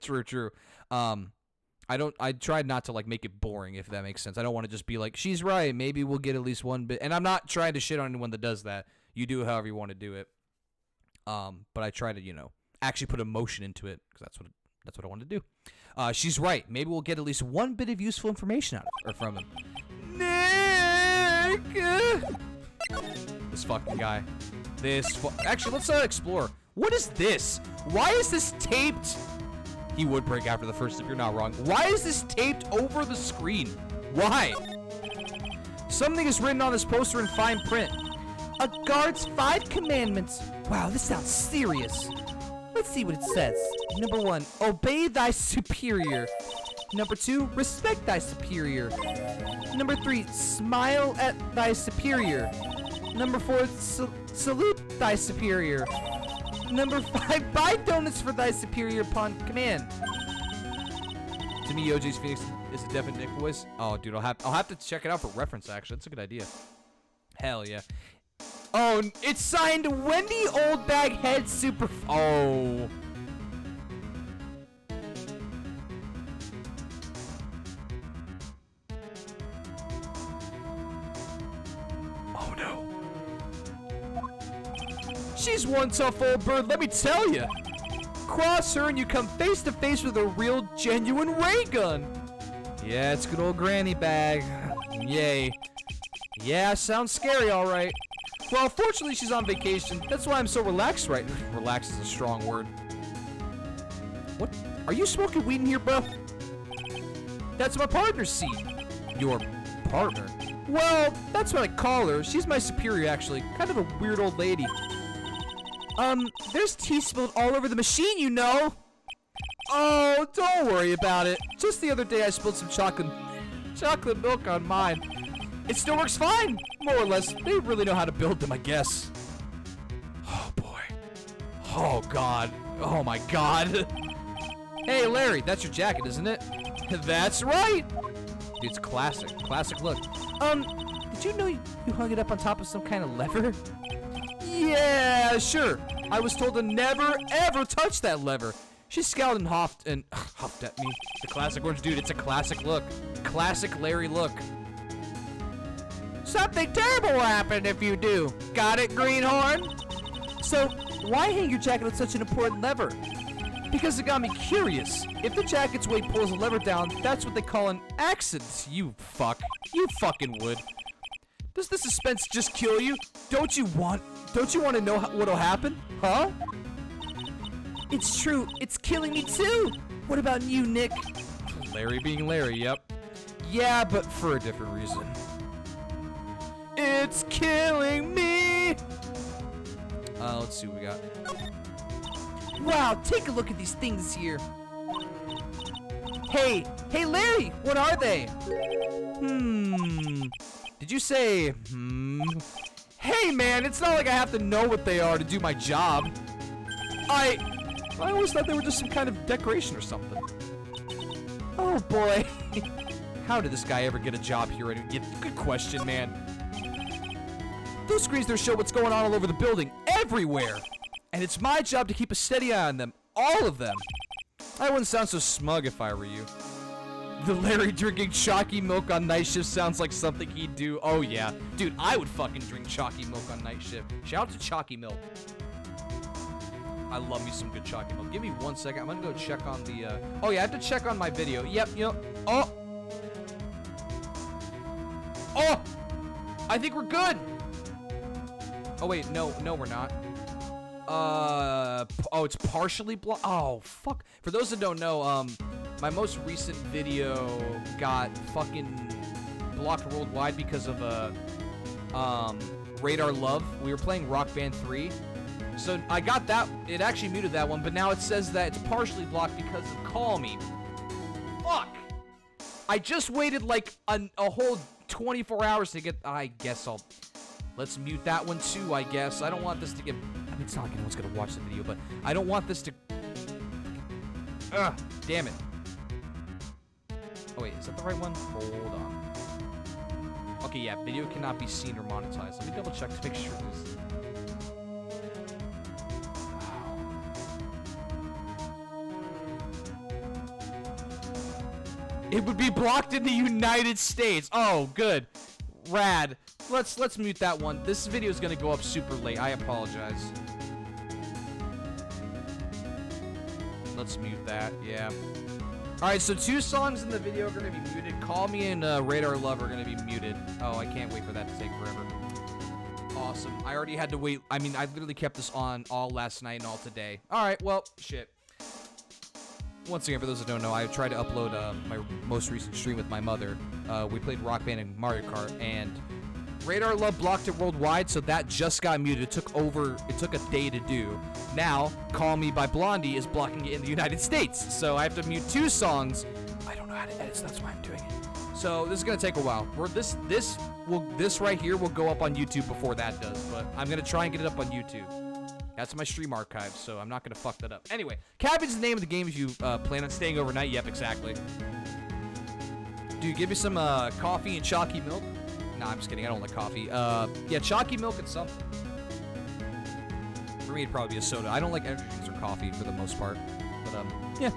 True. I tried not to like make it boring, if that makes sense. I don't want to just be like, she's right, maybe we'll get at least one bit. And I'm not trying to shit on anyone that does that. You do however you want to do it. But I try to, you know, actually put emotion into it because that's what I want to do. She's right. Maybe we'll get at least one bit of useful information out of from him. Nick! This fucking guy. Actually, let's explore. What is this? Why is this taped? He would break after the first if you're not wrong. Why is this taped over the screen? Why? Something is written on this poster in fine print. A guard's 5 commandments. Wow, this sounds serious. Let's see what it says. Number 1, obey thy superior. Number 2, respect thy superior. Number 3, smile at thy superior. Number 4, salute thy superior. Number 5, buy donuts for thy superior upon command. To me, OJ's Phoenix is a definite Nick voice. Oh, dude, I'll have to check it out for reference. Actually, that's a good idea. Hell yeah. Oh, it's signed Wendy Oldbag Head Super. Oh. Oh no. She's one tough old bird, let me tell you. Cross her and you come face to face with a real, genuine ray gun. Yeah, it's good old granny bag. Yay. Yeah, sounds scary, all right. Well, fortunately, she's on vacation. That's why I'm so relaxed right now. Relax is a strong word. What? Are you smoking weed in here, bro? That's my partner's seat. Your partner? Well, that's what I call her. She's my superior, actually. Kind of a weird old lady. There's tea spilled all over the machine, you know. Oh, don't worry about it. Just the other day, I spilled some chocolate milk on mine. It still works fine, more or less. They really know how to build them, I guess. Oh, boy. Oh, God. Oh, my God. Hey, Larry, that's your jacket, isn't it? That's right. Dude, it's classic. Classic look. Did you know you hung it up on top of some kind of lever? Yeah, sure. I was told to never, ever touch that lever. She scowled and huffed at me. The classic orange dude, it's a classic look. Classic Larry look. Something terrible will happen if you do. Got it, Greenhorn? So, why hang your jacket on such an important lever? Because it got me curious. If the jacket's weight pulls a lever down, that's what they call an accident. You fuck. You fucking would. Does the suspense just kill you? Don't you want to know what'll happen? Huh? It's true. It's killing me too. What about you, Nick? Larry being Larry, yep. Yeah, but for a different reason. It's killing me! Let's see what we got. Wow, take a look at these things here. Hey, Larry, what are they? Did you say, Hey, man, it's not like I have to know what they are to do my job. I always thought they were just some kind of decoration or something. Oh, boy. How did this guy ever get a job here? Good question, man. Those screens there show what's going on all over the building, everywhere. And it's my job to keep a steady eye on them, all of them. I wouldn't sound so smug if I were you. The Larry drinking chalky milk on night shift sounds like something he'd do. Oh yeah. Dude, I would fucking drink chalky milk on night shift. Shout out to chalky milk. I love me some good chalky milk. Give me 1 second. I'm gonna go check on the. Oh yeah, I have to check on my video. Yep. Oh. Oh. I think we're good. Oh wait, no, we're not. Oh, it's partially blocked. Oh, fuck. For those that don't know, my most recent video got fucking blocked worldwide because of Radar Love. We were playing Rock Band 3. So I got that. It actually muted that one, but now it says that it's partially blocked because of Call Me. Fuck. I just waited like a whole 24 hours to get. I guess I'll. Let's mute that one too, I guess. I don't want this to get. I mean, it's not like anyone's gonna watch the video, but I don't want this to. Ugh, damn it. Oh, wait, is that the right one? Hold on. Okay, yeah, video cannot be seen or monetized. Let me double check to make sure this. It would be blocked in the United States. Oh, good. Rad. Let's mute that one. This video is gonna go up super late. I apologize. Let's mute that. Yeah. All right. So 2 songs in the video are gonna be muted. Call Me and Radar Love are gonna be muted. Oh, I can't wait for that to take forever. Awesome. I already had to wait. I mean, I literally kept this on all last night and all today. All right. Well, shit. Once again, for those that don't know, I tried to upload my most recent stream with my mother. We played Rock Band and Mario Kart, and Radar Love blocked it worldwide, so that just got muted. It took a day to do. Now, Call Me by Blondie is blocking it in the United States, so I have to mute 2 songs. I don't know how to edit, so that's why I'm doing it. So this is gonna take a while. This right here will go up on YouTube before that does, but I'm gonna try and get it up on YouTube. That's my stream archive, so I'm not gonna fuck that up. Anyway, Cabbage is the name of the game if you plan on staying overnight. Yep, exactly. Dude, give me some coffee and chalky milk. Nah, I'm just kidding. I don't like coffee. Yeah, chalky milk and something. For me, it'd probably be a soda. I don't like energy drinks or coffee for the most part. But, yeah.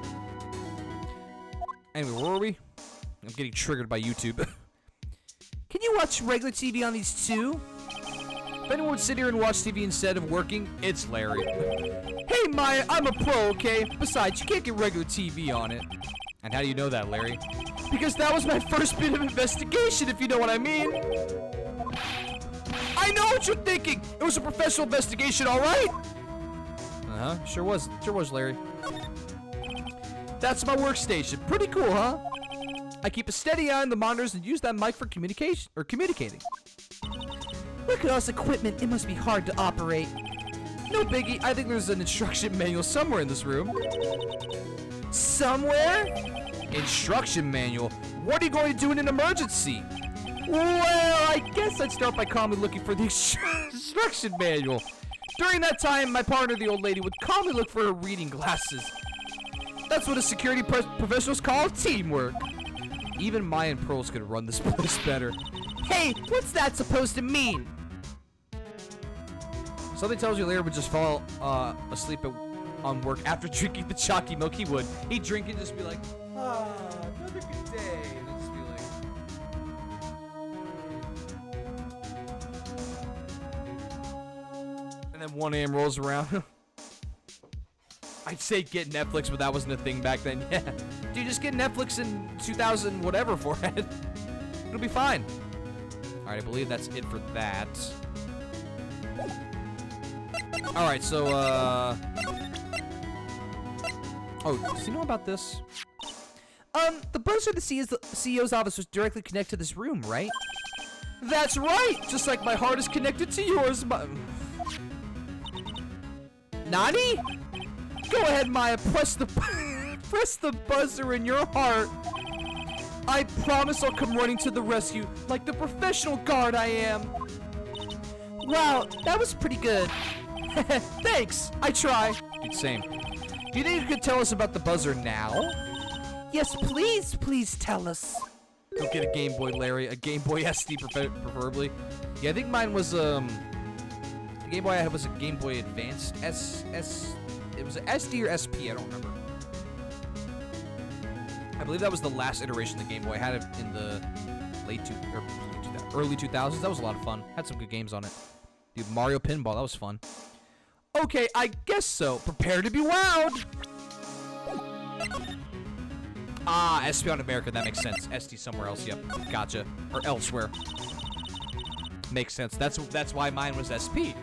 Anyway, where were we? I'm getting triggered by YouTube. Can you watch regular TV on these too? If anyone would sit here and watch TV instead of working, it's Larry. Hey, Maya, I'm a pro, okay? Besides, you can't get regular TV on it. And how do you know that, Larry? Because that was my first bit of investigation, if you know what I mean. I know what you're thinking. It was a professional investigation, all right? Uh-huh. Sure was, Larry. That's my workstation. Pretty cool, huh? I keep a steady eye on the monitors and use that mic for communication or communicating. Look at all this equipment. It must be hard to operate. No biggie. I think there's an instruction manual somewhere in this room. Somewhere? Instruction manual? What are you going to do in an emergency? Well, I guess I'd start by calmly looking for the Instruction manual. During that time, my partner, the old lady, would calmly look for her reading glasses. That's what a security professionals call teamwork. Even Maya and Pearls could run this place better. Hey, what's that supposed to mean? Something tells you Larry would just fall asleep on work after drinking the chalky milk. He would. He'd drink and just be like, another good day. And then just be like... And then 1 a.m. rolls around. I'd say get Netflix, but that wasn't a thing back then. Yeah. Dude, just get Netflix in 2000 whatever for it. It'll be fine. Alright, I believe that's it for that. Alright, so, oh, does he know about this? The buzzer to the CEO's office was directly connected to this room, right? That's right! Just like my heart is connected to yours, Nani? Go ahead, Maya, press the buzzer in your heart. I promise I'll come running to the rescue like the professional guard I am. Wow, that was pretty good. Thanks, I try. Dude, same. Do you think you could tell us about the buzzer now? Yes, please tell us. Go get a Game Boy, Larry. A Game Boy SD, preferably. Yeah, I think mine was, the Game Boy I had was a Game Boy Advanced it was an SD or SP, I don't remember. I believe that was the last iteration of the Game Boy. I had it in the early 2000s. That was a lot of fun. Had some good games on it. Dude, Mario Pinball, that was fun. Okay, I guess so. Prepare to be wowed. Ah, SP on America, that makes sense. ST somewhere else, yep. Gotcha. Or elsewhere. Makes sense. That's why mine was SP.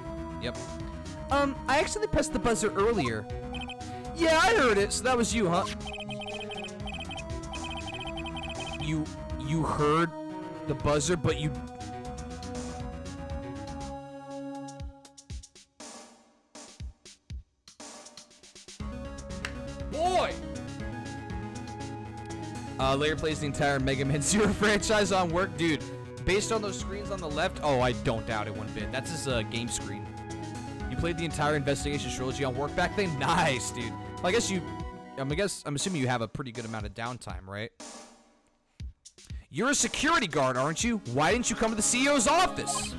Yep. I accidentally pressed the buzzer earlier. Yeah, I heard it. So that was you, huh? You heard the buzzer, but you... Boy! Later plays the entire Mega Man Zero franchise on work. Dude, based on those screens on the left, oh, I don't doubt it one bit. That's his game screen. You played the entire Investigation trilogy on work back then? Nice, dude. Well, I'm assuming you have a pretty good amount of downtime, right? You're a security guard, aren't you? Why didn't you come to the CEO's office?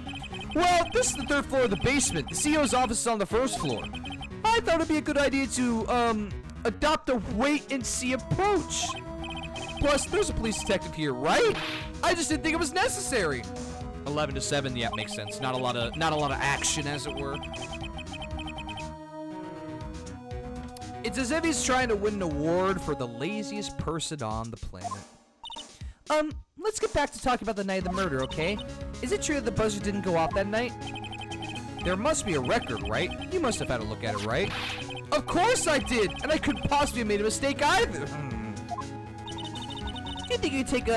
Well, this is the 3rd floor of the basement. The CEO's office is on the 1st floor. I thought it'd be a good idea to, adopt a wait-and-see approach. Plus, there's a police detective here, right? I just didn't think it was necessary. 11 to 7, yeah, makes sense. Not a lot of action, as it were. It's as if he's trying to win an award for the laziest person on the planet. Let's get back to talking about the night of the murder, okay? Is it true that the buzzer didn't go off that night? There must be a record, right? You must have had a look at it, right? Of course I did, and I couldn't possibly have made a mistake either. Do you think you could take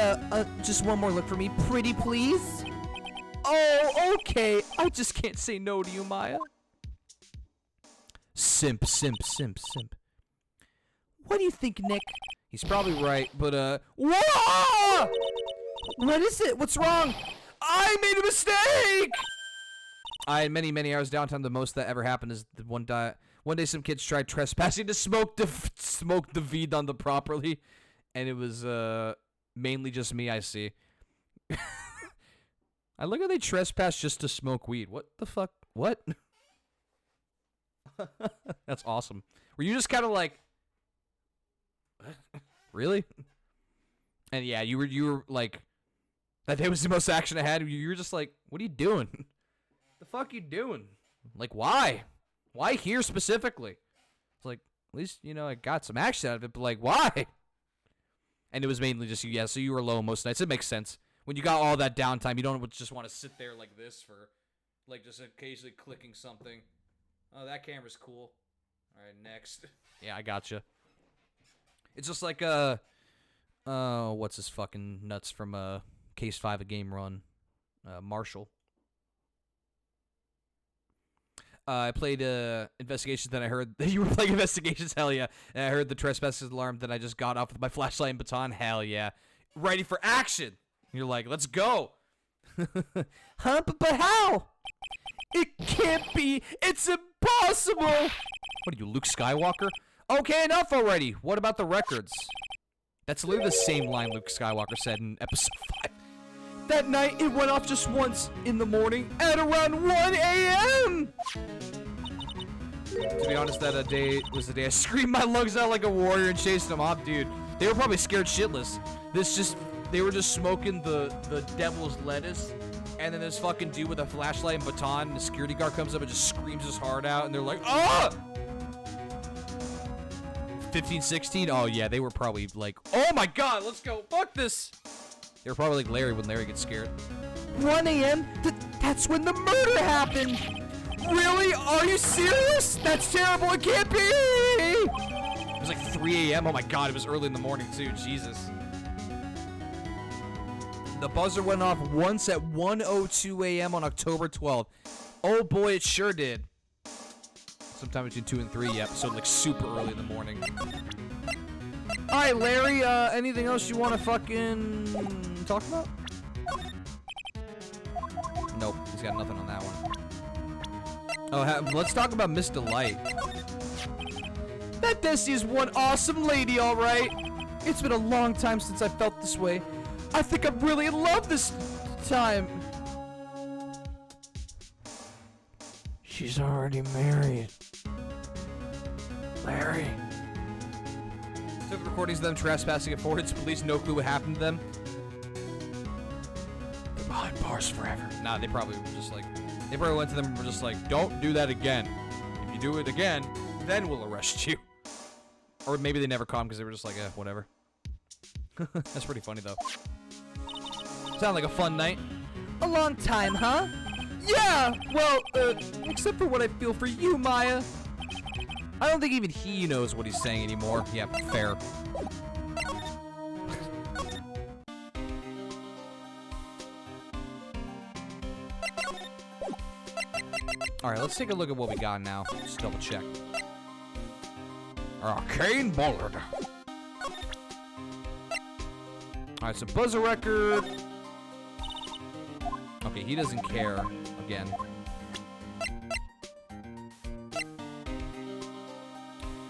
just one more look for me, pretty please? Oh, okay. I just can't say no to you, Maya. Simp, simp, simp, simp. What do you think, Nick? He's probably right, but, whoa! What is it? What's wrong? I made a mistake! I had many, many hours downtime. The most that ever happened is the one day some kids tried trespassing to smoke the weed on the properly, and it was, mainly just me, I see. I look how they trespass just to smoke weed. What the fuck? What? That's awesome. Were you just kind of like... Really? And yeah, you were like, that day was the most action I had. You were just like, what are you doing? The fuck you doing? Like, why? Why here specifically? It's like, at least, you know, I got some action out of it, but like, why? And it was mainly just you, yeah, so you were alone most nights. It makes sense. When you got all that downtime, you don't just want to sit there like this for, like, just occasionally clicking something. Oh, that camera's cool. All right, next. Yeah, I gotcha. It's just like, what's his fucking nuts from, Case 5, A Game Run? Marshall. I played, Investigations, then I heard that you were playing Investigations, hell yeah. And I heard the trespassers alarm, then I just got off with my flashlight and baton, hell yeah. Ready for action! You're like, let's go! Huh? But how? It can't be! It's impossible! What are you, Luke Skywalker? Okay, enough already! What about the records? That's literally the same line Luke Skywalker said in episode 5. That night, it went off just once in the morning at around 1 a.m. To be honest, that day was the day I screamed my lungs out like a warrior and chased them off, dude. They were probably scared shitless. They were just smoking the devil's lettuce, and then this fucking dude with a flashlight and baton, and the security guard comes up and just screams his heart out, and they're like, ah! 15, 16? Oh, yeah, they were probably like, oh my god, let's go, fuck this! They were probably like Larry when Larry gets scared. 1 a.m.? That's when the murder happened! Really? Are you serious? That's terrible, it can't be! It was like 3 a.m., oh my god, it was early in the morning too, Jesus. The buzzer went off once at 1:02 a.m. on October 12th. Oh boy, it sure did. Sometime between 2 and 3, yep, so like super early in the morning. Alright, Larry, anything else you want to fucking talk about? Nope, he's got nothing on that one. Oh, let's talk about Miss Delight. That Desi is one awesome lady, alright. It's been a long time since I felt this way. I think I'm really in love this time. She's already married. Larry. Took recordings of them trespassing at Ford's. Police no clue what happened to them. They're behind bars forever. Nah, they probably were just like, they probably went to them and were just like, don't do that again. If you do it again, then we'll arrest you. Or maybe they never caught him because they were just like, whatever. That's pretty funny, though. Sound like a fun night. A long time, huh? Yeah! Well, except for what I feel for you, Maya. I don't think even he knows what he's saying anymore. Yeah, fair. Alright, let's take a look at what we got now. Just double check. Arcane Bullard. Alright, so buzzer record. Okay, he doesn't care. Again.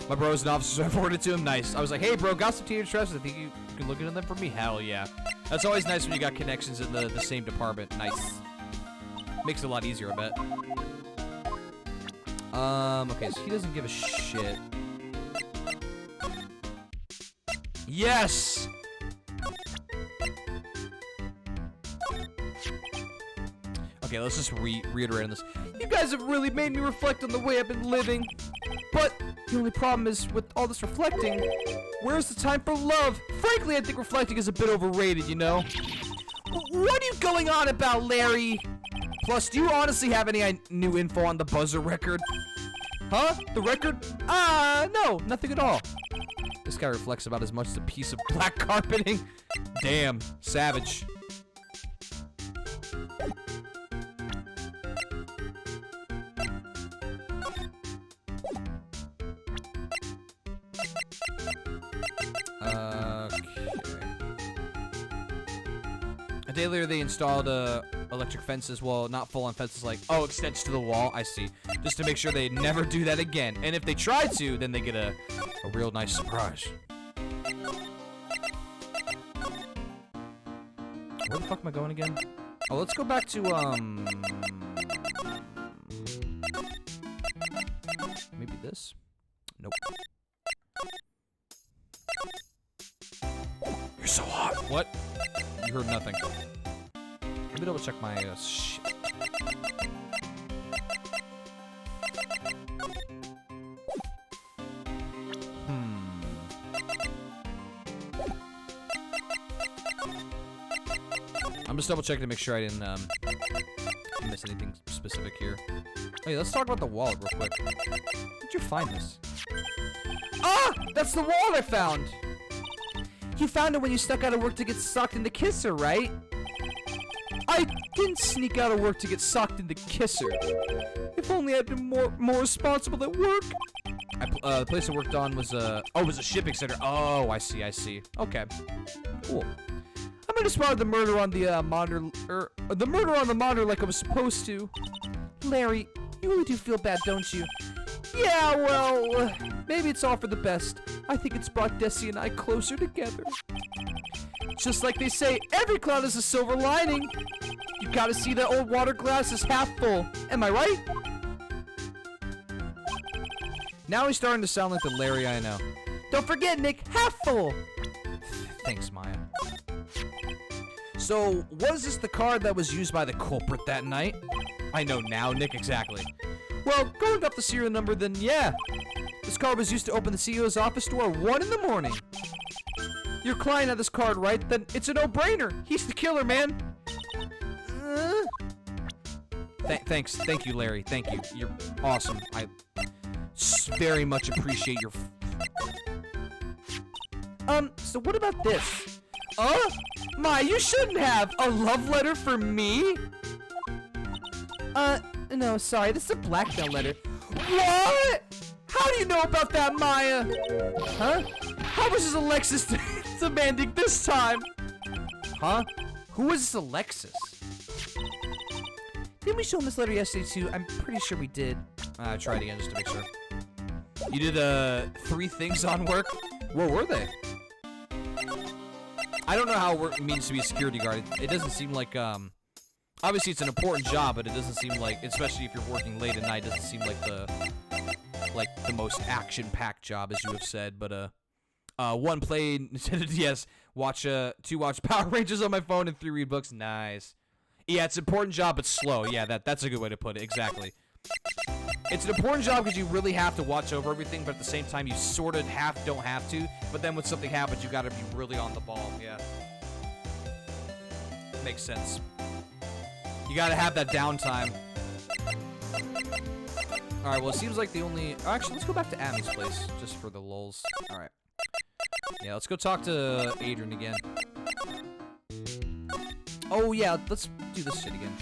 My bro's an officer, so I forwarded it to him. Nice. I was like, hey, bro, got some teenage traps. I think you can look into them for me. Hell yeah. That's always nice when you got connections in the same department. Nice. Makes it a lot easier, I bet. Okay, so he doesn't give a shit. Yes! Okay, let's just reiterate on this. You guys have really made me reflect on the way I've been living. But the only problem is, with all this reflecting, where's the time for love? Frankly, I think reflecting is a bit overrated, you know? What are you going on about, Larry? Plus, do you honestly have any new info on the buzzer record? Huh? The record? No, nothing at all. This guy reflects about as much as a piece of black carpeting. Damn, savage. A day later, they installed electric fences. Well, not full-on fences, like, extends to the wall. I see. Just to make sure they never do that again. And if they try to, then they get a real nice surprise. Where the fuck am I going again? Oh, let's go back to, maybe this? Nope. You're so hot. What? You heard nothing. Let me double check my, shit. I'm just double checking to make sure I didn't miss anything specific here. Hey, let's talk about the wallet real quick. Where'd you find this? Ah! That's the wallet I found! You found it when you snuck out of work to get sucked into Kisser, right? I didn't sneak out of work to get sucked into Kisser. If only I'd been more responsible at work. The place I worked on was it was a shipping center. Oh, I see. Okay. Cool. I might have spotted the murder on the monitor, the murder on the monitor like I was supposed to. Larry, you really do feel bad, don't you? Yeah, well, maybe it's all for the best. I think it's brought Desi and I closer together. Just like they say, every cloud has a silver lining. You gotta see that old water glass is half full. Am I right? Now he's starting to sound like the Larry I know. Don't forget, Nick, half full. Thanks, Maya. So, was this the card that was used by the culprit that night? I know now, Nick, exactly. Well, going up the serial number, then yeah. This card was used to open the CEO's office door at 1 in the morning. Your client had this card, right? Then it's a no-brainer. He's the killer, man. Thanks. Thank you, Larry. Thank you. You're awesome. I very much appreciate your... So what about this? My, you shouldn't have. A love letter for me? No, sorry. This is a blackmail letter. What? How do you know about that, Maya? Huh? How much is Alexis demanding this time? Huh? Who is this Alexis? Didn't we show him this letter yesterday, too? I'm pretty sure we did. I tried again just to make sure. You did, 3 things on work? What were they? I don't know how it means to be a security guard. It doesn't seem like, obviously it's an important job, but it doesn't seem like, especially if you're working late at night, it doesn't seem like the most action-packed job, as you have said, but, 1 play, yes, 2 watch Power Rangers on my phone, and 3 read books. Nice. Yeah, it's an important job, but slow. Yeah, that's a good way to put it. Exactly. It's an important job because you really have to watch over everything, but at the same time, you sort of don't have to. But then when something happens, you got to be really on the ball. Yeah. Makes sense. You got to have that downtime. All right, well, it seems like the only... Actually, let's go back to Adam's place, just for the lulz. All right. Yeah, let's go talk to Adrian again. Oh, yeah, let's do this shit again.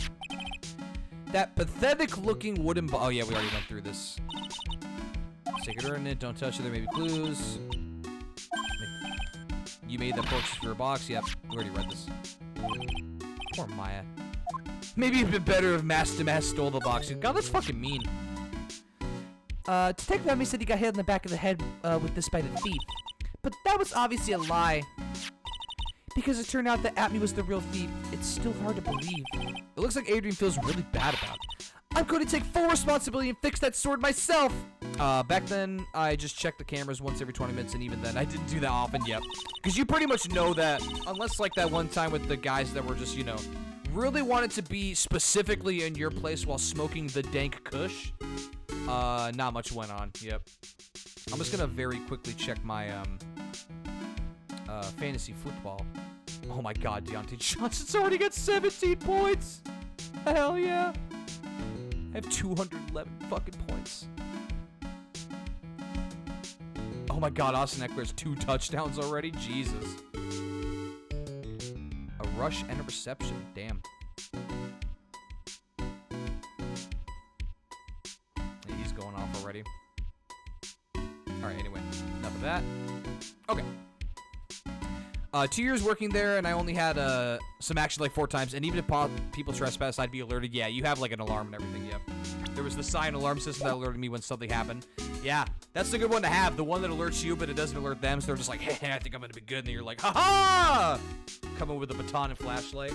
That pathetic-looking wooden... Oh, yeah, we already went through this. Sacred Ordinance, don't touch it, there may be clues. You made the purchase for a box. Yep, we already read this. Poor Maya. Maybe it'd been better if Master stole the box. God, that's fucking mean. Detective Emmy said he got hit in the back of the head with this by the thief. But that was obviously a lie. Because it turned out that Atme was the real thief. It's still hard to believe. It looks like Adrian feels really bad about it. I'm going to take full responsibility and fix that sword myself! Back then, I just checked the cameras once every 20 minutes, and even then, I didn't do that often, yep. Because you pretty much know that, unless like that one time with the guys that were just, you know, really wanted to be specifically in your place while smoking the dank kush, not much went on, yep. I'm just gonna very quickly check my, fantasy football. Oh my god, Deontay Johnson's already got 17 points! Hell yeah! I have 211 fucking points. Oh my god, Austin Eckler has 2 touchdowns already? Jesus. A rush and a reception. Damn. Yeah, he's going off already. Alright, anyway. Enough of that. Okay. 2 years working there, and I only had some action like 4 times, and even if people trespass, I'd be alerted. Yeah, you have like an alarm and everything, yep. There was the sign alarm system that alerted me when something happened. Yeah, that's a good one to have. The one that alerts you, but it doesn't alert them, so they're just like, hey, I think I'm gonna be good, and then you're like, ha-ha! Coming with a baton and flashlight.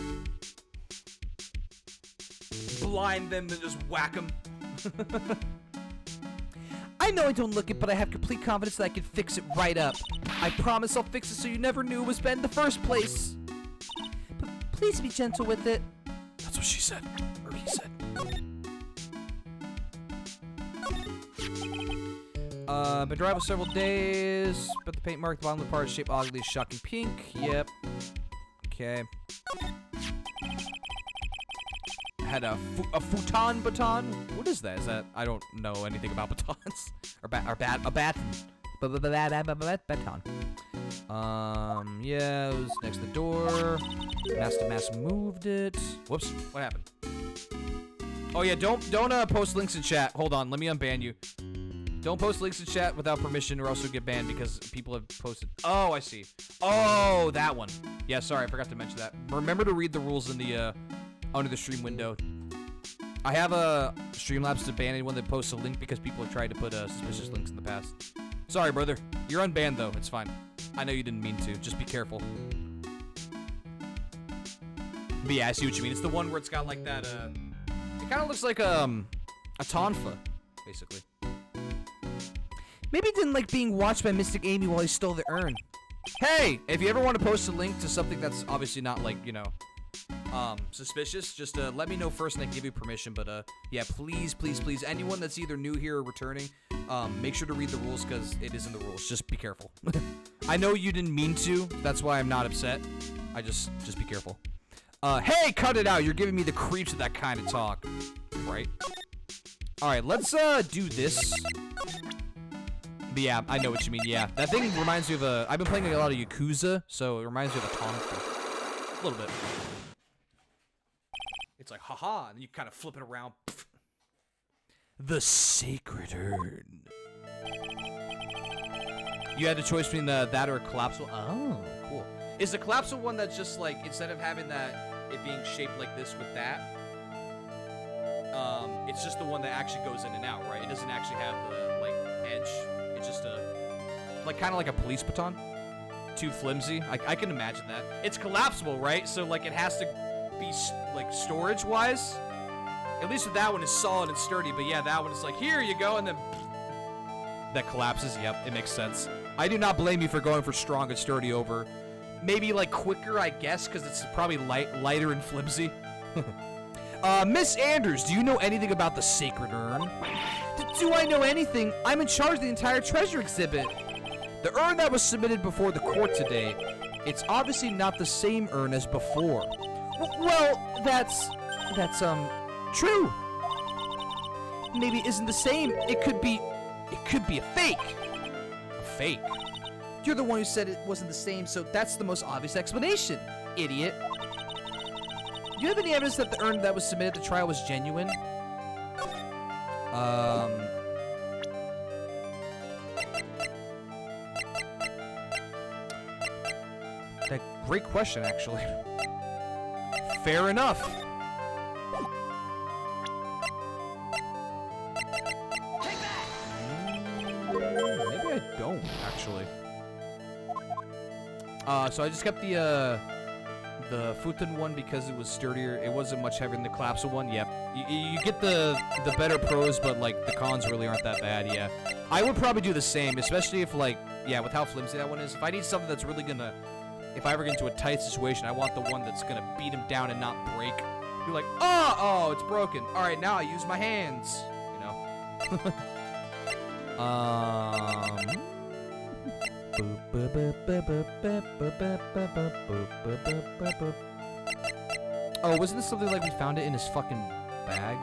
Blind them, then just whack them. I know I don't look it, but I have complete confidence that I can fix it right up. I promise I'll fix it so you never knew it was bad in the first place. But please be gentle with it. That's what she said. Or he said. Been driving several days, but the paint mark at the bottom of the part is shaped oddly, shocking pink. Yep. Okay. Had a futon baton. What is that? Is that? I don't know anything about batons. or a baton. Baton. Yeah, it was next to the door. Master moved it. Whoops. What happened? Oh yeah, don't post links in chat. Hold on, let me unban you. Don't post links in chat without permission, or else you'll get banned because people have posted. Oh, I see. Oh, that one. Yeah, sorry, I forgot to mention that. Remember to read the rules in the under the stream window. I have a Streamlabs to ban anyone that posts a link because people have tried to put suspicious links in the past. Sorry, brother. You're unbanned though. It's fine. I know you didn't mean to. Just be careful. But yeah, I see what you mean. It's the one where it's got like that. It kind of looks like a tonfa, basically. Maybe he didn't like being watched by Mystic Amy while he stole the urn. Hey, if you ever want to post a link to something that's obviously not like, you know, suspicious, just let me know first and I can give you permission. But yeah, please, anyone that's either new here or returning, make sure to read the rules because it is in the rules. Just be careful. I know you didn't mean to. That's why I'm not upset. I just be careful. Hey, cut it out. You're giving me the creeps with that kind of talk. Right? All right, let's do this. But yeah, I know what you mean. Yeah, that thing reminds me of I've been playing a lot of Yakuza, so it reminds me of a tonfa. A little bit. It's like, haha, and then you kind of flip it around. The Sacred Urn. You had the choice between that or a collapsible. Oh, cool. Is the collapsible one that's just like, instead of having that, it being shaped like this with that, it's just the one that actually goes in and out, right? It doesn't actually have the, like, edge. It's just like, kind of like a police baton. Too flimsy. I can imagine that. It's collapsible, right? So, like, it has to be, like, storage-wise. At least with that one, it's solid and sturdy. But, yeah, that one is like, here you go, and then that collapses. Yep, it makes sense. I do not blame you for going for strong and sturdy over maybe, like, quicker, I guess, because it's probably lighter and flimsy. Miss Anders, do you know anything about the sacred urn? Do I know anything? I'm in charge of the entire treasure exhibit. The urn that was submitted before the court today, it's obviously not the same urn as before. Well, that's true. Maybe it isn't the same. It could be a fake. A fake? You're the one who said it wasn't the same, so that's the most obvious explanation, idiot. Do you have any evidence that the urn that was submitted to trial was genuine? Great question, actually. Fair enough. Maybe I don't, actually. So I just kept the futon one because it was sturdier. It wasn't much heavier than the collapsible one. Yep. You get the better pros, but like the cons really aren't that bad. Yeah. I would probably do the same, especially if like, yeah, with how flimsy that one is. If I need something that's really gonna, if I ever get into a tight situation, I want the one that's gonna beat him down and not break. Be like, oh, it's broken. All right, now I use my hands. You know. Oh, wasn't this something like we found it in his fucking bag?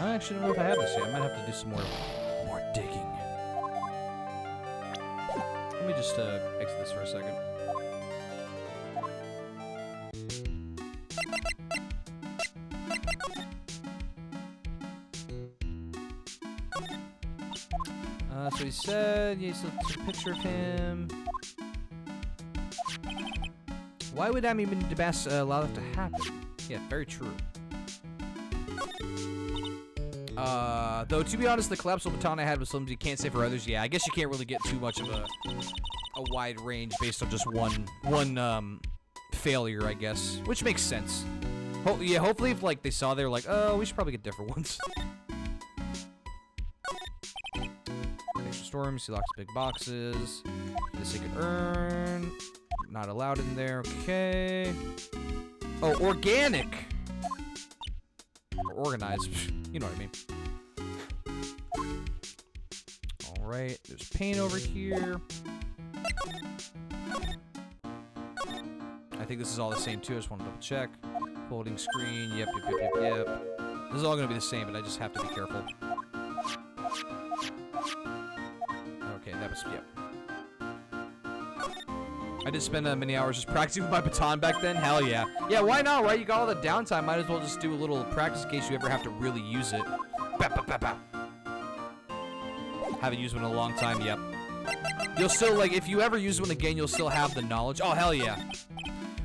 I actually don't know if I have this yet. I might have to do some more digging. Let me just exit this for a second. So he said, yeah, he still took a picture of him. Why would Amy Bass allow that to happen? Yeah, very true. Though, to be honest, the collapsible baton I had was something you can't say for others. Yeah, I guess you can't really get too much of a wide range based on just one failure, I guess. Which makes sense. Yeah, hopefully if, like, they saw they're like, oh, we should probably get different ones. Extra storms, he locks big boxes. The sacred urn. Not allowed in there, okay. Oh, organic! Or organized, you know what I mean. Alright, there's paint over here. I think this is all the same too, I just want to double check. Folding screen, yep. This is all going to be the same, but I just have to be careful. Okay, that was, yep. I did spend many hours just practicing with my baton back then. Hell yeah. Yeah, why not, right? You got all the downtime. Might as well just do a little practice in case you ever have to really use it. Haven't used one in a long time, yep. You'll still, like, if you ever use one again, you'll still have the knowledge. Oh, hell yeah.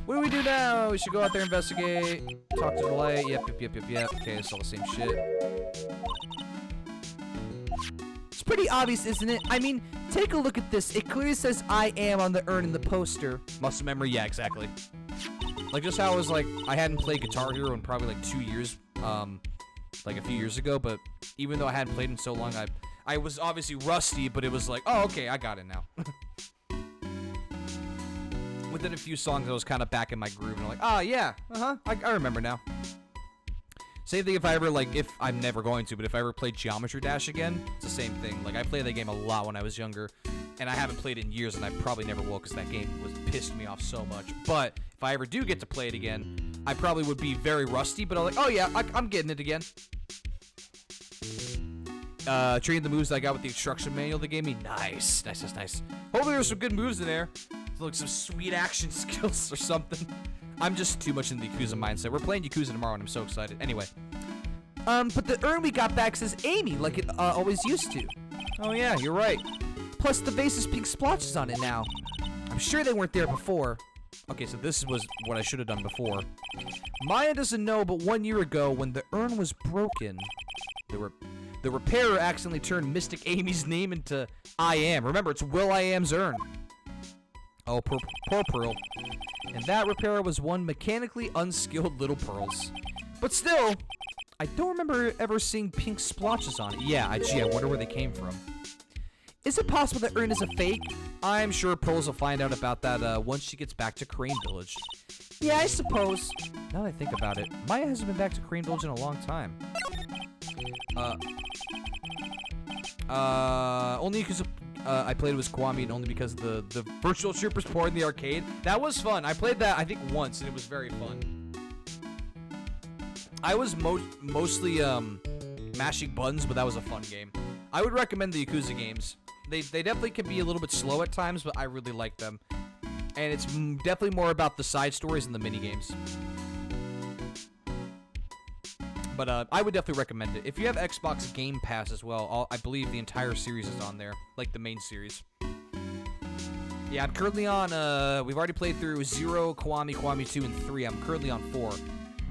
What do we do now? We should go out there, investigate, talk to the light. Yep. Okay, it's all the same shit. It's pretty obvious, isn't it? I mean, take a look at this. It clearly says I am on the urn in the poster. Muscle memory, yeah, exactly. Like, just how I was like, I hadn't played Guitar Hero in probably like 2 years, like a few years ago, but even though I hadn't played in so long, I was obviously rusty, but it was like, oh, okay, I got it now. Within a few songs, I was kind of back in my groove, and I'm like, oh, yeah, I remember now. Same thing if I ever, like, if I'm never going to, but if I ever play Geometry Dash again, it's the same thing. Like, I played that game a lot when I was younger, and I haven't played it in years, and I probably never will, because that game pissed me off so much. But if I ever do get to play it again, I probably would be very rusty, but I'm like, oh, yeah, I'm getting it again. Training the moves that I got with the instruction manual they gave me. Nice. Hopefully there's some good moves in there. Like some sweet action skills or something. I'm just too much in the Yakuza mindset. We're playing Yakuza tomorrow and I'm so excited. Anyway. But the urn we got back says Amy, like it always used to. Oh yeah, you're right. Plus the vase has pink splotches on it now. I'm sure they weren't there before. Okay, so this was what I should have done before. Maya doesn't know, but 1 year ago when the urn was broken, there The repairer accidentally turned Mystic Amy's name into I Am. Remember, it's Will I Am's urn. Oh, poor Pearl. And that repairer was one mechanically unskilled little Pearls. But still, I don't remember ever seeing pink splotches on it. Yeah, gee, I wonder where they came from. Is it possible that urn is a fake? I'm sure Pearls will find out about that once she gets back to Crane Village. Yeah, I suppose. Now that I think about it, Maya hasn't been back to Crane Village in a long time. Only because I played it with Kwame, and only because the Virtual Troopers poured in the arcade. That was fun. I played that, I think, once, and it was very fun. I was mostly mashing buttons, but that was a fun game. I would recommend the Yakuza games. They definitely can be a little bit slow at times, but I really like them. And it's definitely more about the side stories and the mini games. But I would definitely recommend it. If you have Xbox Game Pass as well, I believe the entire series is on there, like the main series. Yeah, I'm currently on, we've already played through 0, Kwame 2, and 3. I'm currently on 4.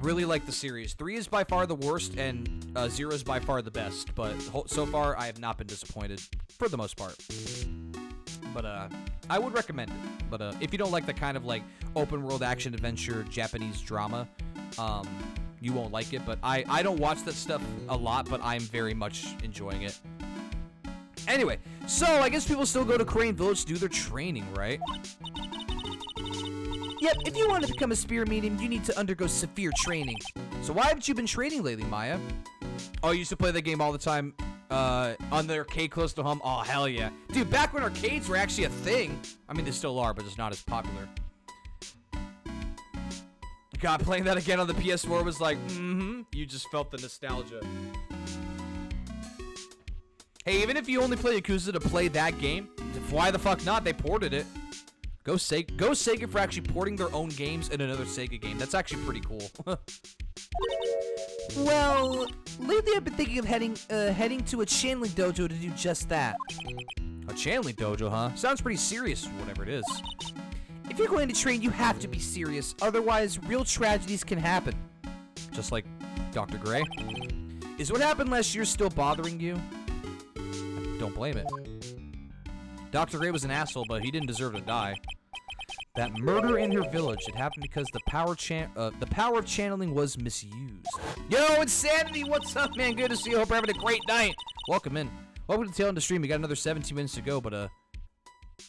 Really like the series. 3 is by far the worst, and 0 is by far the best. But so far, I have not been disappointed, for the most part. But I would recommend it. But if you don't like the kind of like open world action adventure Japanese drama, you won't like it. But I don't watch that stuff a lot, but I'm very much enjoying it. Anyway, so I guess people still go to Crane Village to do their training, right? Yep, if you want to become a spirit medium, you need to undergo severe training. So why haven't you been training lately, Maya? Oh, you used to play that game all the time on the arcade close to home? Oh, hell yeah. Dude, back when arcades were actually a thing. I mean, they still are, but it's not as popular. God, playing that again on the PS4 was like, you just felt the nostalgia. Hey, even if you only play Yakuza to play that game, why the fuck not? They ported it. Go Sega for actually porting their own games in another Sega game. That's actually pretty cool. Well, lately I've been thinking of heading to a channeling dojo to do just that. A channeling dojo, huh? Sounds pretty serious, whatever it is. If you're going to train, you have to be serious. Otherwise, real tragedies can happen. Just like Dr. Gray. Is what happened last year still bothering you? Don't blame it. Dr. Gray was an asshole, but he didn't deserve to die. That murder in her village, it happened because the power of channeling was misused. Yo, Insanity, what's up, man? Good to see you. Hope you're having a great night. Welcome in. Welcome to the tail end of the stream. We got another 17 minutes to go, but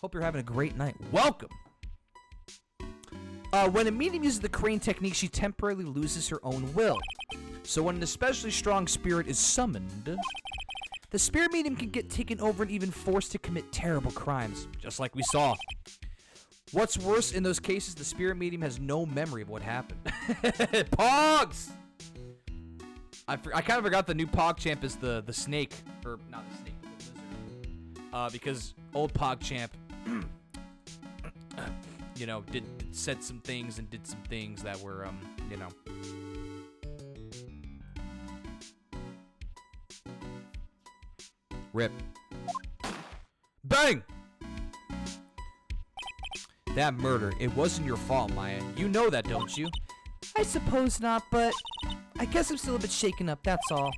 hope you're having a great night. Welcome. When a medium uses the crane technique, she temporarily loses her own will. So when an especially strong spirit is summoned, the spirit medium can get taken over and even forced to commit terrible crimes. Just like we saw. What's worse, in those cases, the spirit medium has no memory of what happened. Pogs! I kind of forgot the new PogChamp is the snake. Or, not the snake, but the lizard. Because old PogChamp, you know, said some things and did some things that were, you know. Rip. Bang! That murder, it wasn't your fault, Maya. You know that, don't you? I suppose not, but I guess I'm still a bit shaken up, that's all.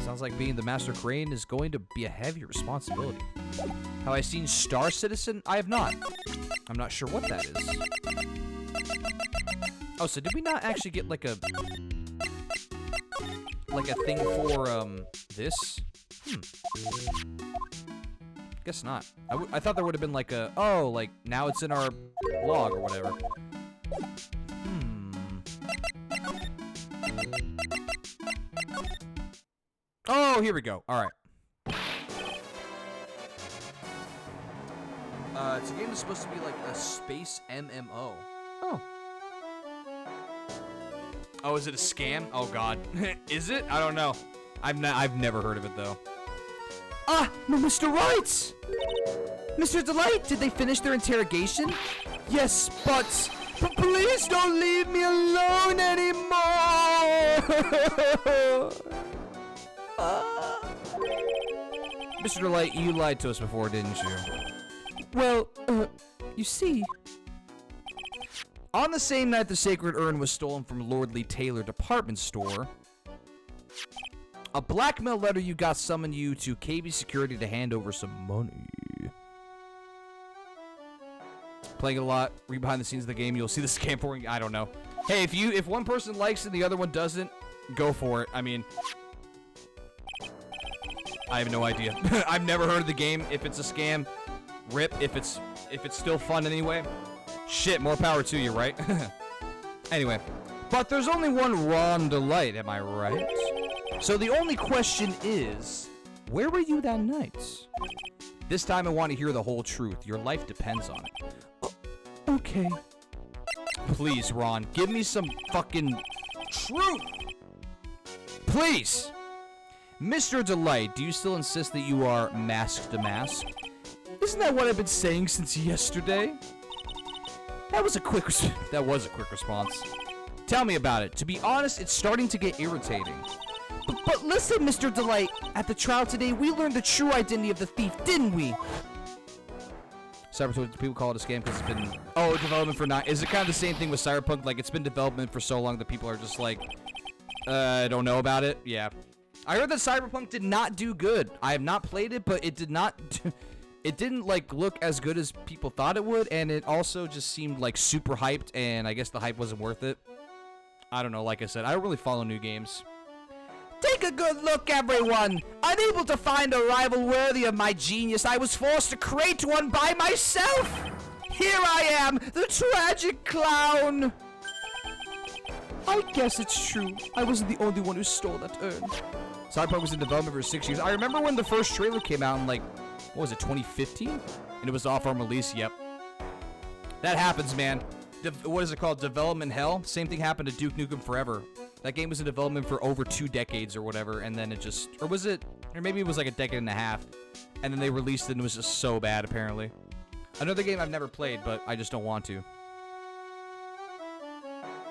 Sounds like being the Master Crane is going to be a heavy responsibility. Have I seen Star Citizen? I have not. I'm not sure what that is. Oh, so did we not actually get like a thing for this? Guess not. I thought there would have been like a, oh, like now it's in our log or whatever. Oh, here we go. All right. It's a game that's supposed to be like a space MMO. Oh. Oh, is it a scam? Oh God. Is it? I don't know. I've never heard of it though. Ah, no, Mr. Wright! Mr. Delight, did they finish their interrogation? Yes, but please don't leave me alone anymore! Mr. Delight, you lied to us before, didn't you? Well, you see... On the same night the sacred urn was stolen from Lordly Taylor department store... A blackmail letter you got summoned you to KB Security to hand over some money. Playing it a lot, read behind the scenes of the game, you'll see the scam pouring. I don't know. Hey, if one person likes it and the other one doesn't, go for it. I mean, I have no idea. I've never heard of the game. If it's a scam, rip. If it's still fun anyway, shit, more power to you, right? Anyway, but there's only one Ron Delight, am I right? So the only question is, where were you that night? This time I want to hear the whole truth. Your life depends on it. Okay. Please, Ron, give me some fucking truth. Please. Mr. Delight, do you still insist that you are masked to mask? Isn't that what I've been saying since yesterday? That was a quick response. Tell me about it. To be honest, it's starting to get irritating. But listen, Mr. Delight. At the trial today, we learned the true identity of the thief, didn't we? Cyberpunk, people call it a scam because it's been development for 9. Is it kind of the same thing with Cyberpunk? Like, it's been development for so long that people are just like, I don't know about it. Yeah, I heard that Cyberpunk did not do good. I have not played it, but it did not. It didn't like look as good as people thought it would, and it also just seemed like super hyped. And I guess the hype wasn't worth it. I don't know. Like I said, I don't really follow new games. Take a good look, everyone! Unable to find a rival worthy of my genius, I was forced to create one by myself! Here I am, the tragic clown! I guess it's true. I wasn't the only one who stole that urn. Cyberpunk was in development for 6 years. I remember when the first trailer came out in, like, what was it, 2015? And it was off on release, yep. That happens, man. What is it called? Development hell? Same thing happened to Duke Nukem Forever. That game was in development for over 2 decades or whatever, and then it just... Or was it... Or maybe it was like a decade and a half. And then they released it and it was just so bad, apparently. Another game I've never played, but I just don't want to.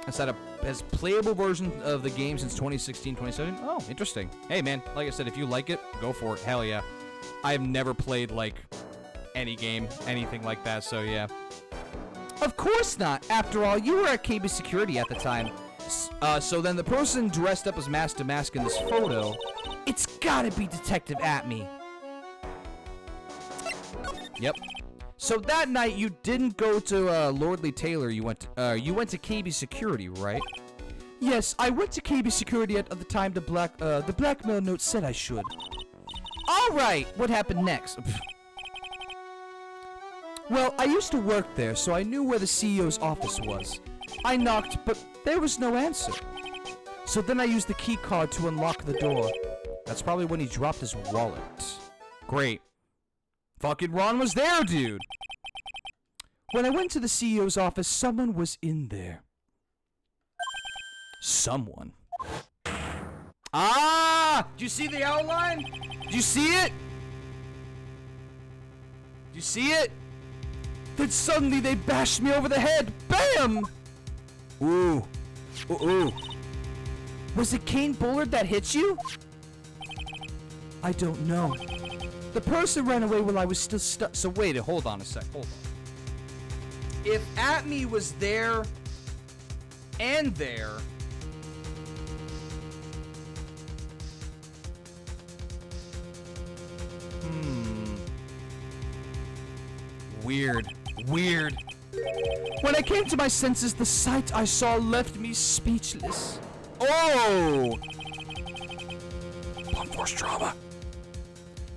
It's had a has playable version of the game since 2016, 2017. Oh, interesting. Hey, man, like I said, if you like it, go for it. Hell yeah. I have never played, like, any game, anything like that, so yeah. Of course not. After all, you were at KB Security at the time. So then the person dressed up as mask to mask in this photo, it's gotta be Detective Atme. Yep. So that night you didn't go to Lordly Taylor. You went to KB Security, right? Yes, I went to KB Security at the time the blackmail note said I should. All right. What happened next? Well, I used to work there, so I knew where the CEO's office was. I knocked, but there was no answer. So then I used the key card to unlock the door. That's probably when he dropped his wallet. Great. Fucking Ron was there, dude. When I went to the CEO's office, someone was in there. Someone? Ah! Do you see the outline? Do you see it? Do you see it? Then suddenly they bashed me over the head. Bam! Ooh. Ooh. Was it Kane Bullard that hit you? I don't know. The person ran away while I was still stuck. So wait, hold on a sec. Hold on. If Atme was there and there, Weird. When I came to my senses, the sight I saw left me speechless. Oh! Blunt force trauma.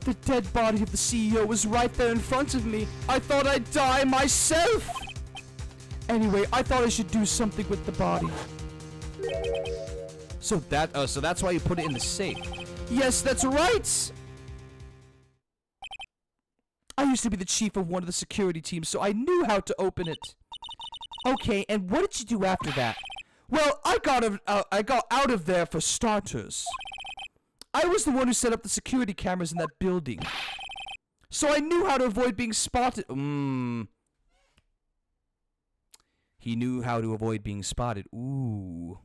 The dead body of the CEO was right there in front of me. I thought I'd die myself. Anyway, I thought I should do something with the body. So that's why you put it in the safe. Yes, that's right. I used to be the chief of one of the security teams, so I knew how to open it. Okay, and what did you do after that? Well, I got out of there for starters. I was the one who set up the security cameras in that building. So I knew how to avoid being spotted. He knew how to avoid being spotted. Ooh.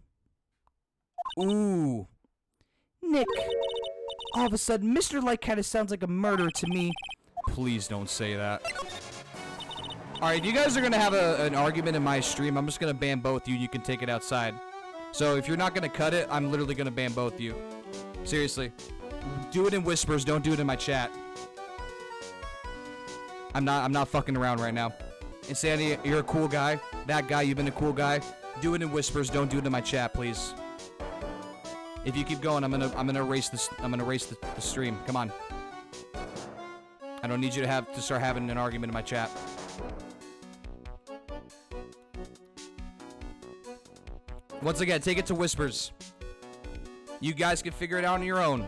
Nick, all of a sudden, Mr. Light kind of sounds like a murderer to me. Please don't say that. Alright, if you guys are going to have an argument in my stream, I'm just going to ban both you and you can take it outside. So if you're not going to cut it, I'm literally going to ban both you. Seriously. Do it in whispers. Don't do it in my chat. I'm not fucking around right now. Insanity, you're a cool guy. That guy, you've been a cool guy. Do it in whispers. Don't do it in my chat, please. If you keep going, I'm gonna erase this. I'm gonna erase the stream. Come on. I don't need you to start having an argument in my chat. Once again, take it to whispers. You guys can figure it out on your own.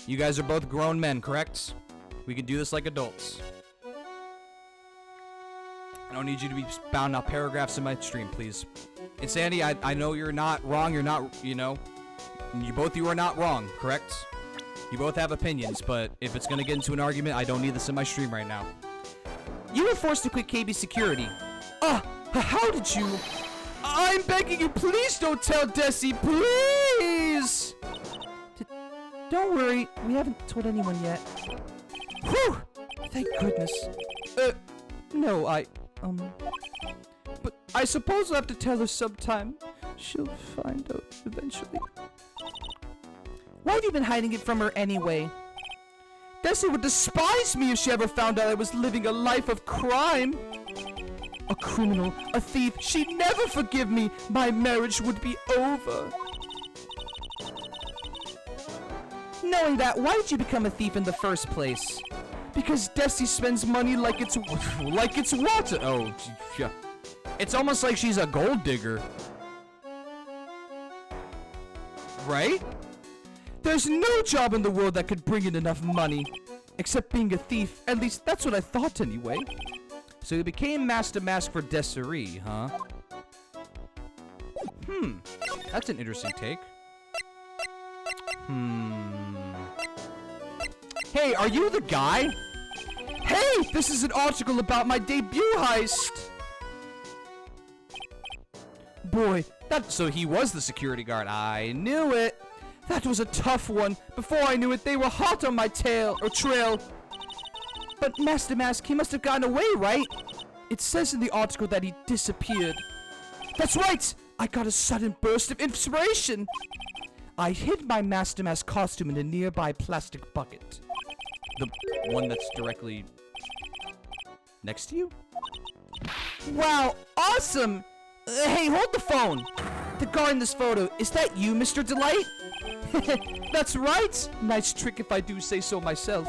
You guys are both grown men, correct? We can do this like adults. I don't need you to be bound out paragraphs in my stream, please. Insanity, I know you're not wrong. You're not, you know. Both of you are not wrong, correct? You both have opinions, but if it's gonna get into an argument, I don't need this in my stream right now. You were forced to quit KB security. How did you? I'm begging you, please don't tell Desi, please! Don't worry, we haven't told anyone yet. Whew! Thank goodness. No, but I suppose I'll have to tell her sometime. She'll find out eventually. Why have you been hiding it from her anyway? Desi would despise me if she ever found out I was living a life of crime. A criminal, a thief, she'd never forgive me. My marriage would be over. Knowing that, why did you become a thief in the first place? Because Desi spends money like it's water. Oh, yeah. It's almost like she's a gold digger. Right? There's no job in the world that could bring in enough money. Except being a thief. At least that's what I thought anyway. So you became Master Mask for Desiree, huh? That's an interesting take. Hey, are you the guy? Hey, this is an article about my debut heist. Boy, So he was the security guard. I knew it. That was a tough one. Before I knew it, they were hot on my trail. But Master Mask, he must have gotten away, right? It says in the article that he disappeared. That's right! I got a sudden burst of inspiration. I hid my Master Mask costume in a nearby plastic bucket. The one that's directly next to you? Wow, awesome! Hey, hold the phone! The guy in this photo, is that you, Mr. Delight? That's right! Nice trick if I do say so myself.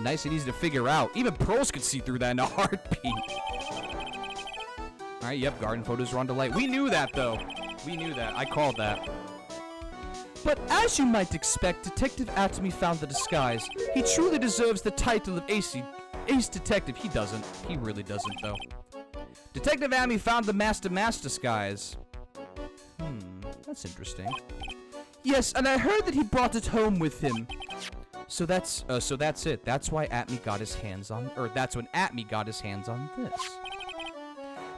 Nice and easy to figure out. Even pros could see through that in a heartbeat. Alright, yep, garden photos are on Delight. We knew that, though. We knew that. I called that. But as you might expect, Detective Atomy found the disguise. He truly deserves the title of Ace Detective. He doesn't. He really doesn't, though. Detective Atomy found the Master Mask disguise. That's interesting. Yes, and I heard that he brought it home with him. So that's it. That's why Atme got his hands on, or that's when Atme got his hands on this.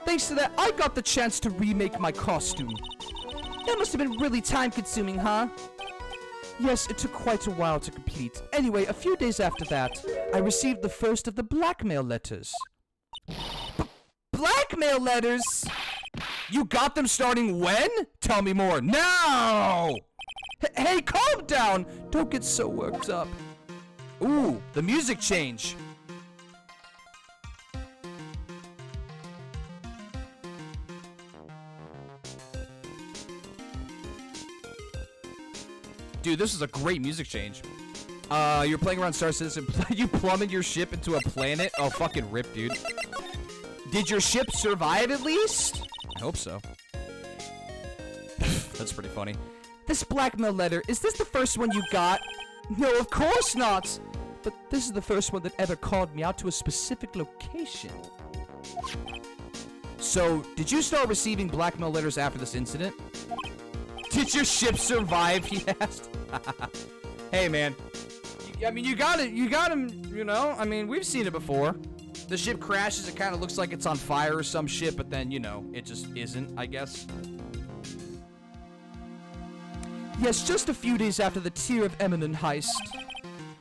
Thanks to that, I got the chance to remake my costume. That must have been really time-consuming, huh? Yes, it took quite a while to complete. Anyway, a few days after that, I received the first of the blackmail letters. Blackmail letters? You got them starting when? Tell me more now! Hey, calm down! Don't get so worked up. Ooh, the music change. Dude, this is a great music change. You're playing around Star Citizen. You plummeted your ship into a planet? Oh, fucking rip, dude. Did your ship survive at least? I hope so. That's pretty funny. This blackmail letter, is this the first one you got? No, of course not! But this is the first one that ever called me out to a specific location. So, did you start receiving blackmail letters after this incident? Did your ship survive, he asked. Hey, man. I mean, you got him, you know? I mean, we've seen it before. The ship crashes, it kind of looks like it's on fire or some shit, but then, you know, it just isn't, I guess. Yes, just a few days after the Tear of Eminent heist.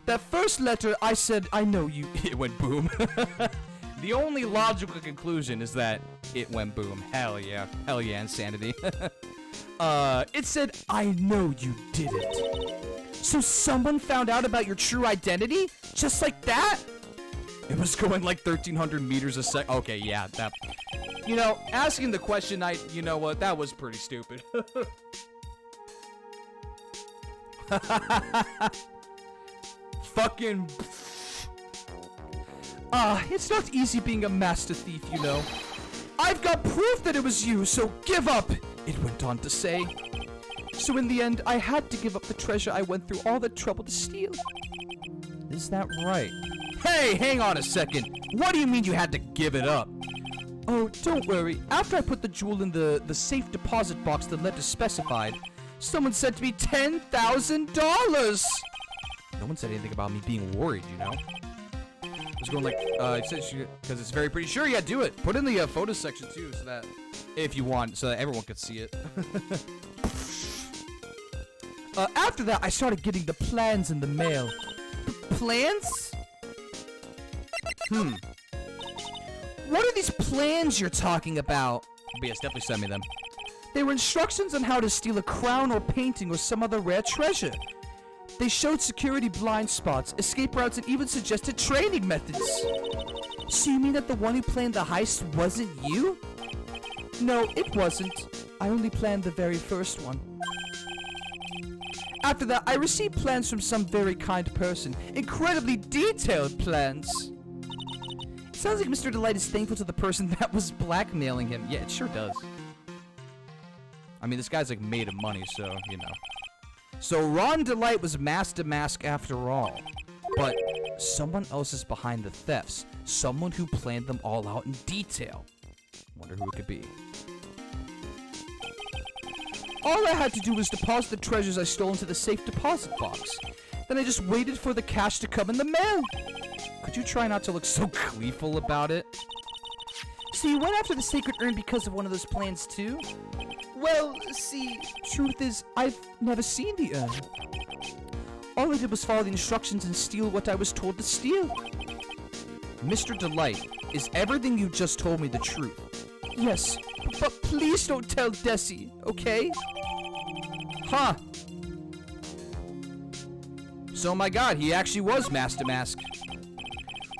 That first letter, I said, I know you. It went boom. The only logical conclusion is that it went boom. Hell yeah. Hell yeah, insanity. It said, I know you did it. So someone found out about your true identity? Just like that? It was going like 1,300 meters a sec. Okay, yeah, that. You know, asking the question, you know what? That was pretty stupid. Fucking. It's not easy being a master thief, you know. I've got proof that it was you, so give up, it went on to say. So in the end, I had to give up the treasure I went through all the trouble to steal. Is that right? Hey, hang on a second. What do you mean you had to give it up? Oh, don't worry. After I put the jewel in the safe deposit box the letter specified, someone sent me $10,000! No one said anything about me being worried, you know? I was going like, it says because it's very pretty. Sure, yeah, do it. Put in the photo section too, so that, if you want, so that everyone could see it. After that, I started getting the plans in the mail. Plans? What are these plans you're talking about? But yes, definitely send me them. They were instructions on how to steal a crown or painting or some other rare treasure. They showed security blind spots, escape routes, and even suggested training methods. So you mean that the one who planned the heist wasn't you? No, it wasn't. I only planned the very first one. After that, I received plans from some very kind person. Incredibly detailed plans. It sounds like Mr. Delight is thankful to the person that was blackmailing him. Yeah, it sure does. I mean, this guy's like made of money, so, you know. So Ron Delight was masked to mask after all. But someone else is behind the thefts. Someone who planned them all out in detail. Wonder who it could be. All I had to do was deposit the treasures I stole into the safe deposit box. Then I just waited for the cash to come in the mail. Could you try not to look so gleeful about it? So you went after the sacred urn because of one of those plans too? Well, see, truth is, I've never seen the urn. All I did was follow the instructions and steal what I was told to steal. Mr. Delight, is everything you just told me the truth? Yes, but please don't tell Desi, okay? Huh. So, my God, he actually was masked to mask.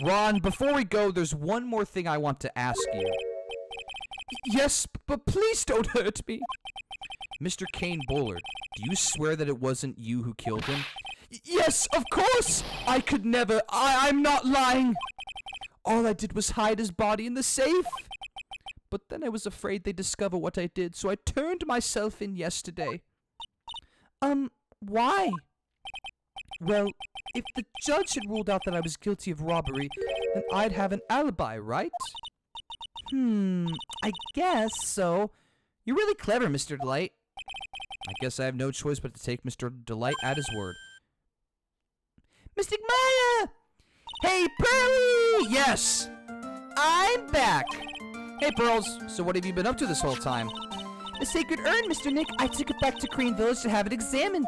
Ron, before we go, there's one more thing I want to ask you. Yes, but please don't hurt me. Mr. Kane Bullard, do you swear that it wasn't you who killed him? Yes, of course! I could never. I'm not lying. All I did was hide his body in the safe. But then I was afraid they'd discover what I did, so I turned myself in yesterday. Why? Well, if the judge had ruled out that I was guilty of robbery, then I'd have an alibi, right? I guess so. You're really clever, Mr. Delight. I guess I have no choice but to take Mr. Delight at his word. Mystic Maya! Hey, Pearly! Yes! I'm back! Hey, Pearls. So what have you been up to this whole time? The sacred urn, Mr. Nick. I took it back to Crane Village to have it examined.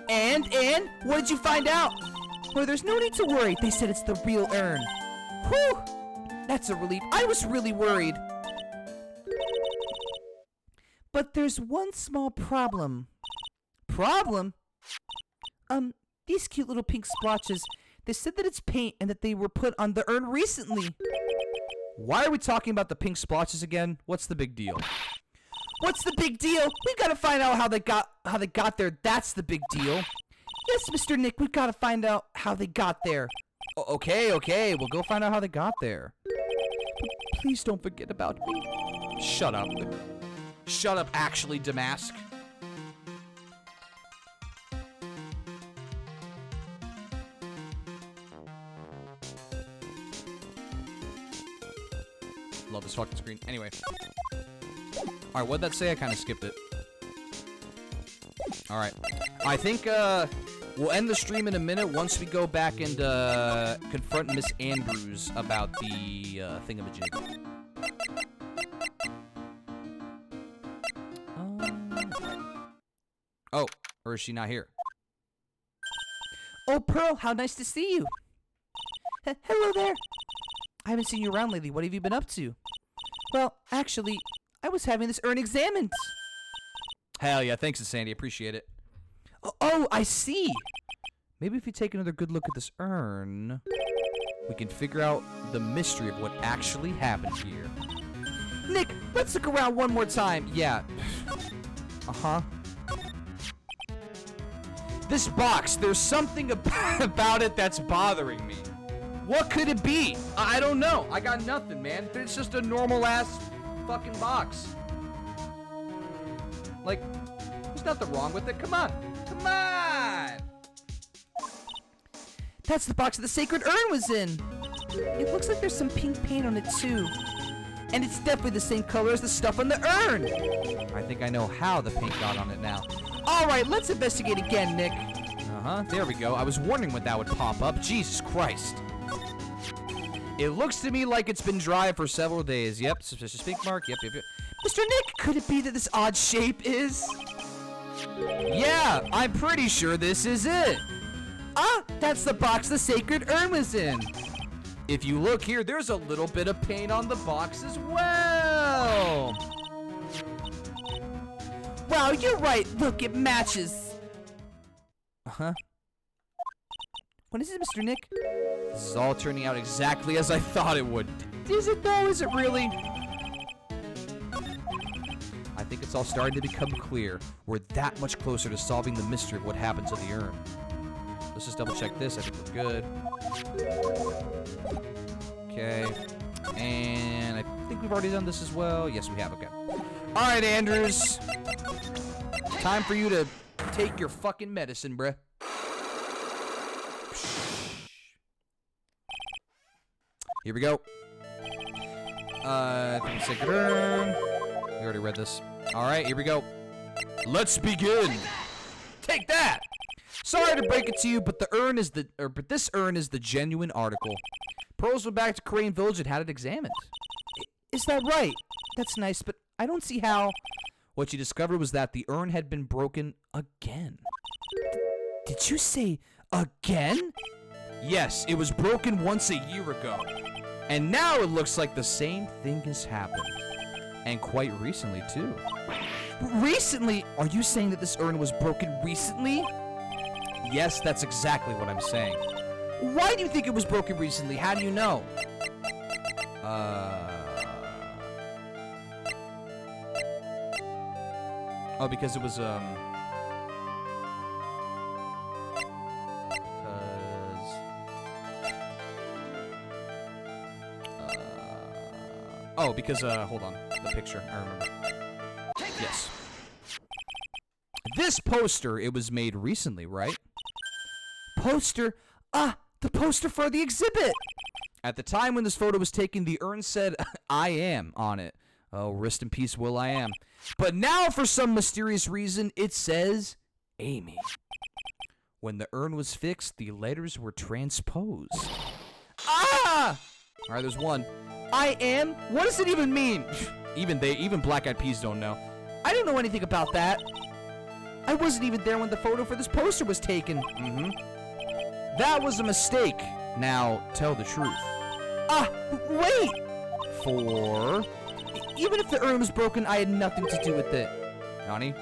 And, what did you find out? Well, there's no need to worry. They said it's the real urn. Whew! That's a relief. I was really worried. But there's one small problem. Problem? These cute little pink splotches, they said that it's paint and that they were put on the urn recently. Why are we talking about the pink splotches again? What's the big deal? What's the big deal? We've got to find out how they got there. That's the big deal. Yes, Mr. Nick, we've got to find out how they got there. Okay, we'll go find out how they got there. Please don't forget about me. Shut up. Shut up, actually, Damask. Love this fucking screen. Anyway. Alright, what'd that say? I kind of skipped it. Alright. I think, we'll end the stream in a minute once we go back and, confront Miss Andrews about the, thingamajig. Oh, or is she not here? Oh, Pearl, how nice to see you. Hello there. I haven't seen you around lately. What have you been up to? Well, actually, I was having this urn examined. Hell yeah, thanks, Sandy. Appreciate it. Oh, I see. Maybe if you take another good look at this urn, we can figure out the mystery of what actually happened here. Nick, let's look around one more time. Yeah. Uh-huh. This box, there's something about it that's bothering me. What could it be? I don't know. I got nothing, man. It's just a normal-ass fucking box. Like, there's nothing wrong with it. Come on. Come on! That's the box that the sacred urn was in. It looks like there's some pink paint on it, too. And it's definitely the same color as the stuff on the urn. I think I know how the paint got on it now. All right, let's investigate again, Nick. Uh-huh, there we go. I was wondering when that would pop up. Jesus Christ. It looks to me like it's been dry for several days. Yep, suspicious pink mark. Yep. Mr. Nick, could it be that this odd shape is? Yeah, I'm pretty sure this is it. Ah, that's the box the sacred urn was in. If you look here, there's a little bit of paint on the box as well. Wow, you're right. Look, it matches. Uh-huh. What is it, Mr. Nick? This is all turning out exactly as I thought it would. Is it though? Is it really? I think it's all starting to become clear. We're that much closer to solving the mystery of what happened to the urn. Let's just double check this. I think we're good. Okay. And I think we've already done this as well. Yes, we have. Okay. All right, Andrews. Time for you to take your fucking medicine, bruh. Here we go. Sacred urn. We already read this. All right, here we go. Let's begin. Take that. Sorry to break it to you, but this urn is the genuine article. Pearls went back to Crane Village and had it examined. Is that right? That's nice, but I don't see how. What you discovered was that the urn had been broken again. Did you say again? Yes, it was broken once a year ago. And now it looks like the same thing has happened. And quite recently, too. Recently? Are you saying that this urn was broken recently? Yes, that's exactly what I'm saying. Why do you think it was broken recently? How do you know? Oh, because it was, because, hold on. The picture, I remember. Yes. This poster, it was made recently, right? Poster? Ah, the poster for the exhibit! At the time when this photo was taken, the urn said, I am on it. Oh, rest in peace, Will I Am. But now, for some mysterious reason, it says, Amy. When the urn was fixed, the letters were transposed. Ah! Alright, there's one. I am? What does it even mean? Even Black Eyed Peas don't know. I don't know anything about that. I wasn't even there when the photo for this poster was taken. Mm-hmm. That was a mistake. Now, tell the truth. Ah, wait! For... Even if the urn was broken, I had nothing to do with it. Nani?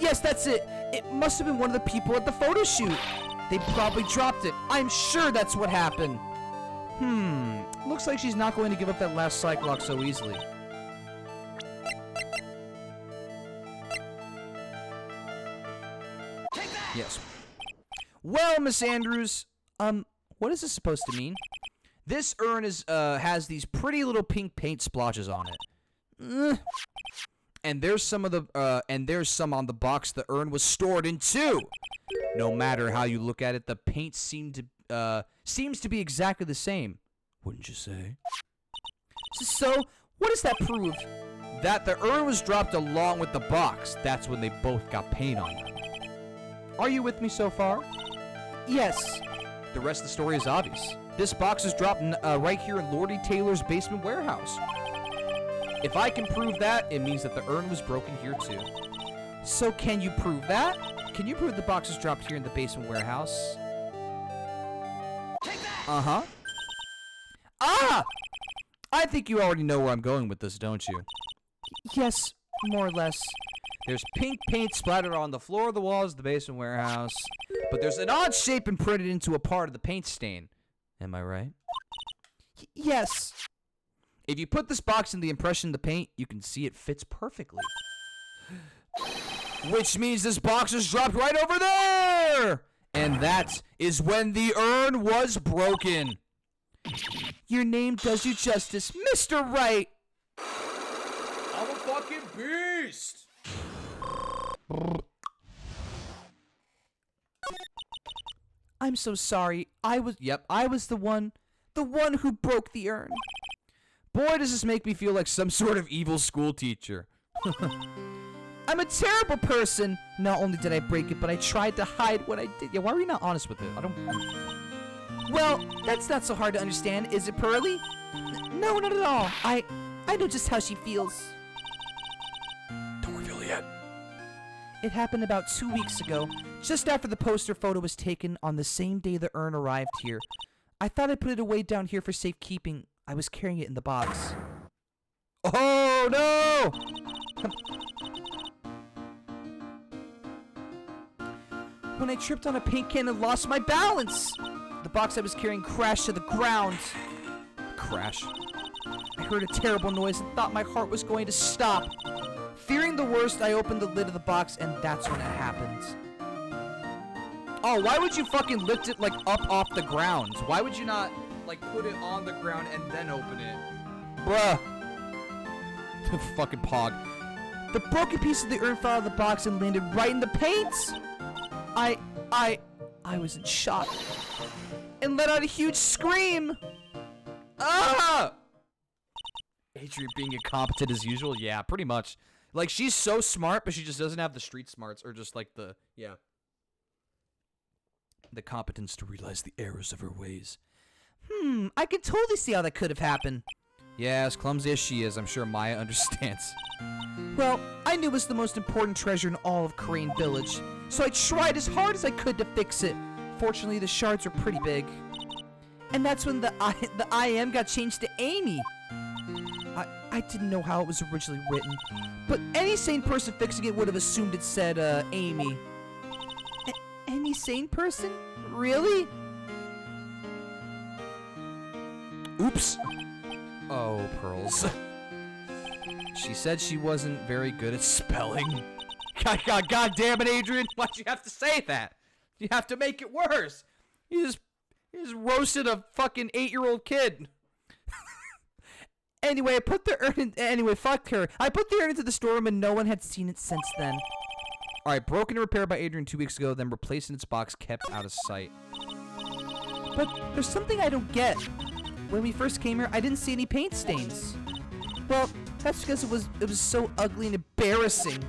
Yes, that's it. It must have been one of the people at the photo shoot. They probably dropped it. I'm sure that's what happened. Looks like she's not going to give up that last Cyclock so easily. Yes. Well, Miss Andrews, what is this supposed to mean? This urn has these pretty little pink paint splotches on it. And there's some on the box the urn was stored in too. No matter how you look at it, the paint seems to be exactly the same. Wouldn't you say? So, what does that prove? That the urn was dropped along with the box. That's when they both got paint on them. Are you with me so far? Yes. The rest of the story is obvious. This box is dropped right here in Lordy Taylor's basement warehouse. If I can prove that, it means that the urn was broken here too. So can you prove that? Can you prove the box is dropped here in the basement warehouse? Uh-huh. Ah! I think you already know where I'm going with this, don't you? Yes, more or less. There's pink paint splattered on the floor of the walls of the basement warehouse. But there's an odd shape imprinted into a part of the paint stain. Am I right? Yes. If you put this box in the impression of the paint, you can see it fits perfectly. Which means this box is dropped right over there! And that is when the urn was broken. Your name does you justice, Mr. Wright. I'm a fucking beast! I'm so sorry. I was the one who broke the urn. Boy, does this make me feel like some sort of evil school teacher. I'm a terrible person. Not only did I break it, but I tried to hide what I did. Yeah, why are you not honest with it? Well, that's not so hard to understand, is it, Pearly? No, not at all. I know just how she feels. Don't reveal it yet. It happened about 2 weeks ago, just after the poster photo was taken on the same day the urn arrived here. I thought I put it away down here for safekeeping. I was carrying it in the box. Oh, no! When I tripped on a paint can and lost my balance, the box I was carrying crashed to the ground. Crash. I heard a terrible noise and thought my heart was going to stop. Fearing the worst, I opened the lid of the box, and that's when it happened. Oh, why would you fucking lift it, like, up off the ground? Why would you not, like, put it on the ground and then open it? Bruh. Fucking pog. The broken piece of the urn fell out of the box and landed right in the paint. I was in shock and let out a huge scream. Ah! Adrian being incompetent as usual. Yeah, pretty much. Like, she's so smart, but she just doesn't have the street smarts or just, like, the competence to realize the errors of her ways. I can totally see how that could have happened. Yeah, as clumsy as she is, I'm sure Maya understands. Well, I knew it was the most important treasure in all of Crane Village, so I tried as hard as I could to fix it. Fortunately, the shards were pretty big. And that's when the I am got changed to Amy. I didn't know how it was originally written, but any sane person fixing it would have assumed it said, Amy. Any sane person? Really? Oops. Oh, Pearls. She said she wasn't very good at spelling. God damn it, Adrian. Why'd you have to say that? You have to make it worse. You just roasted a fucking 8-year-old kid. Anyway, fuck her. I put the urn into the storeroom and no one had seen it since then. Alright, broken and repaired by Adrian 2 weeks ago, then replaced in its box, kept out of sight. But there's something I don't get. When we first came here, I didn't see any paint stains. Well, that's because it was so ugly and embarrassing.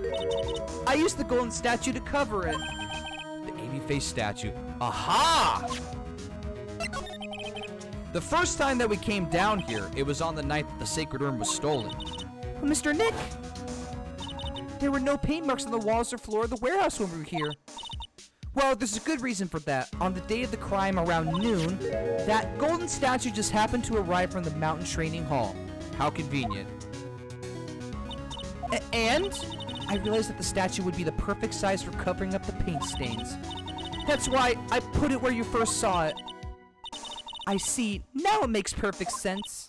I used the golden statue to cover it. The Amy-faced statue. Aha! The first time that we came down here, it was on the night that the sacred urn was stolen. Mr. Nick! There were no paint marks on the walls or floor of the warehouse when we were here. Well, there's a good reason for that. On the day of the crime around noon, that golden statue just happened to arrive from the mountain training hall. How convenient. And I realized that the statue would be the perfect size for covering up the paint stains. That's why I put it where you first saw it. I see. Now it makes perfect sense.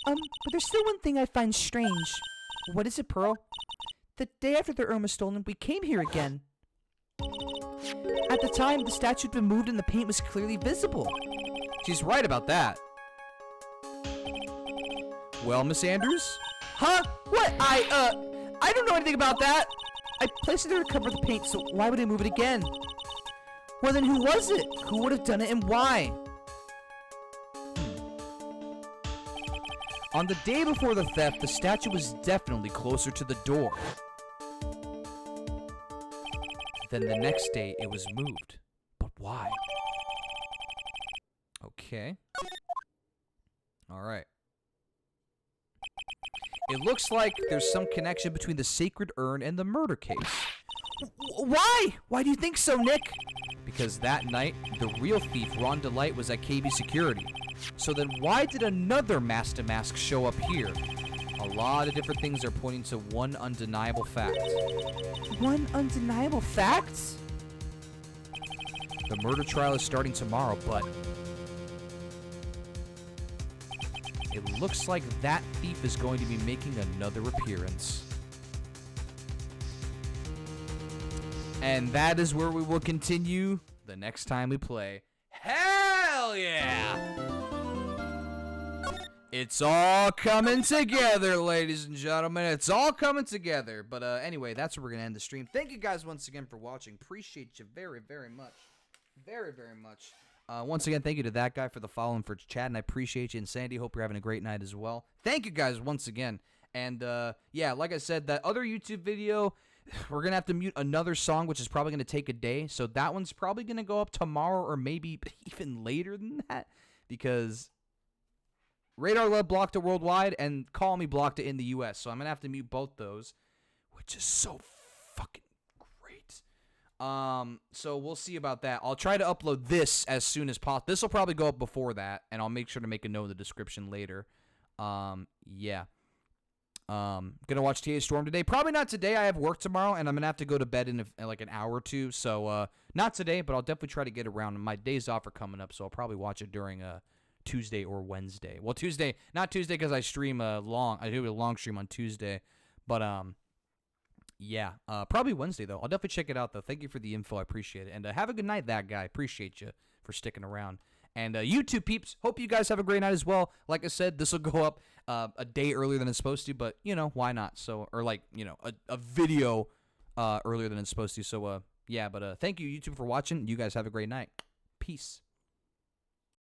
But there's still one thing I find strange. What is it, Pearl? The day after the urn was stolen, we came here again. At the time, the statue had been moved and the paint was clearly visible. She's right about that. Well, Miss Andrews? Huh? What? I don't know anything about that. I placed it there to cover the paint, so why would I move it again? Well, then who was it? Who would have done it and why? On the day before the theft, the statue was definitely closer to the door. Then the next day, it was moved. But why? Okay. Alright. It looks like there's some connection between the sacred urn and the murder case. Why? Why do you think so, Nick? Because that night, the real thief, Ron DeLight, was at KB Security. So then why did another mask-to-mask show up here? A lot of different things are pointing to one undeniable fact. One undeniable fact? The murder trial is starting tomorrow, but it looks like that thief is going to be making another appearance. And that is where we will continue the next time we play. Hell yeah! It's all coming together, ladies and gentlemen. It's all coming together. But anyway, that's where we're going to end the stream. Thank you guys once again for watching. Appreciate you very, very much. Very, very much. Once again, thank you to that guy for the follow and for chatting. I appreciate you. And Sandy, hope you're having a great night as well. Thank you guys once again. And yeah, like I said, that other YouTube video, we're going to have to mute another song, which is probably going to take a day. So that one's probably going to go up tomorrow or maybe even later than that. Because Radar Love blocked it worldwide and Call Me blocked it in the US. So I'm going to have to mute both those, which is so fucking great. So we'll see about that. I'll try to upload this as soon as possible. This will probably go up before that, and I'll make sure to make a note in the description later. Yeah. Gonna watch TA Storm today. Probably not today. I have work tomorrow, and I'm gonna have to go to bed in like an hour or two. So not today, but I'll definitely try to get around. My days off are coming up, so I'll probably watch it during Tuesday or Wednesday. Well, Tuesday, not Tuesday because I stream I do a long stream on Tuesday, but yeah, probably Wednesday though. I'll definitely check it out though. Thank you for the info. I appreciate it, and have a good night, that guy. Appreciate you for sticking around. And YouTube peeps, hope you guys have a great night as well. Like I said, this will go up a day earlier than it's supposed to, but you know, why not? So, or like, you know, a video earlier than it's supposed to. So yeah, but thank you YouTube for watching. You guys have a great night. Peace.